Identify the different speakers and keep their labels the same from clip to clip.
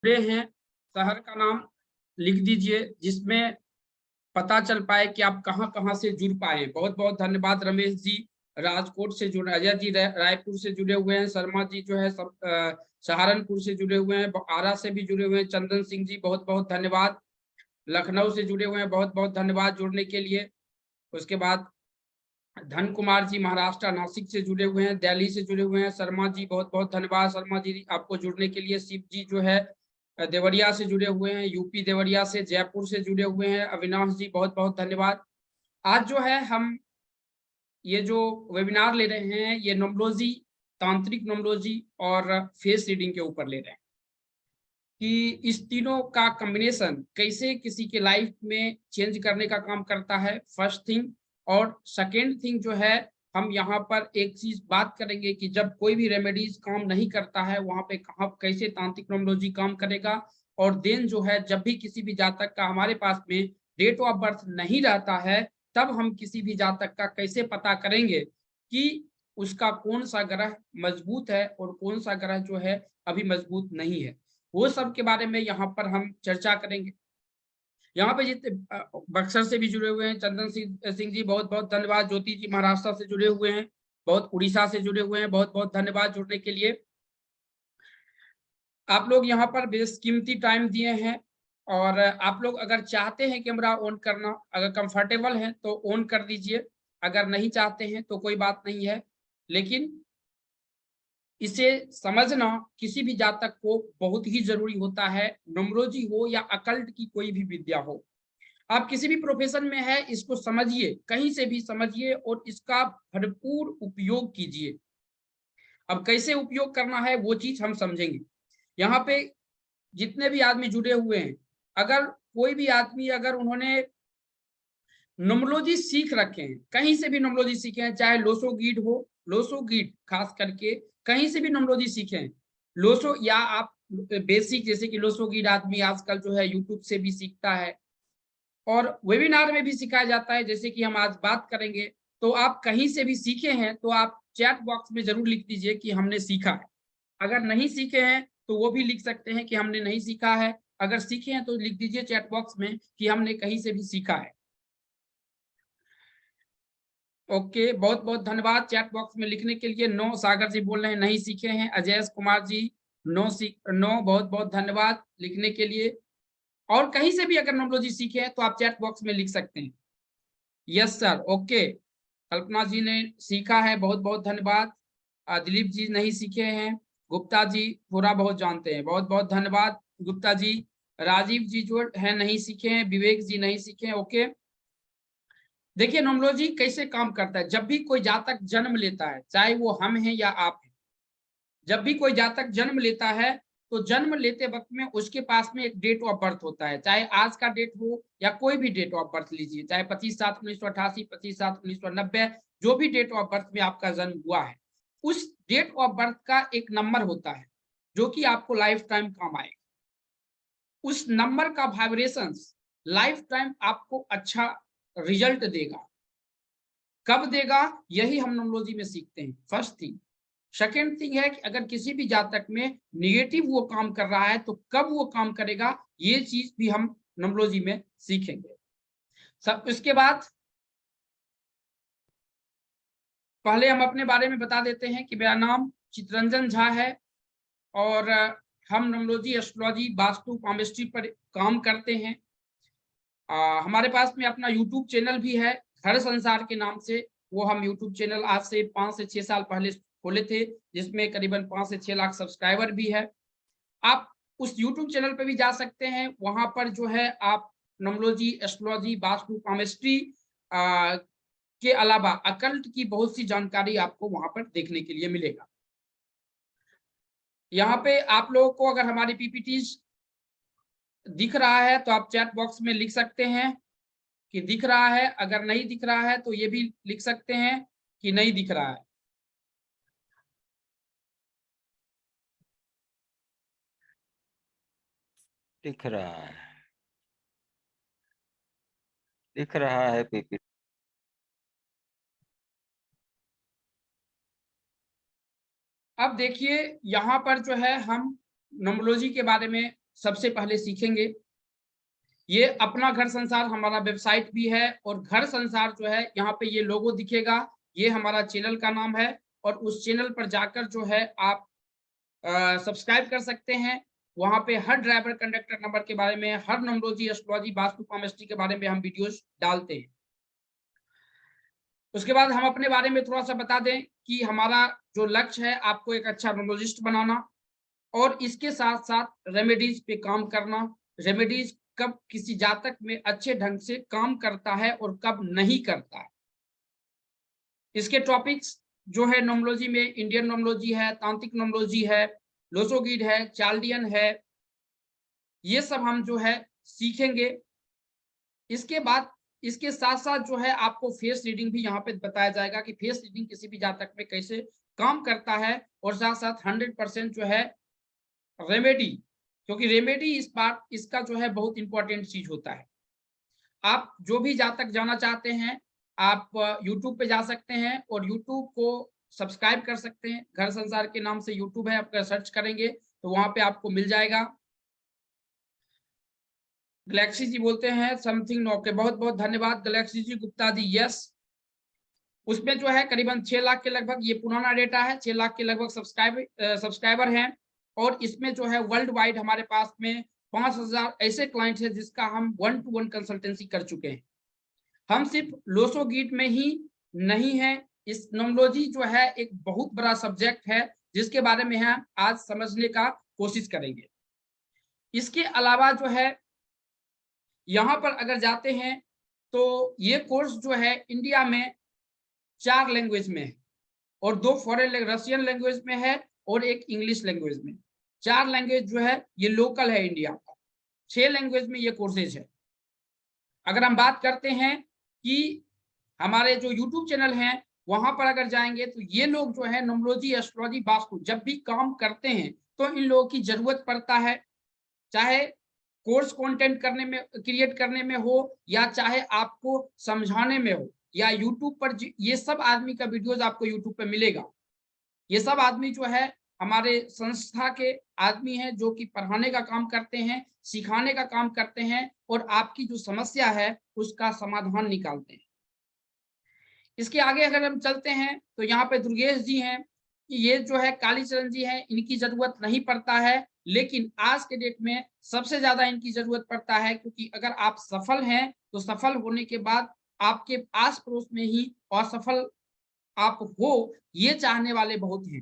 Speaker 1: जुड़े हैं, शहर का नाम लिख दीजिए जिसमें पता चल पाए कि आप कहाँ-कहाँ से जुड़ पाए। बहुत-बहुत धन्यवाद रमेश जी, राजकोट से जुड़े, अजय जी रायपुर से जुड़े हुए हैं, शर्मा जी जो है सहारनपुर से जुड़े हुए हैं, आरा से भी जुड़े हुए हैं, चंदन सिंह जी बहुत-बहुत धन्यवाद, लखनऊ से जुड़े हुए हैं, बहुत-बहुत धन्यवाद जुड़ने के लिए। उसके बाद धन कुमार जी महाराष्ट्र नासिक से जुड़े हुए हैं, दिल्ली से जुड़े हुए हैं, शर्मा जी बहुत-बहुत धन्यवाद शर्मा जी आपको जुड़ने के लिए। शिव जी जो है देवरिया से जुड़े हुए हैं, यूपी देवरिया से, जयपुर से जुड़े हुए हैं, अविनाश जी बहुत-बहुत धन्यवाद। आज जो है हम ये जो वेबिनार ले रहे हैं ये न्यूमरोलॉजी, तांत्रिक न्यूमरोलॉजी और फेस रीडिंग के ऊपर ले रहे हैं कि इस तीनों का कॉम्बिनेशन कैसे किसी के लाइफ में चेंज करने का काम करता है, फर्स्ट थिंग। और सेकंड थिंग जो है हम यहाँ पर एक चीज बात करेंगे कि जब कोई भी रेमेडीज काम नहीं करता है वहां पे कहाँ कैसे तांत्रिक न्यूमरोलॉजी काम करेगा। और देन जो है जब भी किसी भी जातक का हमारे पास में डेट ऑफ बर्थ नहीं रहता है तब हम किसी भी जातक का कैसे पता करेंगे कि उसका कौन सा ग्रह मजबूत है और कौन सा ग्रह जो है अभी मजबूत नहीं है, वो सब के बारे में यहाँ पर हम चर्चा करेंगे। यहाँ पे जितने बक्सर से भी जुड़े हुए हैं, चंदन सिंह जी बहुत-बहुत धन्यवाद, ज्योति जी महाराष्ट्र से जुड़े हुए हैं, बहुत उड़ीसा से जुड़े हुए हैं, बहुत-बहुत धन्यवाद जुड़ने के लिए। आप लोग यहाँ पर बेशकीमती टाइम दिए हैं और आप लोग अगर चाहते हैं कैमरा ऑन करना, अगर कंफर्टेबल है तो ऑन कर दीजिए, अगर नहीं चाहते हैं तो कोई बात नहीं है। लेकिन इसे समझना किसी भी जातक को बहुत ही जरूरी होता है, न्यूमरोलॉजी हो या अकल्ट की कोई भी विद्या हो। आप किसी भी प्रोफेशन में है इसको समझिए, कहीं से भी समझिए और इसका भरपूर उपयोग कीजिए। अब कैसे उपयोग करना है वो चीज हम समझेंगे। यहाँ पे जितने भी आदमी जुड़े हुए हैं, अगर कोई भी आदमी अगर उन्होंने न्यूमरोलॉजी सीख रखे हैं, कहीं से भी न्यूमरोलॉजी सीखे हैं, चाहे लोसो गीड हो, लोसो गीड खास करके कहीं से भी न्यूमरोलॉजी सीखे हैं, लोसो या आप बेसिक जैसे कि लोसो गीड आदमी आजकल जो है यूट्यूब से भी सीखता है और वेबिनार में भी सिखाया जाता है जैसे कि हम आज बात करेंगे। तो आप कहीं से भी सीखे हैं तो आप चैट बॉक्स में जरूर लिख दीजिए कि हमने सीखा है। अगर नहीं सीखे हैं तो वो भी लिख सकते हैं कि हमने नहीं सीखा है, अगर सीखे हैं तो लिख दीजिए चैट बॉक्स में कि हमने कहीं से भी सीखा है। ओके, बहुत बहुत धन्यवाद चैट बॉक्स में लिखने के लिए। नो, सागर जी बोल रहे हैं नहीं सीखे हैं, अजय कुमार जी नो, बहुत बहुत धन्यवाद लिखने के लिए। और कहीं से भी अगर न्यूमरोलॉजी सीखे हैं तो आप चैट बॉक्स में लिख सकते हैं। यस सर, ओके, कल्पना जी ने सीखा है, बहुत बहुत धन्यवाद। दिलीप जी नहीं सीखे हैं, गुप्ता जी थोड़ा बहुत जानते हैं, बहुत बहुत धन्यवाद गुप्ता जी। राजीव जी जो है नहीं सीखे हैं, विवेक जी नहीं सीखे हैं, ओके। देखिए न्यूमरोलॉजी कैसे काम करता है, जब भी कोई जातक जन्म लेता है, चाहे वो हम हैं या आप हैं, जब भी कोई जातक जन्म लेता है तो जन्म लेते वक्त में उसके पास में एक डेट ऑफ बर्थ होता है, चाहे आज का डेट हो या कोई भी डेट ऑफ बर्थ लीजिए, चाहे 25/7/1988, 25/7/1990, जो भी डेट ऑफ बर्थ में आपका जन्म हुआ है, उस डेट ऑफ बर्थ का एक नंबर होता है जो कि आपको लाइफ टाइम काम आएगा। उस नंबर का वाइब्रेशंस लाइफ टाइम आपको अच्छा रिजल्ट देगा। कब देगा यही हम न्यूमरोलॉजी में सीखते हैं, फर्स्ट थिंग। सेकेंड थिंग है कि अगर किसी भी जातक में निगेटिव वो काम कर रहा है तो कब वो काम करेगा, ये चीज भी हम न्यूमरोलॉजी में सीखेंगे। सब इसके बाद पहले हम अपने बारे में बता देते हैं कि मेरा नाम चितरंजन झा है और हम न्यूमरोलॉजी, एस्ट्रोलॉजी, वास्तु, पामिस्ट्री पर काम करते हैं। हमारे पास में अपना यूट्यूब चैनल भी है, घर संसार के नाम से। वो हम यूट्यूब चैनल आज से 5 से 6 साल पहले खोले थे, जिसमें करीबन 5 से 6 लाख सब्सक्राइबर भी है। आप उस यूट्यूब चैनल पे भी जा सकते हैं, वहां पर जो है आप न्यूमरोलॉजी, एस्ट्रोलॉजी, वास्तु, पामिस्ट्री के अलावा अकल्ट की बहुत सी जानकारी आपको वहां पर देखने के लिए मिलेगा। यहाँ पे आप लोगों को अगर हमारी पीपीटीज दिख रहा है तो आप चैट बॉक्स में लिख सकते हैं कि दिख रहा है, अगर नहीं दिख रहा है तो ये भी लिख सकते हैं कि नहीं दिख रहा है।
Speaker 2: दिख रहा है, दिख रहा है पीपी।
Speaker 1: अब देखिए यहाँ पर जो है हम न्यूमरोलॉजी के बारे में सबसे पहले सीखेंगे। ये अपना घर संसार हमारा वेबसाइट भी है, और घर संसार जो है यहाँ पे ये लोगो दिखेगा, ये हमारा चैनल का नाम है, और उस चैनल पर जाकर जो है आप सब्सक्राइब कर सकते हैं। वहां पे हर ड्राइवर कंडक्टर नंबर के बारे में, हर न्यूमरोलॉजी, एस्ट्रोलॉजी, वास्तु, पामिस्ट्री के बारे में हम वीडियोस डालते हैं। उसके बाद हम अपने बारे में थोड़ा सा बता दें कि हमारा जो लक्ष्य है आपको एक अच्छा न्यूमरोलॉजिस्ट बनाना, और इसके साथ साथ रेमेडीज पे काम करना। रेमेडीज कब किसी जातक में अच्छे ढंग से काम करता है और कब नहीं करता है। इसके टॉपिक्स जो है न्यूमरोलॉजी में, इंडियन न्यूमरोलॉजी है, तांत्रिक न्यूमरोलॉजी है, लोसोगीड है, चाल्डियन है, ये सब हम जो है सीखेंगे। इसके बाद इसके साथ साथ जो है आपको फेस रीडिंग भी यहाँ पे बताया जाएगा कि फेस रीडिंग किसी भी जातक में कैसे काम करता है, और साथ साथ 100% जो है रेमेडी, क्योंकि रेमेडी इस बार इसका जो है बहुत इंपॉर्टेंट चीज होता है। आप जो भी जातक जाना चाहते हैं, आप यूट्यूब पे जा सकते हैं और यूट्यूब को सब्सक्राइब कर सकते हैं। घर संसार के नाम से यूट्यूब है, आप सर्च करेंगे तो वहां पे आपको मिल जाएगा। गैलेक्सी जी बोलते हैं समथिंग नो के, बहुत बहुत धन्यवाद गैलेक्सी जी, गुप्ता जी यस। उसमें जो है करीबन 6 लाख के लगभग, ये पुराना डेटा है, 6 लाख के लगभग सब्सक्राइबर हैं, और इसमें जो है वर्ल्ड वाइड हमारे पास में 5000 ऐसे क्लाइंट है जिसका हम 1-to-1 कंसल्टेंसी कर चुके हैं। हम सिर्फ लोसोगीट में ही नहीं है, इस न्यूमरोलॉजी जो है एक बहुत बड़ा सब्जेक्ट है जिसके बारे में हम आज समझने का कोशिश करेंगे। इसके अलावा जो है यहाँ पर अगर जाते हैं तो ये कोर्स जो है इंडिया में 4 लैंग्वेज में है, और 2 फॉरेन रशियन लैंग्वेज में है और एक इंग्लिश लैंग्वेज में। 4 लैंग्वेज जो है ये लोकल है इंडिया का, 6 लैंग्वेज में ये कोर्सेज है। अगर हम बात करते हैं कि हमारे जो यूट्यूब चैनल हैं वहां पर अगर जाएंगे तो ये लोग जो है न्यूमरोलॉजी, एस्ट्रोलॉजी, वास्तु जब भी काम करते हैं तो इन लोगों की जरूरत पड़ता है, चाहे कोर्स कंटेंट करने में, क्रिएट करने में हो, या चाहे आपको समझाने में हो, या यूट्यूब पर ये सब आदमी का वीडियोस आपको यूट्यूब पे मिलेगा। ये सब आदमी जो है हमारे संस्था के आदमी हैं जो कि पढ़ाने का काम करते हैं, सिखाने का काम करते हैं, और आपकी जो समस्या है उसका समाधान निकालते हैं। इसके आगे अगर हम चलते हैं तो यहाँ पे दुर्गेश जी हैं, ये जो है कालीचरण जी हैं, इनकी जरूरत नहीं पड़ता है, लेकिन आज के डेट में सबसे ज्यादा इनकी जरूरत पड़ता है, क्योंकि अगर आप सफल हैं तो सफल होने के बाद आपके आस पड़ोस में ही असफल आप हो, ये चाहने वाले बहुत हैं।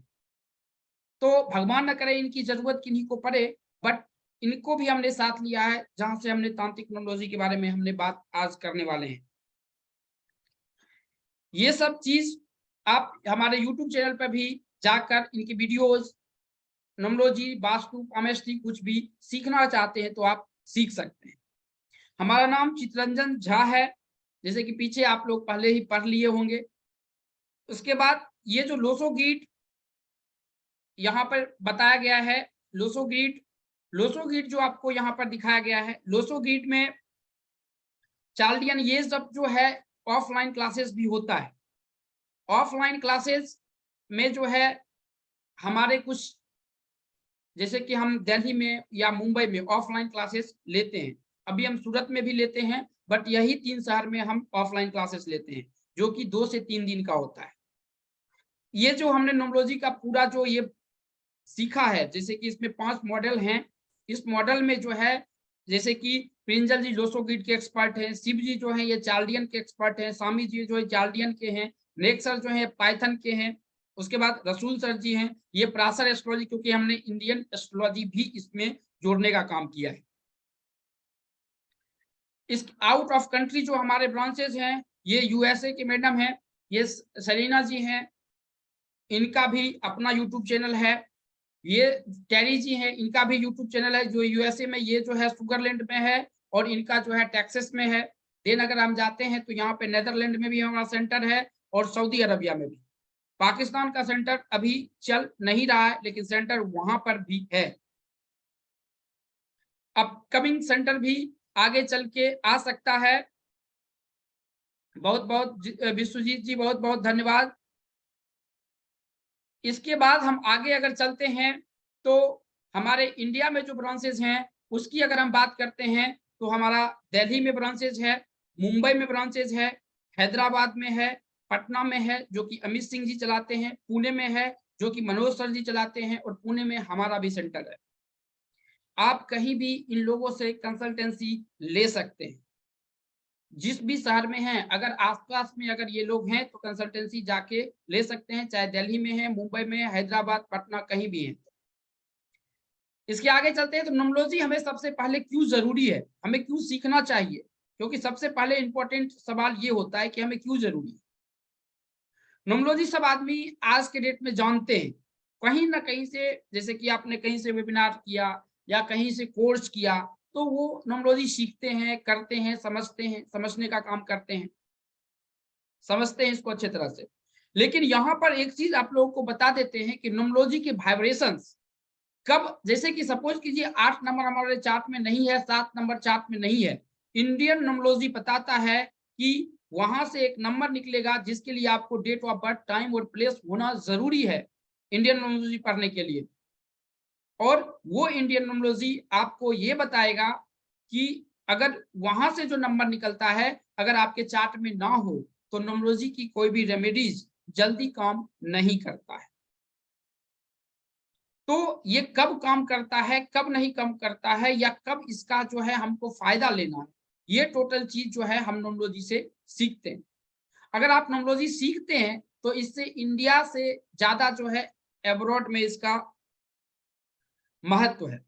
Speaker 1: तो भगवान न करे इनकी जरूरत किन्हीं को पड़े, बट इनको भी हमने साथ लिया है, जहां से हमने तांत्रिक न्यूमरोलॉजी के बारे में हमने बात आज करने वाले हैं। ये सब चीज आप हमारे YouTube चैनल पर भी जाकर इनकी वीडियोस, न्यूमरोलॉजी, वास्तु, पामिस्ट्री कुछ भी सीखना चाहते हैं तो आप सीख सकते हैं। हमारा नाम चितरंजन झा है, जैसे कि पीछे आप लोग पहले ही पढ़ लिए होंगे। उसके बाद ये जो लोसोगीट यहाँ पर बताया गया है, लोसोगीट जो आपको यहाँ पर दिखाया गया है, लोसोगीट में चाल्डियन, ये सब जो है ऑफलाइन क्लासेस भी होता है। ऑफलाइन क्लासेस में जो है हमारे कुछ, जैसे कि हम दिल्ली में या मुंबई में ऑफलाइन क्लासेस लेते हैं, अभी हम सूरत में भी लेते हैं, बट यही 3 शहर में हम ऑफलाइन क्लासेस लेते हैं जो कि 2 से 3 दिन का होता है। ये जो हमने न्यूमरोलॉजी का पूरा जो ये सीखा है, जैसे कि इसमें 5 मॉडल हैं, इस मॉडल में जो है जैसे कि प्रिंजल जी लोसोगीट के एक्सपर्ट हैं, शिव जी जो है ये चाल्डियन के एक्सपर्ट हैं, स्वामी जी जो है चाल्डियन के हैं, नेक सर जो है पाइथन के हैं, उसके बाद रसूल सर जी हैं, ये प्रासर एस्ट्रोलॉजी, क्योंकि हमने इंडियन एस्ट्रोलॉजी भी इसमें जोड़ने का काम किया है। इस आउट ऑफ कंट्री जो हमारे ब्रांचेस हैं, ये यूएसए के मैडम हैं, ये सलीना जी हैं, इनका भी अपना यूट्यूब चैनल है। ये टेरी जी हैं, इनका भी यूट्यूब चैनल है जो यूएसए में, ये जो है सुगरलैंड में है और इनका जो है टेक्सास में है। देन अगर हम जाते हैं तो यहाँ पे नेदरलैंड में भी हमारा सेंटर है और सऊदी अरबिया में भी। पाकिस्तान का सेंटर अभी चल नहीं रहा है, लेकिन सेंटर वहां पर भी है। अपकमिंग सेंटर भी आगे चल के आ सकता है। बहुत बहुत विश्वजीत जी बहुत बहुत धन्यवाद। इसके बाद हम आगे अगर चलते हैं तो हमारे इंडिया में जो ब्रांचेस हैं उसकी अगर हम बात करते हैं तो हमारा दिल्ली में ब्रांचेज है, मुंबई में ब्रांचेज है, हैदराबाद में है, पटना में है जो कि अमित सिंह जी चलाते हैं, पुणे में है जो कि मनोज सर जी चलाते हैं, और पुणे में हमारा भी सेंटर है। आप कहीं भी इन लोगों से कंसल्टेंसी ले सकते हैं, जिस भी शहर में हैं, अगर आसपास में अगर ये लोग हैं तो कंसल्टेंसी जाके ले सकते हैं, चाहे दिल्ली में है, मुंबई में है, हैदराबाद, पटना, कहीं भी है। इसके आगे चलते हैं तो न्यूमरोलॉजी हमें सबसे पहले क्यों जरूरी है, हमें क्यों सीखना चाहिए, क्योंकि सबसे पहले इंपॉर्टेंट सवाल ये होता है कि हमें क्यों जरूरी है। न्यूमरोलॉजी सब आदमी आज के डेट में जानते हैं, कहीं ना कहीं से, जैसे कि आपने कहीं से वेबिनार किया या कहीं से कोर्स किया, तो वो न्यूमरोलॉजी सीखते हैं, करते हैं, समझते हैं, समझने का काम करते हैं, समझते हैं इसको अच्छे तरह से। लेकिन यहाँ पर एक चीज आप लोगों को बता देते हैं कि न्यूमरोलॉजी के वाइब्रेशंस कब, जैसे कि सपोज कीजिए 8 नंबर हमारे चार्ट में नहीं है, 7 नंबर चार्ट में नहीं है, इंडियन न्यूमरोलॉजी बताता है कि वहां से एक नंबर निकलेगा जिसके लिए आपको डेट ऑफ बर्थ, टाइम और प्लेस होना जरूरी है इंडियन न्यूमरोलॉजी पढ़ने के लिए। और वो इंडियन न्यूमरोलॉजी आपको ये बताएगा कि अगर वहां से जो नंबर निकलता है अगर आपके चार्ट में ना हो तो न्यूमरोलॉजी की कोई भी रेमेडीज जल्दी काम नहीं करता है। तो ये कब काम करता है, कब नहीं काम करता है, या कब इसका जो है हमको फायदा लेना है, ये टोटल चीज जो है हम न्यूमरोलॉजी से सीखते हैं। अगर आप न्यूमरोलॉजी सीखते हैं तो इससे इंडिया से ज्यादा जो है एब्रॉड में इसका महत्व है।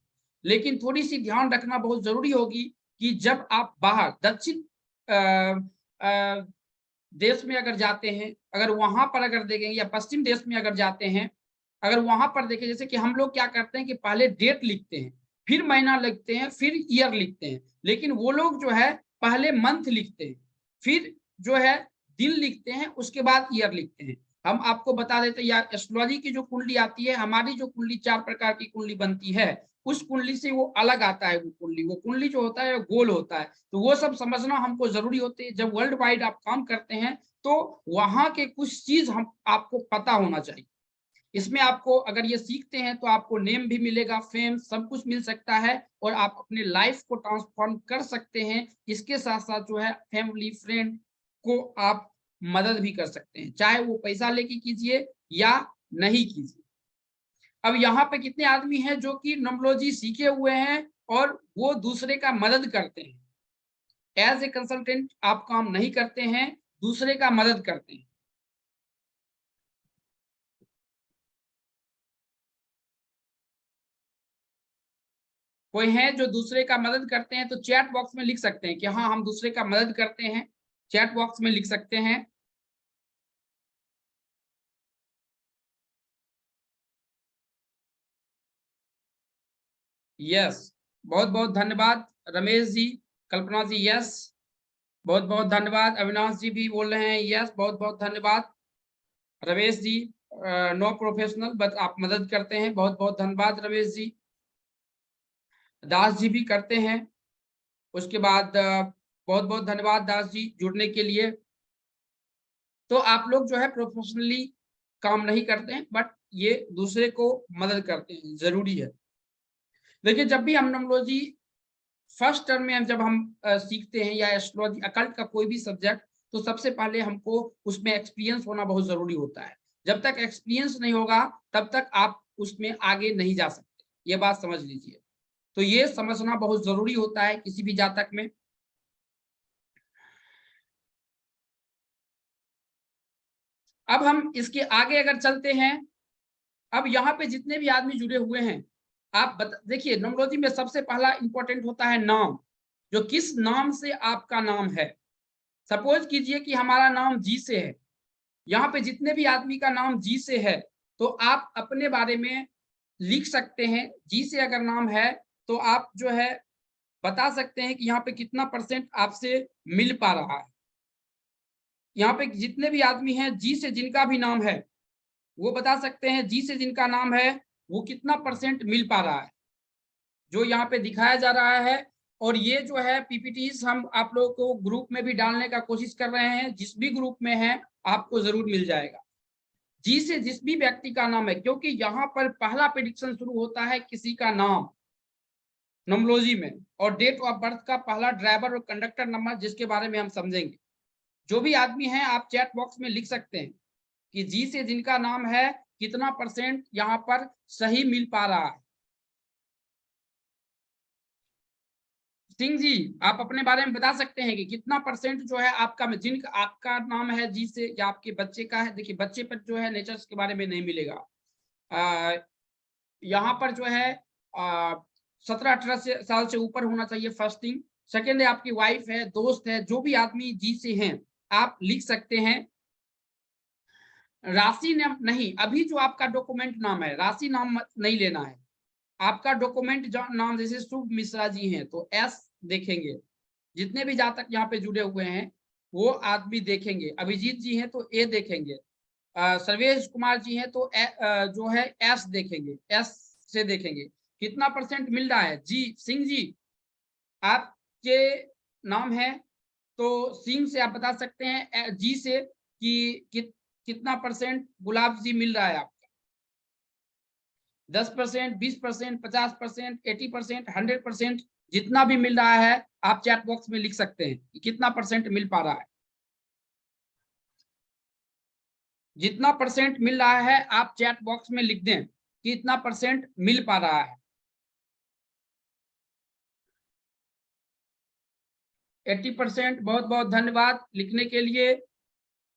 Speaker 1: लेकिन थोड़ी सी ध्यान रखना बहुत जरूरी होगी कि जब आप बाहर दक्षिण देश में अगर जाते हैं, अगर वहां पर अगर देखेंगे, या पश्चिम देश में अगर जाते हैं, अगर वहां पर देखें, जैसे कि हम लोग क्या करते हैं कि पहले डेट लिखते हैं, फिर महीना लिखते हैं, फिर ईयर लिखते हैं, लेकिन वो लोग जो है पहले मंथ लिखते हैं, फिर जो है दिन लिखते हैं, उसके बाद ईयर लिखते हैं। हम आपको बता देते हैं, या एस्ट्रोलॉजी की जो कुंडली आती है, हमारी जो कुंडली 4 प्रकार की कुंडली बनती है, उस कुंडली से वो अलग आता है। वो कुंडली जो होता है गोल होता है, तो वो सब समझना हमको जरूरी होती है। जब वर्ल्ड वाइड आप काम करते हैं तो वहां के कुछ चीज हम आपको पता होना चाहिए। इसमें आपको अगर ये सीखते हैं तो आपको नेम भी मिलेगा, फेम, सब कुछ मिल सकता है, और आप अपने लाइफ को ट्रांसफॉर्म कर सकते हैं। इसके साथ साथ जो है फैमिली फ्रेंड को आप मदद भी कर सकते हैं, चाहे वो पैसा लेके कीजिए या नहीं कीजिए। अब यहाँ पे कितने आदमी हैं जो कि न्यूमरोलॉजी सीखे हुए हैं और वो दूसरे का मदद करते हैं। एज ए कंसल्टेंट आप काम नहीं करते हैं, दूसरे का मदद करते हैं। कोई है जो दूसरे का मदद करते हैं तो चैट बॉक्स में लिख सकते हैं कि हाँ हम दूसरे का मदद करते हैं, चैट बॉक्स में लिख सकते हैं। यस, बहुत बहुत धन्यवाद रमेश जी, कल्पना जी, यस बहुत बहुत धन्यवाद। अविनाश जी भी बोल रहे हैं यस, बहुत बहुत धन्यवाद। Ramesh ji know professional but आप मदद करते हैं, बहुत बहुत धन्यवाद रमेश जी। दास जी भी करते हैं। उसके बाद बहुत बहुत धन्यवाद दास जी जुड़ने के लिए। तो आप लोग जो है प्रोफेशनली काम नहीं करते हैं, बट ये दूसरे को मदद करते हैं, जरूरी है। देखिए जब भी हम न्यूमरोलॉजी फर्स्ट टर्म में जब हम सीखते हैं, या एस्ट्रोलॉजी अकल्ट का कोई भी सब्जेक्ट, तो सबसे पहले हमको उसमें एक्सपीरियंस होना बहुत जरूरी होता है। जब तक एक्सपीरियंस नहीं होगा तब तक आप उसमें आगे नहीं जा सकते, ये बात समझ लीजिए। तो ये समझना बहुत जरूरी होता है किसी भी जातक में। अब हम इसके आगे अगर चलते हैं, अब यहाँ पे जितने भी आदमी जुड़े हुए हैं, आप देखिए न्यूमरोलॉजी में सबसे पहला इंपॉर्टेंट होता है नाम, जो किस नाम से आपका नाम है। सपोज कीजिए कि हमारा नाम जी से है, यहाँ पे जितने भी आदमी का नाम जी से है तो आप अपने बारे में लिख सकते हैं। जी से अगर नाम है तो आप जो है बता सकते हैं कि यहाँ पे कितना % आपसे मिल पा रहा है। यहाँ पे जितने भी आदमी हैं जी से जिनका भी नाम है वो बता सकते हैं जी से जिनका नाम है वो कितना % मिल पा रहा है, जो यहाँ पे दिखाया जा रहा है। और ये जो है पीपीटीज हम आप लोगों को ग्रुप में भी डालने का कोशिश कर रहे हैं, जिस भी ग्रुप में है आपको जरूर मिल जाएगा। जी से जिस भी व्यक्ति का नाम है, क्योंकि यहाँ पर पहला प्रेडिक्शन शुरू होता है किसी का नाम, नोमोलॉजी में, और डेट ऑफ बर्थ का पहला ड्राइवर और कंडक्टर नंबर, जिसके बारे में हम समझेंगे। जो भी आदमी हैं आप चैट बॉक्स में लिख सकते हैं कि जी से जिनका नाम है कितना % यहाँ पर सही मिल पा रहा है। सिंह जी, आप अपने बारे में बता सकते हैं कि कितना % जो है आपका, जिनका आपका नाम है जी से, या आपके बच्चे का है। देखिए बच्चे पर जो है नेचर्स के बारे में नहीं मिलेगा। यहाँ पर जो है 17-18 साल से ऊपर होना चाहिए, फर्स्ट थिंग। सेकेंड है आपकी वाइफ है, दोस्त है, जो भी आदमी जी से हैं आप लिख सकते हैं। राशि नाम नहीं, अभी जो आपका डॉक्यूमेंट नाम है राशि नाम नहीं लेना है। आपका डॉक्यूमेंट नाम जैसे शुभ मिश्रा जी हैं तो एस देखेंगे। जितने भी जातक यहाँ पे जुड़े हुए हैं वो आदमी देखेंगे। अभिजीत जी हैं तो ए देखेंगे। सर्वेश कुमार जी हैं तो जो है एस देखेंगे, एस से देखेंगे कितना % मिल रहा है। जी सिंह जी, आपके नाम है तो सिंह से आप बता सकते हैं जी से कि कितना % गुलाब जी मिल रहा है आपका। 10%, 20%, 50%, 80%, 100%, जितना भी मिल रहा है आप चैट बॉक्स में लिख सकते हैं कि कितना % मिल पा रहा है। जितना % मिल रहा है आप चैट बॉक्स में लिख दें कि इतना % मिल पा रहा है। 80%, बहुत बहुत धन्यवाद लिखने के लिए।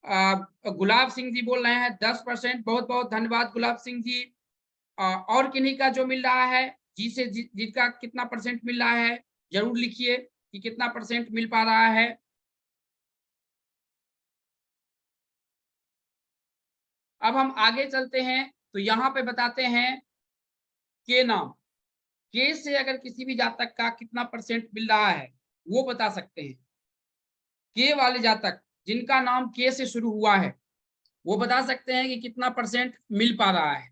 Speaker 1: गुलाब सिंह जी बोल रहे हैं 10%, बहुत बहुत धन्यवाद गुलाब सिंह जी। और किन्हीं का जो मिल रहा है जी से जिसका कितना % मिल रहा है जरूर लिखिए कि कितना % मिल पा रहा है। अब हम आगे चलते हैं तो यहाँ पे बताते हैं के नाम। के से अगर किसी भी जातक का कितना % मिल रहा है वो बता सकते हैं। के वाले जातक जिनका नाम के से शुरू हुआ है वो बता सकते हैं कि कितना % मिल पा रहा है।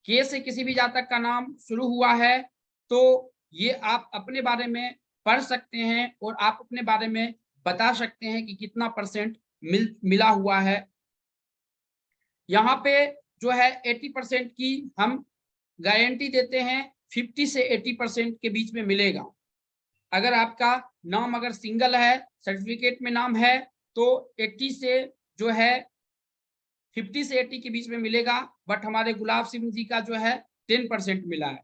Speaker 1: के से किसी भी जातक का नाम शुरू हुआ है तो ये आप अपने बारे में पढ़ सकते हैं और आप अपने बारे में बता सकते हैं कि कितना % मिला हुआ है। यहाँ पे जो है 80% की हम गारंटी देते हैं, 50 से 80% के बीच में मिलेगा। अगर आपका नाम अगर सिंगल है, सर्टिफिकेट में नाम है तो 80 से जो है 50 से 80 के बीच में मिलेगा। बट हमारे गुलाब सिंह जी का जो है 10% मिला है।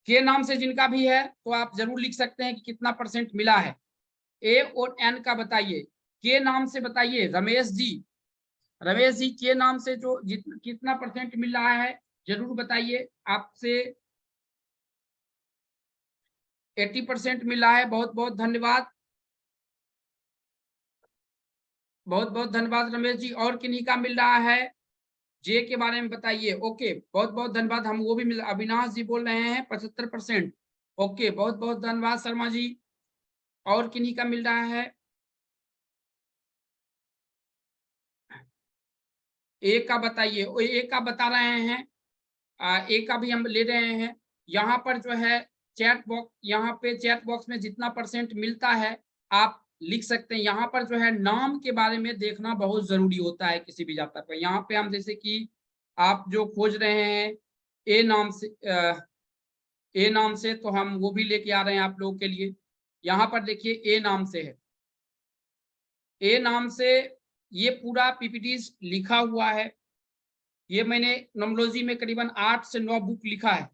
Speaker 1: के नाम से जिनका भी है तो आप जरूर लिख सकते हैं कि कितना % मिला है। ए और एन का बताइए। के नाम से बताइए रमेश जी। रमेश जी के नाम से जो कितना % मिल रहा है जरूर बताइए। आपसे 80% मिल रहा है, बहुत बहुत धन्यवाद। बहुत बहुत धन्यवाद रमेश जी। और किन्हीं का मिल रहा है जे के बारे में बताइए। ओके, बहुत बहुत धन्यवाद। हम वो भी मिल, अविनाश जी बोल रहे हैं 75%। ओके, बहुत बहुत धन्यवाद शर्मा जी। और किन्हीं का मिल रहा है। ए का बताइए। ए का बता रहे हैं। ए का भी हम ले रहे हैं। यहाँ पर जो है चैट बॉक्स, यहाँ पे चैट बॉक्स में जितना % मिलता है आप लिख सकते हैं। यहाँ पर जो है नाम के बारे में देखना बहुत जरूरी होता है किसी भी जातक पर। यहाँ पे हम जैसे कि आप जो खोज रहे हैं ए नाम से, ए नाम से, तो हम वो भी लेके आ रहे हैं आप लोगों के लिए। यहाँ पर देखिए ए नाम से है। ए नाम से ये पूरा पीपीटी लिखा हुआ है। ये मैंने नोमोलॉजी में करीबन 8 से 9 बुक लिखा है।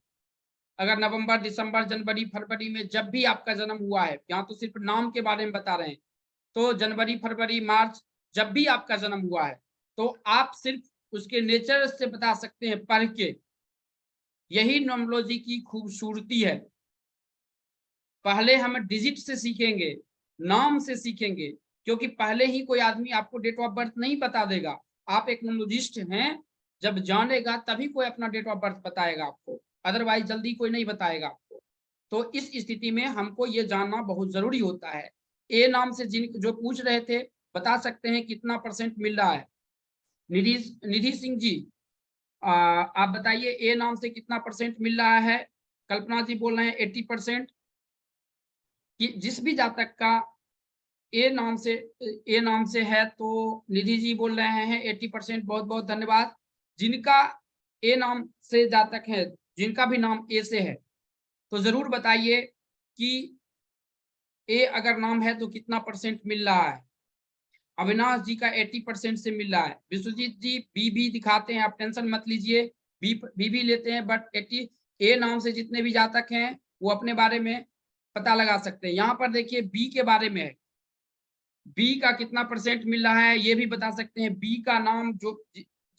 Speaker 1: अगर नवंबर, दिसंबर, जनवरी, फरवरी में जब भी आपका जन्म हुआ है, यहाँ तो सिर्फ नाम के बारे में बता रहे हैं, तो जनवरी, फरवरी, मार्च जब भी आपका जन्म हुआ है तो आप सिर्फ उसके नेचर से बता सकते हैं पढ़ के। यही नोमोलॉजी की खूबसूरती है। पहले हम डिजिट से सीखेंगे, नाम से सीखेंगे, क्योंकि पहले ही कोई आदमी आपको डेट ऑफ बर्थ नहीं बता देगा। आप एक नोमोलॉजिस्ट हैं, जब जानेगा तभी कोई अपना डेट ऑफ बर्थ बताएगा आपको, अदरवाइज जल्दी कोई नहीं बताएगा आपको। तो इस स्थिति में हमको ये जानना बहुत जरूरी होता है। ए नाम से जिन जो पूछ रहे थे बता सकते हैं कितना % मिल रहा है। निधि सिंह जी, आप बताइए ए नाम से कितना % मिल रहा है। कल्पना जी बोल रहे हैं 80%। कि जिस भी जातक का ए नाम से है तो निधि जी बोल रहे हैं 80%, बहुत बहुत धन्यवाद। जिनका ए नाम से जातक है जिनका भी नाम ए से है, तो जरूर बताइए कि ए अगर नाम है तो कितना परसेंट मिल रहा है। अविनाश जी का 80% से मिल रहा है। विश्वजीत जी बी भी दिखाते हैं, आप टेंशन मत लीजिए, बी भी लेते हैं, बट 80 ए नाम से जितने भी जातक हैं वो अपने बारे में पता लगा सकते हैं। यहाँ पर देखिए बी के बारे में है, बी का कितना परसेंट मिल रहा है ये भी बता सकते हैं। बी का नाम जो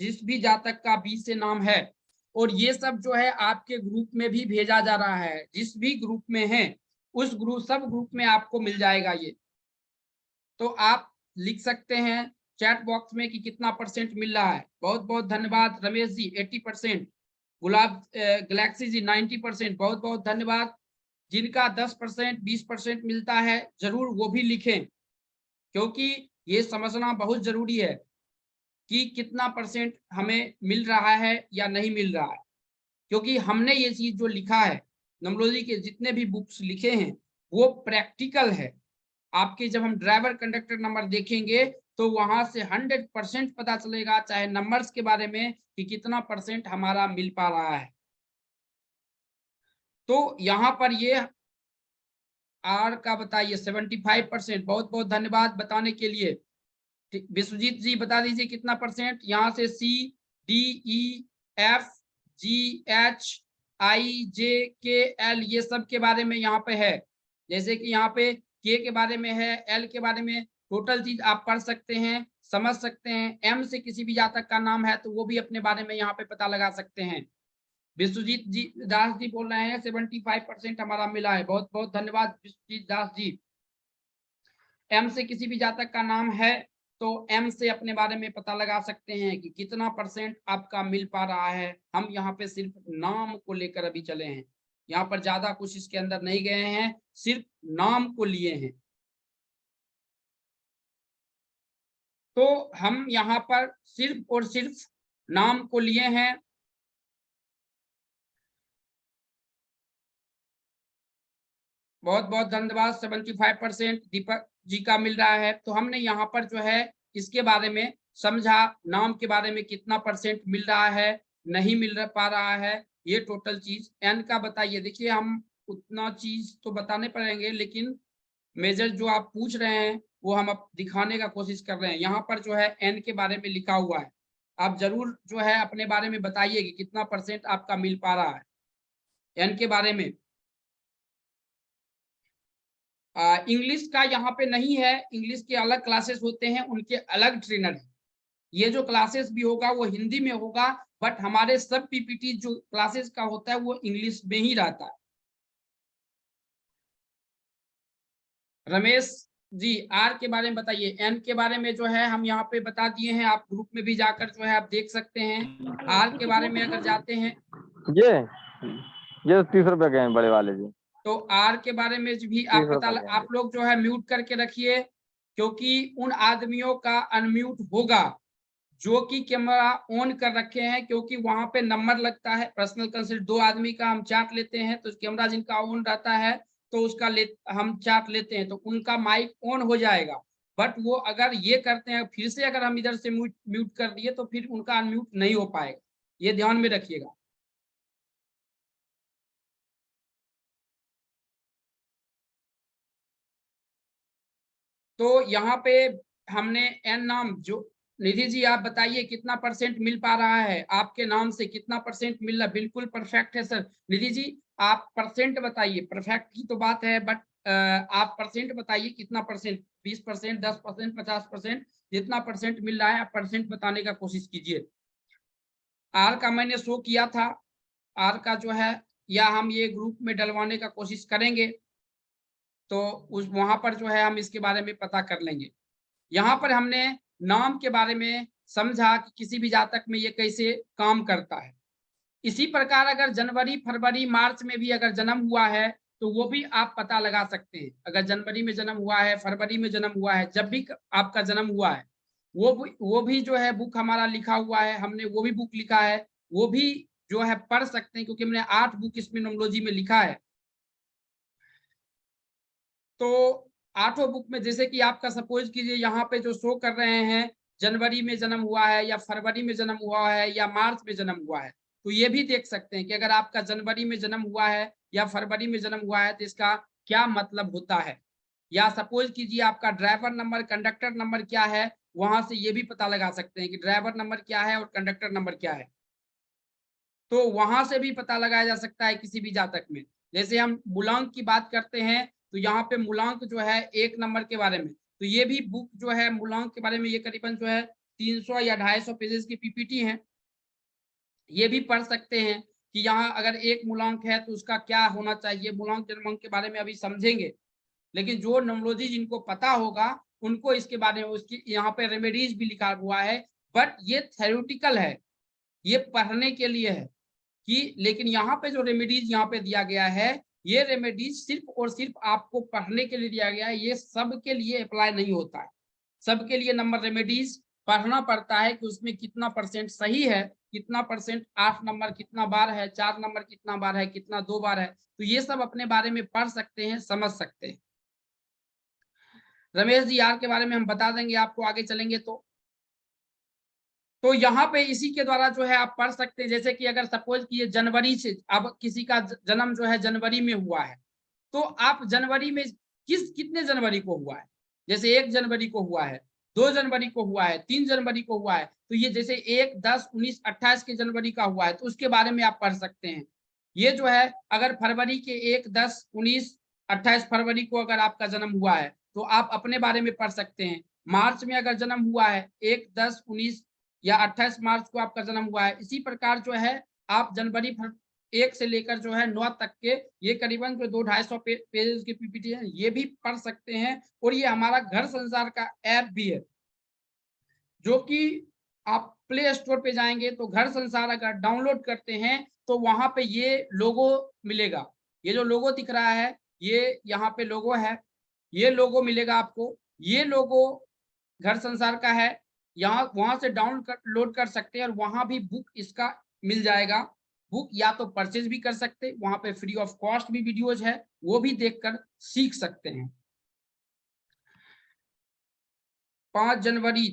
Speaker 1: जिस भी जातक का बी से नाम है, और ये सब जो है आपके ग्रुप में भी भेजा जा रहा है, जिस भी ग्रुप में है उस ग्रुप सब ग्रुप में आपको मिल जाएगा ये। तो आप लिख सकते हैं चैट बॉक्स में कि कितना परसेंट मिल रहा है। बहुत बहुत धन्यवाद रमेश जी 80%, गुलाब गैलेक्सी जी 90%, बहुत बहुत धन्यवाद। जिनका 10% 20% मिलता है जरूर वो भी लिखें, क्योंकि ये समझना बहुत जरूरी है कि कितना परसेंट हमें मिल रहा है या नहीं मिल रहा है। क्योंकि हमने ये चीज जो लिखा है, नम्रोजी के जितने भी बुक्स लिखे हैं वो प्रैक्टिकल है। आपके जब हम ड्राइवर कंडक्टर नंबर देखेंगे तो वहां से 100% पता चलेगा, चाहे नंबर्स के बारे में कि कितना परसेंट हमारा मिल पा रहा है। तो यहाँ पर ये आर का बताइए 75%, बहुत बहुत धन्यवाद बताने के लिए। विश्वजीत जी बता दीजिए कितना परसेंट। यहाँ से C D E F G H I J K L ये सब के बारे में यहाँ पे है। जैसे कि यहाँ पे के बारे में है, एल के बारे में, टोटल चीज आप पढ़ सकते हैं, समझ सकते हैं। एम से किसी भी जातक का नाम है तो वो भी अपने बारे में यहाँ पे पता लगा सकते हैं। विश्वजीत जी दास जी बोल रहे हैं 75% हमारा मिला है, बहुत बहुत धन्यवाद विश्वजीत दास जी। एम से किसी भी जातक का नाम है तो एम से अपने बारे में पता लगा सकते हैं कि कितना परसेंट आपका मिल पा रहा है। हम यहाँ पे सिर्फ नाम को लेकर अभी चले हैं, यहाँ पर ज्यादा कुछ इसके अंदर नहीं गए हैं, सिर्फ नाम को लिए हैं। तो हम यहाँ पर सिर्फ और सिर्फ नाम को लिए हैं। बहुत बहुत धन्यवाद। 75% दीपक जी का मिल रहा है। तो हमने यहाँ पर जो है इसके बारे में समझा, नाम के बारे में कितना परसेंट मिल रहा है, नहीं मिल पा रहा है, ये टोटल चीज। एन का बताइए, देखिए हम उतना चीज तो बताने पड़ेंगे, लेकिन मेजर जो आप पूछ रहे हैं वो हम अब दिखाने का कोशिश कर रहे हैं। यहाँ पर जो है एन के बारे में लिखा हुआ है, आप जरूर जो है अपने बारे में बताइए कि कितना परसेंट आपका मिल पा रहा है एन के बारे में। इंग्लिश का यहाँ पे नहीं है, इंग्लिश के अलग क्लासेस होते हैं, उनके अलग ट्रेनर है। ये जो क्लासेस भी होगा वो हिंदी में होगा, बट हमारे सब पीपीटी जो क्लासेस का होता है वो इंग्लिश में ही रहता है। रमेश जी आर के बारे में बताइए। एन के बारे में जो है हम यहाँ पे बता दिए हैं, आप ग्रुप में भी जाकर जो है आप देख सकते हैं। आर के बारे में अगर जाते हैं,
Speaker 3: ये 30 रुपए के हैं बड़े वाले जी।
Speaker 1: तो आर के बारे में भी आप आप लोग जो है म्यूट करके रखिए, क्योंकि उन आदमियों का अनम्यूट होगा जो कि कैमरा ऑन कर रखे हैं, क्योंकि वहां पे नंबर लगता है। पर्सनल कंसल्ट 2 आदमी का हम चार्ट लेते हैं, तो कैमरा जिनका ऑन रहता है तो उसका हम चार्ट लेते हैं, तो उनका माइक ऑन हो जाएगा। बट वो अगर ये करते हैं फिर से, अगर हम इधर से म्यूट कर दिए तो फिर उनका अनम्यूट नहीं हो पाएगा, ये ध्यान में रखिएगा। तो यहाँ पे हमने एन नाम जो, निधि जी आप बताइए कितना परसेंट मिल पा रहा है, आपके नाम से कितना परसेंट मिल रहा है। बिल्कुल परफेक्ट है सर। निधि जी आप परसेंट बताइए, परफेक्ट की तो बात है, बट आप परसेंट बताइए कितना परसेंट, 20%, 10%, 50%, जितना परसेंट मिल रहा है आप परसेंट बताने का कोशिश कीजिए। आर का मैंने शो किया था, आर का जो है, या हम ये ग्रुप में डलवाने का कोशिश करेंगे तो उस वहां पर जो है हम इसके बारे में पता कर लेंगे। यहाँ पर हमने नाम के बारे में समझा कि किसी भी जातक में ये कैसे काम करता है। इसी प्रकार अगर जनवरी फरवरी मार्च में भी अगर जन्म हुआ है तो वो भी आप पता लगा सकते हैं। अगर जनवरी में जन्म हुआ है, फरवरी में जन्म हुआ है, जब भी आपका जन्म हुआ है वो भी जो है बुक हमारा लिखा हुआ है, हमने वो भी बुक लिखा है, वो भी जो है पढ़ सकते हैं, क्योंकि हमने 8 बुक इसमें न्यूमरोलॉजी में लिखा है। तो 8 बुक में जैसे कि आपका सपोज कीजिए यहाँ पे जो शो कर रहे हैं, जनवरी में जन्म हुआ है या फरवरी में जन्म हुआ है या मार्च में जन्म हुआ है, तो ये भी देख सकते हैं कि अगर आपका जनवरी में जन्म हुआ है या फरवरी में जन्म हुआ है तो इसका क्या मतलब होता है। या सपोज कीजिए आपका ड्राइवर नंबर, कंडक्टर नंबर क्या है, वहां से ये भी पता लगा सकते हैं कि ड्राइवर नंबर क्या है और कंडक्टर नंबर क्या है। तो वहां से भी पता लगाया जा सकता है किसी भी जातक में। जैसे हम मूलांक की बात करते हैं तो यहाँ पे मूलांक जो है 1 नंबर के बारे में, तो ये भी बुक जो है मूलांक के बारे में, ये करीबन जो है 300 या 250 पेजेस की पीपीटी है। ये भी पढ़ सकते हैं कि यहाँ अगर 1 मूलांक है तो उसका क्या होना चाहिए। मूलांक जन्मांक के बारे में अभी समझेंगे, लेकिन जो न्यूमरोलॉजी जिनको पता होगा उनको इसके बारे में, उसकी यहाँ पे रेमेडीज भी लिखा हुआ है। बट ये थ्योरेटिकल है, ये पढ़ने के लिए है कि, लेकिन यहाँ पे जो रेमेडीज यहाँ पे दिया गया है, ये रेमेडीज सिर्फ और सिर्फ आपको पढ़ने के लिए दिया गया है। ये सबके लिए अप्लाई नहीं होता है। सबके लिए नंबर रेमेडीज पढ़ना पड़ता है कि उसमें कितना परसेंट सही है, कितना परसेंट 8 नंबर कितना बार है, 4 नंबर कितना बार है, कितना 2 बार है। तो ये सब अपने बारे में पढ़ सकते हैं, समझ सकते हैं। रमेश जी यार के बारे में हम बता देंगे आपको आगे चलेंगे तो यहाँ पे इसी के द्वारा जो है आप पढ़ सकते हैं। जैसे कि अगर सपोज कि ये जनवरी से, अब किसी का जन्म जो है जनवरी में हुआ है, तो आप जनवरी में कितने जनवरी को हुआ है, जैसे 1 जनवरी को हुआ है, 2 जनवरी को हुआ है, 3 जनवरी को हुआ है, तो ये जैसे 1, 10, 19, 28 के जनवरी का हुआ है तो उसके बारे में आप पढ़ सकते हैं। ये जो है अगर फरवरी के 1, 10, 19, 28 फरवरी को अगर आपका जन्म हुआ है तो आप अपने बारे में पढ़ सकते हैं। मार्च में अगर जन्म हुआ है 1, 10, 19 या 28 मार्च को आपका जन्म हुआ है, इसी प्रकार जो है आप जनवरी 1 से लेकर जो है 9 तक के, ये करीबन जो 200-250 पेजेस की पीपीटी है, ये भी पढ़ सकते हैं। और ये हमारा घर संसार का ऐप भी है, जो कि आप प्ले स्टोर पे जाएंगे तो घर संसार अगर डाउनलोड करते हैं तो वहां पे ये लोगो मिलेगा। ये जो लोगो दिख रहा है, ये यहाँ पे लोगो है, ये लोगो मिलेगा आपको। ये लोगो घर संसार का है। यहाँ वहां से डाउनलोड कर सकते हैं और वहां भी बुक इसका मिल जाएगा। बुक या तो परचेज भी कर सकते हैं, वहां पे फ्री ऑफ कॉस्ट भी वीडियोज है, वो भी देखकर सीख सकते हैं। 5 जनवरी,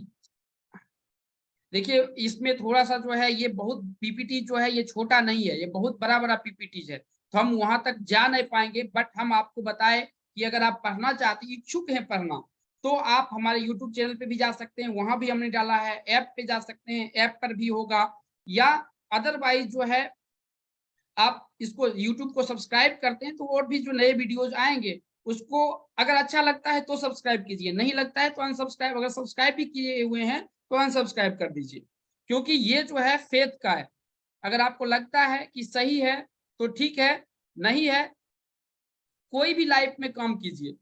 Speaker 1: देखिए इसमें थोड़ा सा जो है, ये बहुत पीपीटी जो है ये छोटा नहीं है, ये बहुत बड़ा बड़ा पीपीटी है, तो हम वहां तक जा नहीं पाएंगे। बट हम आपको बताएं कि अगर आप पढ़ना चाहते, इच्छुक हैं पढ़ना, तो आप हमारे यूट्यूब चैनल पे भी जा सकते हैं, वहां भी हमने डाला है। ऐप पे जा सकते हैं, ऐप पर भी होगा। या अदरवाइज जो है आप इसको यूट्यूब को सब्सक्राइब करते हैं तो और भी जो नए वीडियोज आएंगे उसको अगर अच्छा लगता है तो सब्सक्राइब कीजिए, नहीं लगता है तो अनसब्सक्राइब। अगर सब्सक्राइब भी किए हुए हैं तो अनसब्सक्राइब कर दीजिए, क्योंकि ये जो है फेथ का है। अगर आपको लगता है कि सही है तो ठीक है, नहीं है कोई भी लाइफ में काम कीजिए।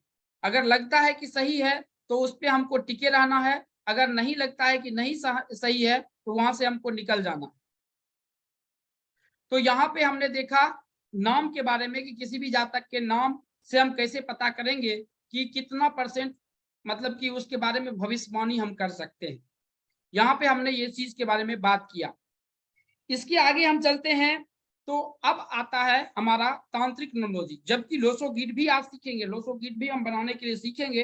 Speaker 1: अगर लगता है कि सही है तो उस पर हमको टिके रहना है, अगर नहीं लगता है कि नहीं सही है तो वहां से हमको निकल जाना है। तो यहाँ पे हमने देखा नाम के बारे में कि किसी भी जातक के नाम से हम कैसे पता करेंगे कि कितना परसेंट, मतलब कि उसके बारे में भविष्यवाणी हम कर सकते हैं। यहाँ पे हमने ये चीज के बारे में बात किया। इसके आगे हम चलते हैं तो अब आता है हमारा तांत्रिक न्यूमरोलॉजी, जबकि लोसो गीट भी आज सीखेंगे। लोसो गीट भी हम बनाने के लिए सीखेंगे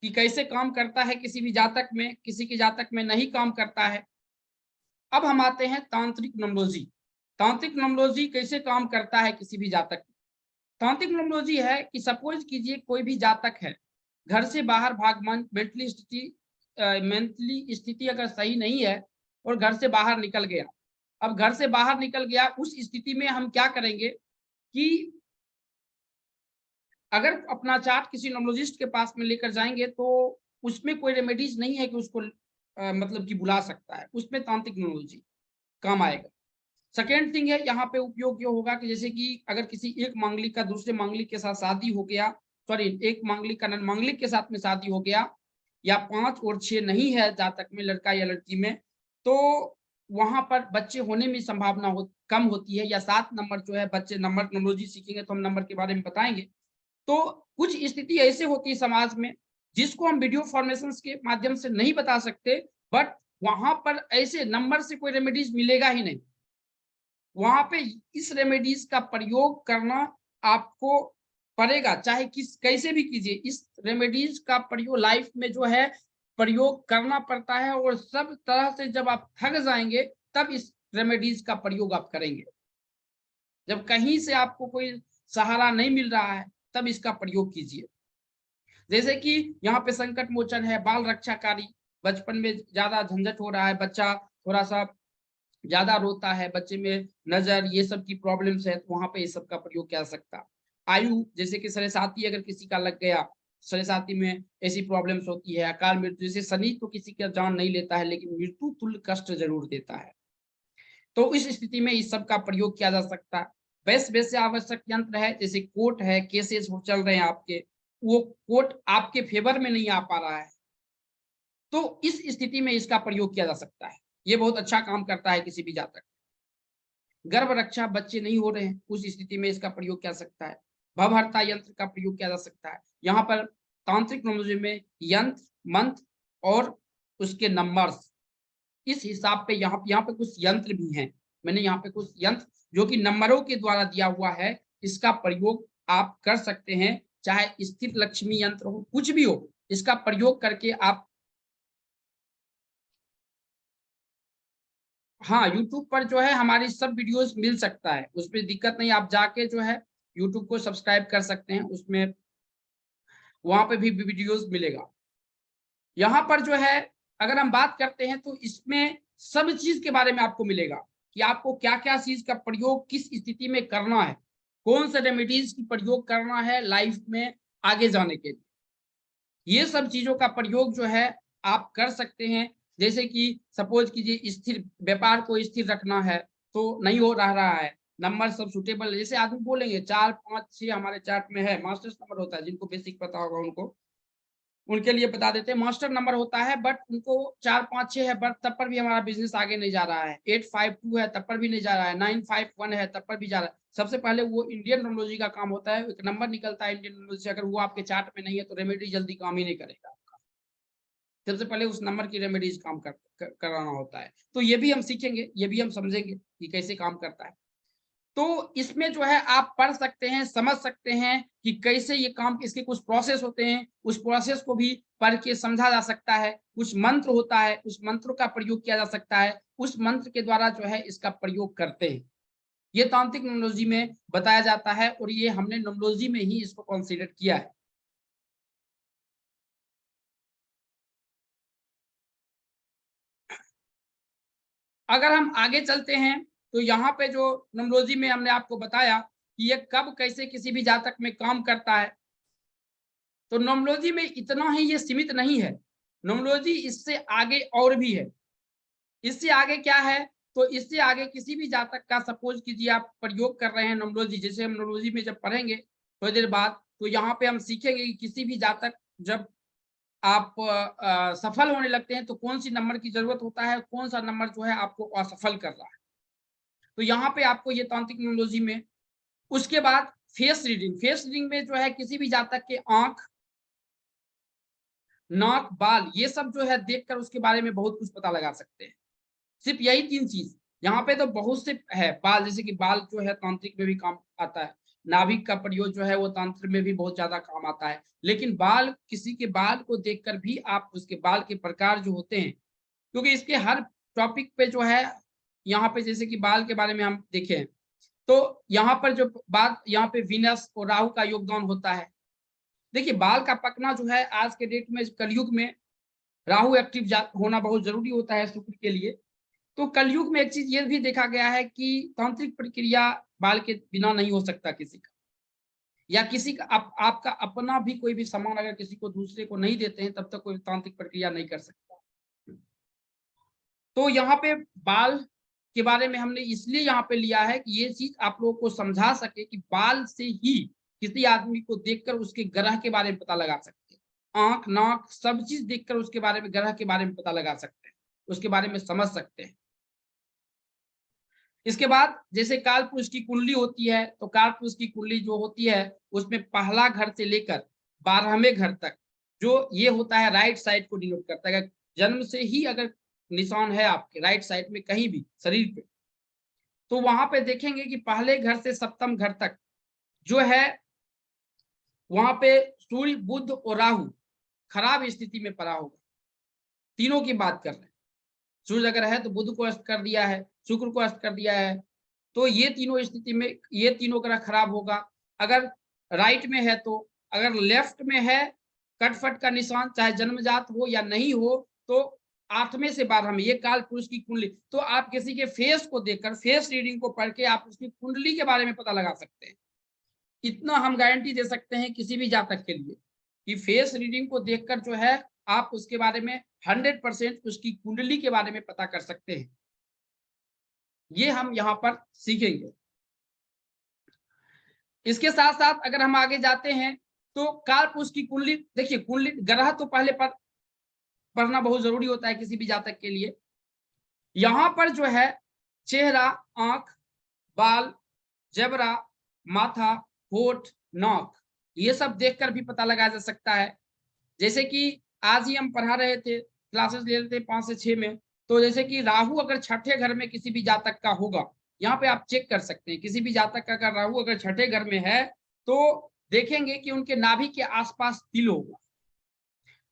Speaker 1: कि कैसे काम करता है किसी भी जातक में, किसी के जातक में नहीं काम करता है। अब हम आते हैं तांत्रिक न्यूमरोलॉजी। तांत्रिक न्यूमरोलॉजी कैसे काम करता है किसी भी जातक में। तांत्रिक न्यूमरोलॉजी है कि सपोज कीजिए कोई भी जातक है, घर से बाहर मेंटली स्थिति अगर सही नहीं है और घर से बाहर निकल गया। अब घर से बाहर निकल गया, उस स्थिति में हम क्या करेंगे कि अगर अपना चार्ट किसी न्यूमरोलॉजिस्ट के पास में लेकर जाएंगे तो उसमें कोई रेमेडीज नहीं है कि उसको मतलब कि बुला सकता है, उसमें तांत्रिक न्यूमरोलॉजी काम आएगा। सेकेंड थिंग है यहाँ पे उपयोग ये होगा कि जैसे कि अगर किसी एक मांगलिक का दूसरे मांगलिक के साथ शादी हो गया, सॉरी एक मांगलिक का नन मांगलिक के साथ में शादी हो गया, या 5 और 6 नहीं है जातक में, लड़का या लड़की में, तो वहां पर बच्चे होने में संभावना कम होती है। या 7 नंबर जो है बच्चे, नंबर न्यूमरोलॉजी सीखेंगे तो हम नंबर के बारे में बताएंगे। तो कुछ स्थिति ऐसे होती है समाज में जिसको हम वीडियो फॉर्मेशन के माध्यम से नहीं बता सकते, बट वहां पर ऐसे नंबर से कोई रेमेडीज मिलेगा ही नहीं। वहां पे इस रेमेडीज का प्रयोग करना आपको पड़ेगा, चाहे किस कैसे भी कीजिए। इस रेमेडीज का प्रयोग लाइफ में जो है प्रयोग करना पड़ता है, और सब तरह से जब आप थक जाएंगे तब इस रेमेडीज का प्रयोग आप करेंगे। जब कहीं से आपको कोई सहारा नहीं मिल रहा है तब इसका प्रयोग कीजिए। जैसे कि यहाँ पे संकट मोचन है, बाल रक्षाकारी, बचपन में ज्यादा झंझट हो रहा है, बच्चा थोड़ा सा ज्यादा रोता है, बच्चे में नजर ये सब की प्रॉब्लम्स है, तो वहां पे इस सब का प्रयोग किया जा सकता है। आयु, जैसे कि सरेसाती अगर किसी का लग गया, सरेसाती में ऐसी प्रॉब्लम्स होती है। अकाल मृत्यु, जैसे शनि तो किसी का जान नहीं लेता है लेकिन मृत्यु तुल्य कष्ट जरूर देता है, तो इस स्थिति में इस सब का प्रयोग किया जा सकता है। वैसे आवश्यक यंत्र है, जैसे कोर्ट है, केसेस चल रहे हैं आपके, वो कोर्ट आपके फेवर में नहीं आ पा रहा है, तो इस स्थिति में इसका प्रयोग किया जा सकता है। ये बहुत अच्छा काम करता है किसी भी जातक। गर्भ रक्षा, बच्चे नहीं हो रहे हैं, उस स्थिति में इसका प्रयोग किया जा सकता है। भवहरता यंत्र का प्रयोग किया जा सकता है। यहाँ पर तांत्रिक न्यूमरोलॉजी में यंत्र, मंत्र और उसके नंबर्स, इस हिसाब पे यहाँ पे कुछ यंत्र भी हैं। मैंने यहाँ पे कुछ यंत्र जो कि नंबरों के द्वारा दिया हुआ है, इसका प्रयोग आप कर सकते हैं। चाहे स्थिर लक्ष्मी यंत्र हो, कुछ भी हो, इसका प्रयोग करके आप, हाँ, यूट्यूब पर जो है हमारी सब वीडियोस मिल सकता है, उसमें दिक्कत नहीं। आप जाके जो है यूट्यूब को सब्सक्राइब कर सकते हैं, उसमें वहां पे भी वीडियोस मिलेगा। यहाँ पर जो है अगर हम बात करते हैं तो इसमें सब चीज के बारे में आपको मिलेगा कि आपको क्या क्या चीज का प्रयोग किस स्थिति में करना है, कौन से रेमेडीज की प्रयोग करना है लाइफ में आगे जाने के लिए। ये सब चीजों का प्रयोग जो है आप कर सकते हैं। जैसे कि सपोज कीजिए स्थिर व्यापार को स्थिर रखना है तो नहीं हो रहा है, नंबर सब सुटेबल, जैसे आदमी बोलेंगे 4 5 6 हमारे चार्ट में है, मास्टर्स नंबर होता है, जिनको बेसिक पता होगा उनको, उनके लिए बता देते हैं, मास्टर नंबर होता है, बट उनको 4 5 6 है, बट तब पर भी हमारा बिजनेस आगे नहीं जा रहा है। 852 है तब पर भी नहीं जा रहा है, 951 है तब पर भी जा रहा है। सबसे पहले वो इंडियन न्यूमरोलॉजी का काम होता है, एक नंबर निकलता है इंडियन न्यूमरोलॉजी से, अगर वो आपके चार्ट में नहीं है तो रेमेडी जल्दी काम ही नहीं करेगा आपका। सबसे पहले उस नंबर की रेमेडीज काम कराना होता है। तो ये भी हम सीखेंगे, ये भी हम समझेंगे कि कैसे काम करता है। तो इसमें जो है आप पढ़ सकते हैं, समझ सकते हैं कि कैसे ये काम, इसके कुछ प्रोसेस होते हैं, उस प्रोसेस को भी पढ़ के समझा जा सकता है। कुछ मंत्र होता है, उस मंत्र का प्रयोग किया जा सकता है, उस मंत्र के द्वारा जो है इसका प्रयोग करते हैं। ये तांत्रिक न्यूमरोलॉजी में बताया जाता है और ये हमने न्यूमरोलॉजी में ही इसको कंसीडर किया है। अगर हम आगे चलते हैं तो यहाँ पे जो न्यूमरोलॉजी में हमने आपको बताया कि ये कब कैसे किसी भी जातक में काम करता है, तो न्यूमरोलॉजी में इतना ही ये सीमित नहीं है, न्यूमरोलॉजी इससे आगे और भी है। इससे आगे क्या है, तो इससे आगे किसी भी जातक का सपोज कीजिए आप प्रयोग कर रहे हैं न्यूमरोलॉजी, जैसे हम न्यूमरोलॉजी में जब पढ़ेंगे थोड़ी देर बाद, तो यहाँ पे हम सीखेंगे कि किसी भी जातक जब आप सफल होने लगते हैं तो कौन सी नंबर की जरूरत होता है, कौन सा नंबर जो है आपको असफल कर रहा है। तो यहाँ पे आपको ये तांत्रिक न्यूमरोलॉजी में, उसके बाद फेस रीडिंग, फेस रीडिंग में जो है किसी भी जातक के आंख, नाक, बाल, ये सब जो है देखकर उसके बारे में बहुत कुछ पता लगा सकते हैं। सिर्फ यही 3 चीज, यहाँ पे तो बहुत से है। बाल, जैसे कि बाल जो है तांत्रिक में भी काम आता है, नाभिक का प्रयोग जो है वो तंत्र में भी बहुत ज्यादा काम आता है। लेकिन बाल, किसी के बाल को देखकर भी आप उसके बाल के प्रकार जो होते हैं, क्योंकि इसके हर टॉपिक पे जो है, यहाँ पे जैसे कि बाल के बारे में हम देखें तो यहाँ पर जो बात, यहाँ पे वीनस और राहु का योगदान होता है। देखिए बाल का पकना जो है आज के डेट में, कलयुग में राहु एक्टिव होना बहुत जरूरी होता है शुक्र के लिए। तो कलयुग में एक चीज ये भी देखा गया है कि तांत्रिक प्रक्रिया बाल के बिना नहीं हो सकता किसी का, या किसी का आपका अपना भी कोई भी सामान अगर किसी को दूसरे को नहीं देते हैं तब तक कोई तांत्रिक प्रक्रिया नहीं कर सकता। तो यहाँ पे बाल के बारे में हमने इसलिए यहाँ पे लिया है कि ये चीज आप लोगों को समझा सके कि बाल से ही किसी आदमी को देखकर उसके ग्रह के बारे में पता लगा सकते हैं। आंख, नाक, सब चीज देखकर उसके बारे में, ग्रह के बारे में पता लगा सकते हैं, उसके बारे में समझ सकते हैं। इसके बाद जैसे काल पुरुष की कुंडली होती है, तो काल पुरुष की कुंडली जो होती है उसमें पहला घर से लेकर 12वें घर तक जो ये होता है राइट साइड को डिनोट करता है। जन्म से ही अगर निशान है आपके राइट साइड में कहीं भी शरीर पे, तो वहां पे देखेंगे कि पहले घर से सप्तम घर तक जो है वहां पे सूर्य, बुध और राहु खराब स्थिति में पड़ा होगा। तीनों की बात कर रहे हैं। सूर्य अगर है तो बुध को अस्त कर दिया है, शुक्र को अस्त कर दिया है, तो ये तीनों स्थिति में ये तीनों ग्रह खराब होगा। अगर राइट में है तो, अगर लेफ्ट में है कटफट का निशान, चाहे जन्मजात हो या नहीं हो, तो 8वें से 12वें ये काल पुरुष की कुंडली, तो आप किसी के फेस को देखकर, फेस रीडिंग को पढ़ के आप उसकी कुंडली के बारे में पता लगा सकते हैं। इतना हम गारंटी दे सकते हैं किसी भी जातक के लिए कि फेस रीडिंग को देखकर जो है आप उसके बारे में 100% उसकी कुंडली के बारे में पता कर सकते हैं। ये हम यहाँ पर सीखेंगे। इसके साथ साथ अगर हम आगे जाते हैं तो काल पुरुष की कुंडली, देखिए कुंडली ग्रह तो पहले पढ़ना बहुत जरूरी होता है किसी भी जातक के लिए। यहां पर जो है चेहरा, आंख, बाल, जबड़ा, माथा, होठ, नाक, ये सब देखकर भी पता लगाया जा सकता है। जैसे कि आज ही हम पढ़ा रहे थे, क्लासेस ले रहे थे 5 से 6 में, तो जैसे कि राहु अगर छठे घर में किसी भी जातक का होगा, यहाँ पे आप चेक कर सकते हैं किसी भी जातक का अगर राहु अगर छठे घर में है तो देखेंगे कि उनके नाभि के आसपास तिल होगा,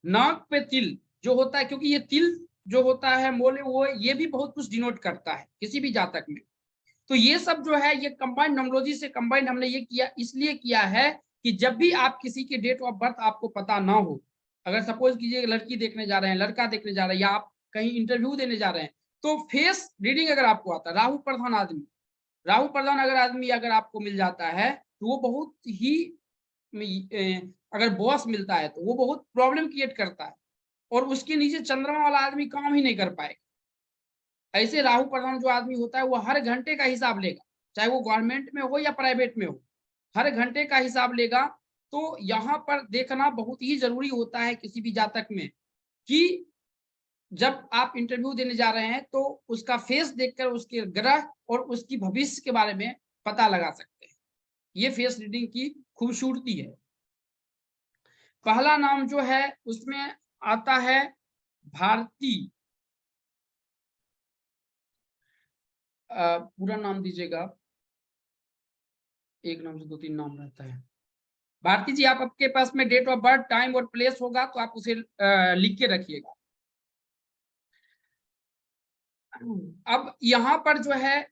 Speaker 1: नाक पे तिल जो होता है, क्योंकि ये तिल जो होता है मोले, वो ये भी बहुत कुछ डिनोट करता है किसी भी जातक में। तो ये सब जो है ये कंबाइंड न्यूमरोलॉजी से कंबाइंड हमने ये किया, इसलिए किया है कि जब भी आप किसी के डेट ऑफ बर्थ आपको पता ना हो, अगर सपोज कीजिए लड़की देखने जा रहे हैं, लड़का देखने जा रहे हैं, या आप कहीं इंटरव्यू देने जा रहे हैं, तो फेस रीडिंग अगर आपको आता है, राहु प्रधान आदमी, राहु प्रधान अगर आदमी अगर आपको मिल जाता है तो वो बहुत ही, अगर बॉस मिलता है तो वो बहुत प्रॉब्लम क्रिएट करता है, और उसके नीचे चंद्रमा वाला आदमी काम ही नहीं कर पाएगा। ऐसे राहु प्रधान जो आदमी होता है वो हर घंटे का हिसाब लेगा, चाहे वो गवर्नमेंट में हो या प्राइवेट में हो, हर घंटे का हिसाब लेगा। तो यहाँ पर देखना बहुत ही जरूरी होता है किसी भी जातक में कि जब आप इंटरव्यू देने जा रहे हैं तो उसका फेस देखकर उसके ग्रह और उसकी भविष्य के बारे में पता लगा सकते हैं। ये फेस रीडिंग की खूबसूरती है। पहला नाम जो है उसमें आता है भारती, पूरा नाम दीजिएगा, एक नाम से 2-3 नाम रहता है। भारती जी, आप आपके पास में डेट ऑफ बर्थ, टाइम और प्लेस होगा तो आप उसे लिख के रखिएगा। अब यहाँ पर जो है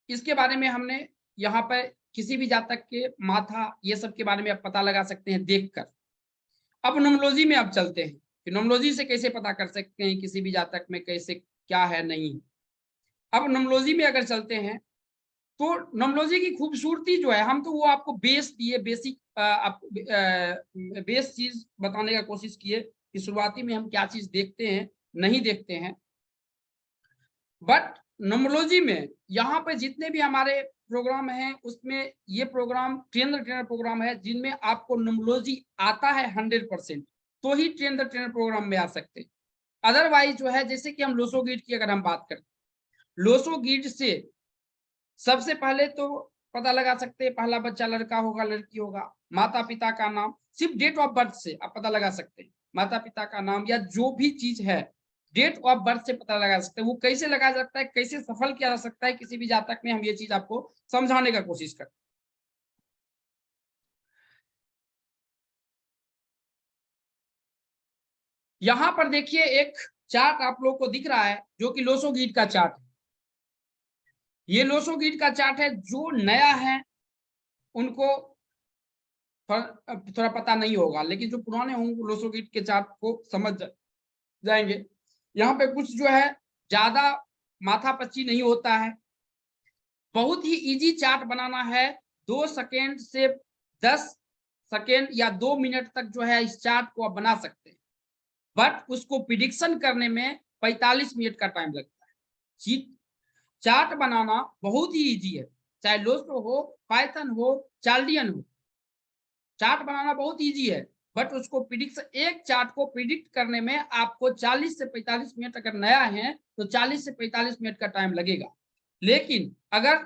Speaker 1: इसके बारे में हमने यहाँ पर किसी भी जातक के माथा ये सब के बारे में आप पता लगा सकते हैं देखकर। अब न्यूमरोलॉजी में आप चलते हैं कि न्यूमरोलॉजी से कैसे पता कर सकते हैं किसी भी जातक में कैसे क्या है नहीं। अब न्यूमरोलॉजी में अगर चलते हैं तो न्यूमरोलॉजी की खूबसूरती जो है, हम तो वो आपको बेस दिए, बेसिक आपको बेस चीज बताने का कोशिश किए कि शुरुआती में हम क्या चीज देखते हैं नहीं देखते हैं। बट न्यूमरोलॉजी में यहाँ पे जितने भी हमारे प्रोग्राम हैं उसमें ये प्रोग्राम ट्रेनर प्रोग्राम है जिनमें आपको न्यूमरोलॉजी आता है 100%, तो ही ट्रेनर प्रोग्राम में आ सकते हैं। अदरवाइज जो है, जैसे कि हम लोसो गिड की अगर हम बात करें, लोसो गिड से सबसे पहले तो पता लगा सकते हैं पहला बच्चा लड़का होगा लड़की होगा, माता पिता का नाम सिर्फ डेट ऑफ बर्थ से आप पता लगा सकते हैं। माता पिता का नाम या जो भी चीज है डेट ऑफ बर्थ से पता लगा सकते हैं। वो कैसे लगाया जाता है, कैसे सफल किया जा सकता है किसी भी जातक में, हम ये चीज आपको समझाने का कोशिश करते हैं। यहां पर देखिए एक चार्ट आप लोग को दिख रहा है जो कि लोसो गिड का चार्ट है। ये लोसो गिड का चार्ट है, जो नया है उनको थोड़ा पता नहीं होगा, लेकिन जो पुराने होंगे लोसो गिड के चार्ट को समझ जाएंगे। यहाँ पे कुछ जो है ज्यादा माथा पच्ची नहीं होता है, बहुत ही इजी चार्ट बनाना है। 2 सेकेंड से 10 सेकेंड या 2 मिनट तक जो है इस चार्ट को आप बना सकते हैं, बट उसको प्रिडिक्शन करने में 45 मिनट का टाइम लगता है। चार्ट बनाना बहुत ही इजी है, चाहे लोसो हो, पाइथन हो, चार्लियन हो, चार्ट बनाना बहुत इजी है, बट उसको प्रिडिक्शन, एक चार्ट को प्रिडिक्ट करने में आपको 40 से 45 मिनट, अगर नया है तो 40 से 45 मिनट का टाइम लगेगा। लेकिन अगर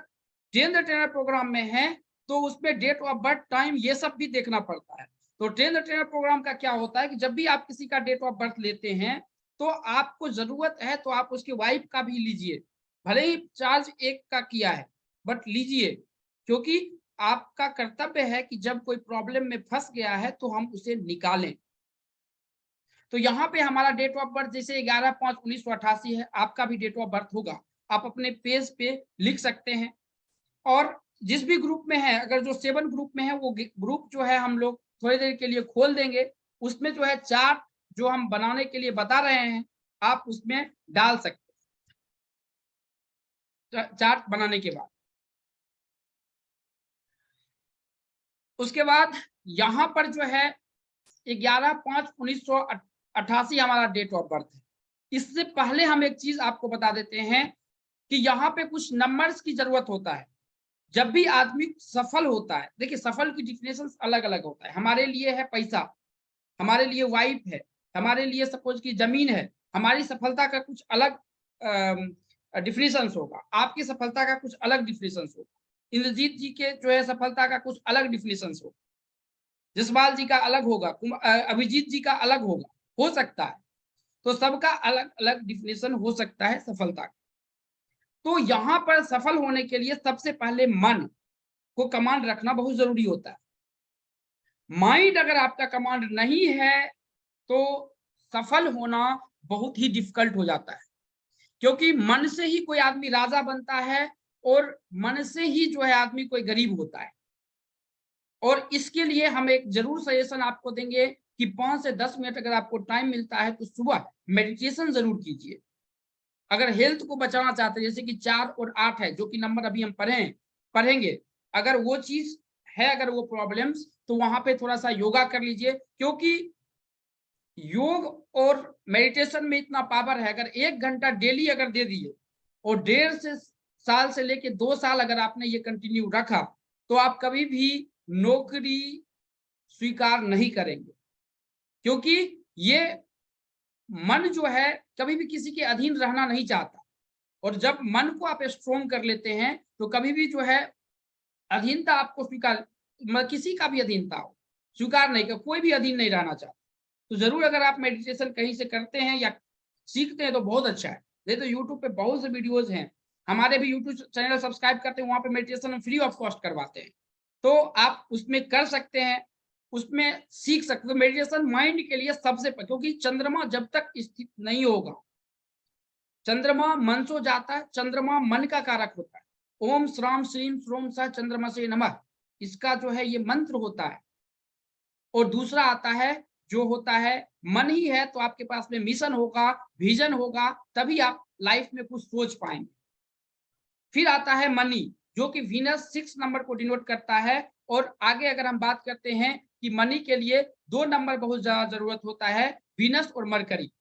Speaker 1: ट्रेनर प्रोग्राम में है तो उसमें डेट ऑफ बर्थ, टाइम ये सब भी देखना पड़ता है। तो ट्रेनर प्रोग्राम का क्या होता है कि जब भी आप किसी का डेट ऑफ बर्थ लेते हैं तो आपको जरूरत है तो आप उसकी वाइफ का भी लीजिए, भले ही चार्ज एक का किया है बट लीजिए, क्योंकि आपका कर्तव्य है कि जब कोई प्रॉब्लम में फंस गया है तो हम उसे निकालें। तो यहाँ पे हमारा डेट ऑफ बर्थ जैसे 11/5/1988 है, आपका भी डेट ऑफ बर्थ होगा, आप अपने पेज पे लिख सकते हैं। और जिस भी ग्रुप में है, अगर जो 7 ग्रुप में है वो ग्रुप जो है हम लोग थोड़ी देर के लिए खोल देंगे, उसमें जो है चार्ट जो हम बनाने के लिए बता रहे हैं आप उसमें डाल सकते हैं चार्ट बनाने के बाद। उसके बाद यहाँ पर जो है 11/5/1988 हमारा डेट ऑफ बर्थ है। इससे पहले हम एक चीज आपको बता देते हैं कि यहाँ पे कुछ नंबर्स की जरूरत होता है जब भी आदमी सफल होता है। देखिए सफल की डिफिनेशन अलग अलग होता है, हमारे लिए है पैसा, हमारे लिए वाइफ है, हमारे लिए सपोज की जमीन है, हमारी सफलता का कुछ अलग डिफिनेशन होगा, आपकी सफलता का कुछ अलग डिफिनेशन होगा, इंद्रजीत जी के जो है सफलता का कुछ अलग डिफिनेशन होगा, जसपाल जी का अलग होगा, अभिजीत जी का अलग होगा, हो सकता है। तो सबका अलग अलग डिफिनेशन हो सकता है सफलता का। तो यहाँ पर सफल होने के लिए सबसे पहले मन को कमांड रखना बहुत जरूरी होता है। माइंड अगर आपका कमांड नहीं है तो सफल होना बहुत ही डिफिकल्ट हो जाता है, क्योंकि मन से ही कोई आदमी राजा बनता है और मन से ही जो है आदमी कोई गरीब होता है। और इसके लिए हम एक जरूर सजेशन आपको देंगे कि 5 से 10 मिनट अगर आपको टाइम मिलता है तो सुबह मेडिटेशन जरूर कीजिए। अगर हेल्थ को बचाना चाहते हैं, जैसे कि 4 और 8 है जो कि नंबर अभी हम पढ़ेंगे, अगर वो चीज है, अगर वो प्रॉब्लम्स, तो वहां पे थोड़ा सा योगा कर लीजिए, क्योंकि योग और मेडिटेशन में इतना पावर है। अगर 1 घंटा डेली अगर दे दिए और 1.5 साल से लेके 2 साल अगर आपने ये कंटिन्यू रखा तो आप कभी भी नौकरी स्वीकार नहीं करेंगे, क्योंकि ये मन जो है कभी भी किसी के अधीन रहना नहीं चाहता। और जब मन को आप स्ट्रोंग कर लेते हैं तो कभी भी जो है अधीनता आपको स्वीकार, किसी का भी अधीनता हो स्वीकार नहीं कर, कोई भी अधीन नहीं रहना चाहता। तो जरूर अगर आप मेडिटेशन कहीं से करते हैं या सीखते हैं तो बहुत अच्छा है। नहीं तो यूट्यूब पे बहुत से वीडियोज हैं, हमारे भी यूट्यूब चैनल सब्सक्राइब करते हैं, वहां पे मेडिटेशन हम फ्री ऑफ कॉस्ट करवाते हैं, तो आप उसमें कर सकते हैं, उसमें सीख सकते हो। मेडिटेशन माइंड के लिए सबसे, क्योंकि चंद्रमा जब तक स्थित नहीं होगा, चंद्रमा मन सो जाता है, चंद्रमा मन का कारक होता है। ओम श्राम श्रीम श्रोम सा चंद्रमा से नमः, इसका जो है ये मंत्र होता है। और दूसरा आता है जो होता है मन ही है, तो आपके पास में मिशन होगा, विजन होगा, तभी आप लाइफ में कुछ सोच पाएंगे। फिर आता है मनी, जो कि वीनस 6 नंबर को डिनोट करता है। और आगे अगर हम बात करते हैं कि मनी के लिए 2 नंबर बहुत ज्यादा जरूरत होता है, वीनस और मरकरी,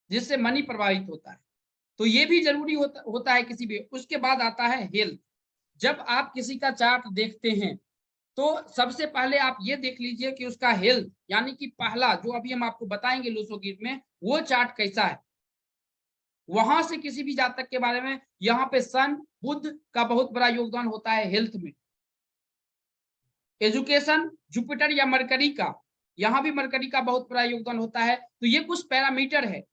Speaker 1: जिससे मनी प्रभावित होता है, तो ये भी जरूरी होता है किसी भी। उसके बाद आता है हेल्थ। जब आप किसी का चार्ट देखते हैं तो सबसे पहले आप ये देख लीजिए कि उसका हेल्थ, यानी कि पहला जो अभी हम आपको बताएंगे लोसोगिट में, वो चार्ट कैसा है। वहां से किसी भी जातक के बारे में, यहाँ पे सन बुध का बहुत बड़ा योगदान होता है हेल्थ में। एजुकेशन जुपिटर या मरकरी का, यहाँ भी मरकरी का बहुत बड़ा योगदान होता है। तो ये कुछ पैरामीटर है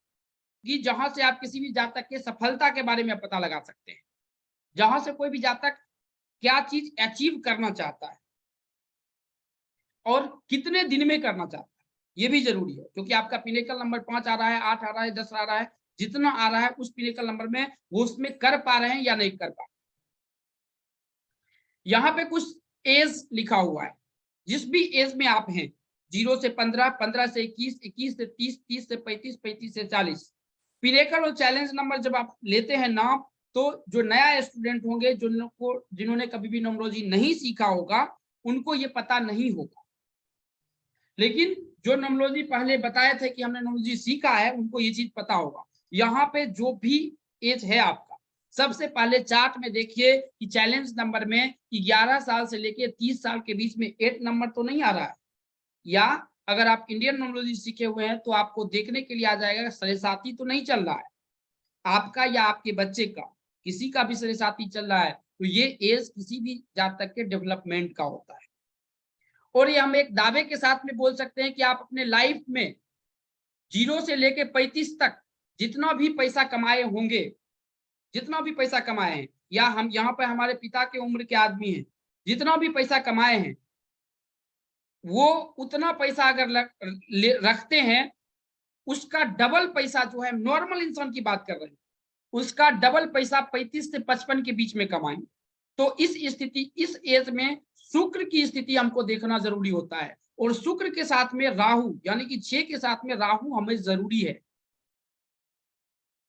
Speaker 1: कि जहां से आप किसी भी जातक के सफलता के बारे में पता लगा सकते हैं, जहां से कोई भी जातक क्या चीज अचीव करना चाहता है और कितने दिन में करना चाहता है, ये भी जरूरी है। क्योंकि आपका पिनेकल नंबर 5 आ रहा है, 8 आ रहा है, 10 आ रहा है, जितना आ रहा है उस पिनेकल नंबर में वो उसमें कर पा रहे हैं या नहीं कर पा रहे। यहाँ पे कुछ एज लिखा हुआ है, जिस भी एज में आप हैं, 0 से 15, 15 से 21, 21 से 30, 30 से 35, 35 से 40। पिनेकल और चैलेंज नंबर जब आप लेते हैं नाम, तो जो नया स्टूडेंट होंगे, जिन्होंने कभी भी न्यूमरोलॉजी नहीं सीखा होगा, उनको ये पता नहीं होगा। लेकिन जो न्यूमरोलॉजी पहले बताए थे कि हमने न्यूमरोलॉजी सीखा है, उनको ये चीज पता होगा। यहाँ पे जो भी एज है आपका, सबसे पहले चार्ट में देखिए कि चैलेंज नंबर में 11 साल से लेके 30 साल के बीच में 8 नंबर तो नहीं आ रहा है। या अगर आप इंडियन न्यूमरोलॉजी सीखे हुए हैं तो आपको देखने के लिए आ जाएगा सरेसाती तो नहीं चल रहा है आपका या आपके बच्चे का, किसी का भी सरेसाती चल रहा है, तो ये एज किसी भी जातक के डेवलपमेंट का होता है। और ये हम एक दावे के साथ में बोल सकते हैं कि आप अपने लाइफ में 0 से लेके 35 तक जितना भी पैसा कमाए होंगे, जितना भी पैसा कमाए हैं, या हम यहाँ पे हमारे पिता के उम्र के आदमी हैं, जितना भी पैसा कमाए हैं, वो उतना पैसा अगर रखते हैं उसका डबल पैसा जो है, नॉर्मल इंसान की बात कर रहे हैं, उसका डबल पैसा 35 से 55 के बीच में कमाएं। तो इस स्थिति, इस एज में शुक्र की स्थिति हमको देखना जरूरी होता है, और शुक्र के साथ में राहु, यानी कि 6 के साथ में राहु हमें जरूरी है,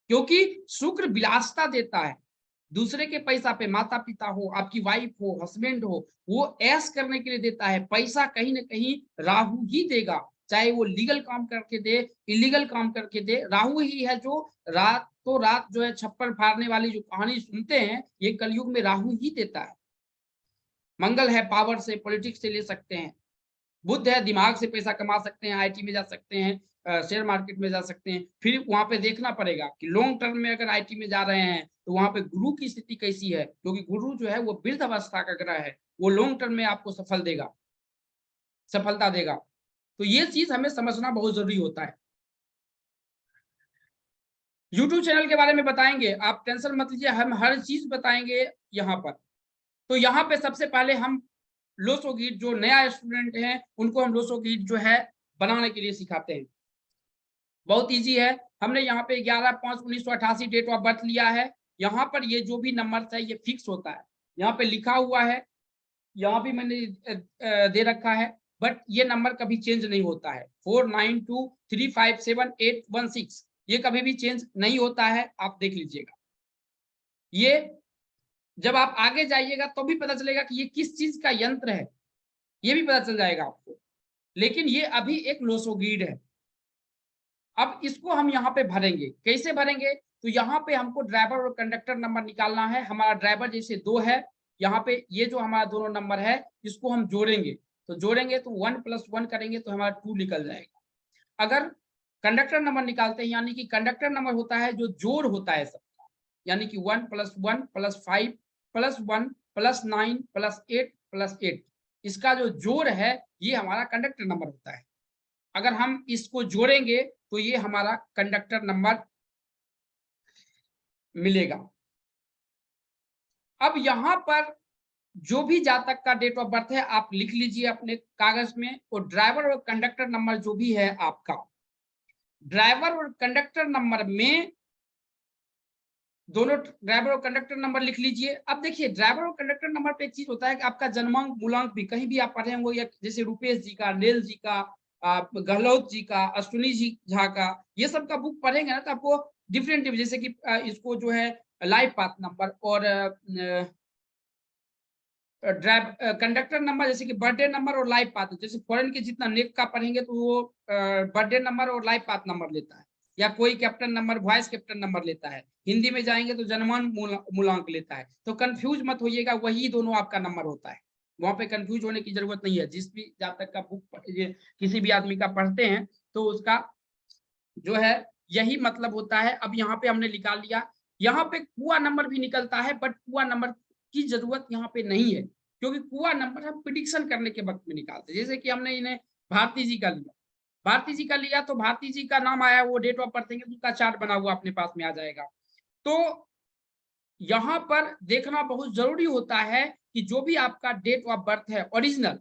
Speaker 1: क्योंकि शुक्र विलासता देता है। दूसरे के पैसा पे, माता पिता हो, आपकी वाइफ हो, हस्बैंड हो, वो ऐश करने के लिए देता है। पैसा कहीं ना कहीं राहु ही देगा, चाहे वो लीगल काम करके दे, इलीगल काम करके दे। राहु ही है जो रात तो रात जो है छप्पर फाड़ने वाली जो कहानी सुनते हैं, ये कलयुग में राहु ही देता है। मंगल है, पावर से, पॉलिटिक्स से ले सकते हैं। बुध है, दिमाग से पैसा कमा सकते हैं, आईटी में जा सकते हैं, शेयर मार्केट में जा सकते हैं। फिर वहां पे देखना पड़ेगा कि लॉन्ग टर्म में अगर आईटी में जा रहे हैं तो वहां पे गुरु की स्थिति कैसी है, क्योंकि गुरु जो है वो वृद्ध अवस्था का ग्रह है, वो लॉन्ग टर्म में आपको सफलता देगा। तो ये चीज हमें समझना बहुत जरूरी होता है। यूट्यूब चैनल के बारे में बताएंगे, आप टेंशन मत लीजिए, हम हर चीज बताएंगे यहाँ पर। तो यहाँ पे सबसे पहले हम लोसो गीत, जो नया स्टूडेंट है उनको हम लोसो गीत जो है बनाने के लिए सिखाते हैं। बहुत इजी है। हमने यहाँ पे 11/5/1988 डेट ऑफ बर्थ लिया है। यहाँ पर ये जो भी नंबर है ये फिक्स होता है, यहाँ पे लिखा हुआ है, यहाँ भी मैंने दे रखा है, बट ये नंबर कभी चेंज नहीं होता है। 4923578116 ये कभी भी चेंज नहीं होता है, आप देख लीजिएगा। ये जब आप आगे जाइएगा तो भी पता चलेगा कि ये किस चीज का यंत्र है, ये भी पता चल जाएगा आपको। लेकिन ये अभी एक लोसोगीड है। अब इसको हम यहाँ पे भरेंगे, कैसे भरेंगे? तो यहाँ पे हमको ड्राइवर और कंडक्टर नंबर निकालना है। हमारा ड्राइवर जैसे 2 है, यहाँ पे ये जो हमारा दोनों नंबर है इसको हम जोड़ेंगे, तो जोड़ेंगे तो 1 + 1 करेंगे तो हमारा 2 निकल जाएगा। अगर कंडक्टर नंबर निकालते हैं, यानी कि कंडक्टर नंबर होता है जो जोड़ होता है सबका, यानी कि 1 + 1 + 5 + 1 + 9 + 8 + 8, इसका जो जोड़ है ये हमारा कंडक्टर नंबर होता है। अगर हम इसको जोड़ेंगे तो ये हमारा कंडक्टर नंबर मिलेगा। अब यहाँ पर जो भी जातक का डेट ऑफ बर्थ है आप लिख लीजिए अपने कागज में, और ड्राइवर और कंडक्टर नंबर जो भी है आपका, ड्राइवर और कंडक्टर नंबर में दोनों ड्राइवर और कंडक्टर नंबर लिख लीजिए। अब देखिए, ड्राइवर और कंडक्टर नंबर पे एक चीज होता है कि आपका जन्मांक मूलांक भी कहीं भी आप पढ़े होंगे, या जैसे रुपेश जी का, नेल जी का, गहलोत जी का, अश्विनी जी झा का, ये सब का बुक पढ़ेंगे ना तो आपको डिफरेंट, जैसे कि इसको जो है लाइफ पाथ नंबर और कंडक्टर नंबर, जैसे कि बर्थडे नंबर और लाइफ पाथ, जैसे फॉरेन के जितना नेक का पढ़ेंगे तो वो बर्थडे नंबर और लाइफ पाथ नंबर लेता है, या कोई captain number, vice captain number लेता है। हिंदी में जाएंगे तो जन्मांक मूलांक लेता है। तो कंफ्यूज मत होइएगा, वही दोनों आपका नंबर होता है, वहां पे कंफ्यूज होने की जरूरत नहीं है। जिस भी जब तक का बुक किसी भी आदमी का पढ़ते हैं तो उसका जो है यही मतलब होता है। अब यहाँ पे हमने निकाल लिया, यहाँ पे कुआ नंबर भी निकलता है, बट कुआ नंबर की जरूरत यहाँ पे नहीं है, क्योंकि कुआ नंबर हम प्रिडिक्शन करने के वक्त में निकालते हैं। जैसे कि हमने इन्हें भारती जी का लिया, भारती जी का लिया तो भारती जी का नाम आया, वो डेट ऑफ बर्थ देंगे तो उसका चार्ट बना हुआ अपने पास में आ जाएगा। तो यहाँ पर देखना बहुत जरूरी होता है कि जो भी आपका डेट ऑफ बर्थ है ओरिजिनल,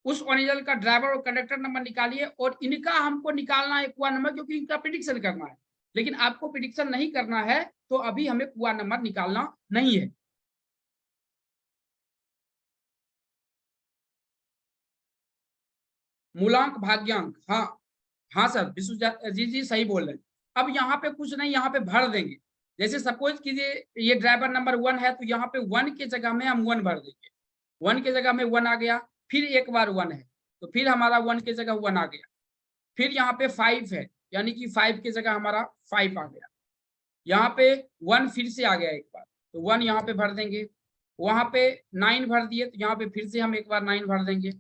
Speaker 1: उस ओरिजिनल का ड्राइवर और कंडक्टर नंबर निकालिए, और इनका हमको निकालना है कुआ नंबर, क्योंकि इनका प्रिडिक्शन करना है। लेकिन आपको प्रिडिक्शन नहीं करना है तो अभी हमें कुआ नंबर निकालना नहीं है। मूलांक, भाग्यांक, हाँ हाँ सर, विश्व जी सही बोल रहे हैं। अब यहाँ पे कुछ नहीं, यहाँ पे भर देंगे। जैसे सपोज कीजिए ये ड्राइवर नंबर 1 है, तो यहाँ पे 1 के जगह में हम 1 भर देंगे। 1 के जगह में 1 आ गया, फिर एक बार 1 है तो फिर हमारा 1 के जगह 1 आ गया। फिर यहाँ पे 5 है, यानी कि 5 की जगह हमारा 5 आ गया। यहाँ पे 1 फिर से आ गया एक बार, तो 1 यहाँ पे भर देंगे। वहां पे 9 भर दिए तो यहाँ पे फिर से हम एक बार 9 भर देंगे।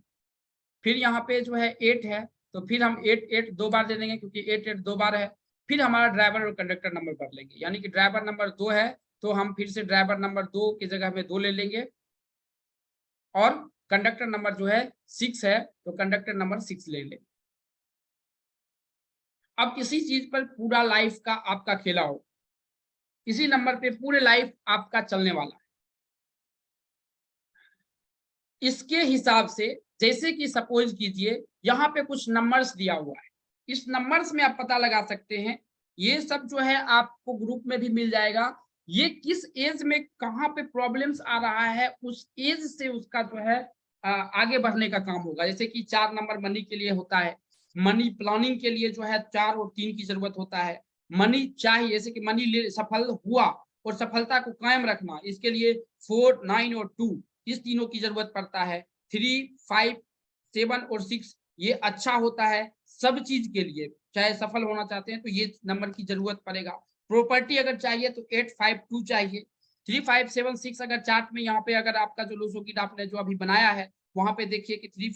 Speaker 1: फिर यहाँ पे जो है 8 है, तो फिर हम 8 2 बार दे देंगे, क्योंकि 8 2 बार है। फिर हमारा ड्राइवर और कंडक्टर नंबर भर लेंगे, यानी कि ड्राइवर नंबर 2 है तो हम फिर से ड्राइवर नंबर 2 की जगह में 2 ले लेंगे, और कंडक्टर नंबर जो है 6 है तो कंडक्टर नंबर 6 ले लेंगे। अब इसी चीज पर पूरा लाइफ का आपका खेला हो, इसी नंबर पे पूरे लाइफ आपका चलने वाला है। इसके हिसाब से, जैसे कि सपोज कीजिए यहाँ पे कुछ नंबर्स दिया हुआ है, इस नंबर्स में आप पता लगा सकते हैं। ये सब जो है आपको ग्रुप में भी मिल जाएगा। ये किस एज में कहाँ पे प्रॉब्लम्स आ रहा है, उस एज से उसका जो है आगे बढ़ने का काम होगा। जैसे कि 4 नंबर मनी के लिए होता है, मनी प्लानिंग के लिए जो है 4 और 3 की जरूरत होता है। मनी चाहिए, जैसे कि मनी सफल हुआ और सफलता को कायम रखना, इसके लिए 4, 9 और 2 इस तीनों की जरूरत पड़ता है। 3, 5, 7 और 6 ये अच्छा होता है सब चीज के लिए, चाहे सफल होना चाहते हैं तो ये नंबर की जरूरत पड़ेगा। प्रॉपर्टी अगर चाहिए तो 8, 5, 2 चाहिए। 3, 5, 7, 6 अगर चार्ट में यहाँ पे अगर आपका जो लोसोकिट आपने जो अभी बनाया है वहां पे देखिए कि 3,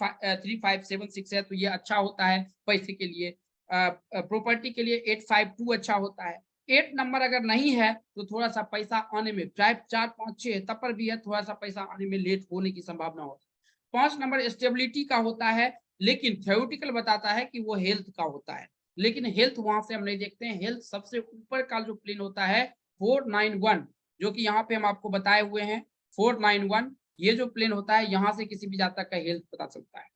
Speaker 1: 5, 7, 6 है तो ये अच्छा होता है पैसे के लिए। प्रॉपर्टी के लिए 8, 5, 2 अच्छा होता है। 8 नंबर अगर नहीं है तो थोड़ा सा पैसा आने में, चाहे 4, 5, 6 तब पर भी है, थोड़ा सा पैसा आने में लेट होने की संभावना होती है। 5 नंबर स्टेबिलिटी का होता है, लेकिन थ्योरेटिकल बताता है कि वो हेल्थ का होता है, लेकिन हेल्थ वहां से हम नहीं देखते हैं। हेल्थ सबसे ऊपर का जो प्लेन होता है 491, जो कि यहाँ पे हम आपको बताए हुए हैं 491, ये जो प्लेन होता है यहाँ से किसी भी जातक का हेल्थ पता चलता है।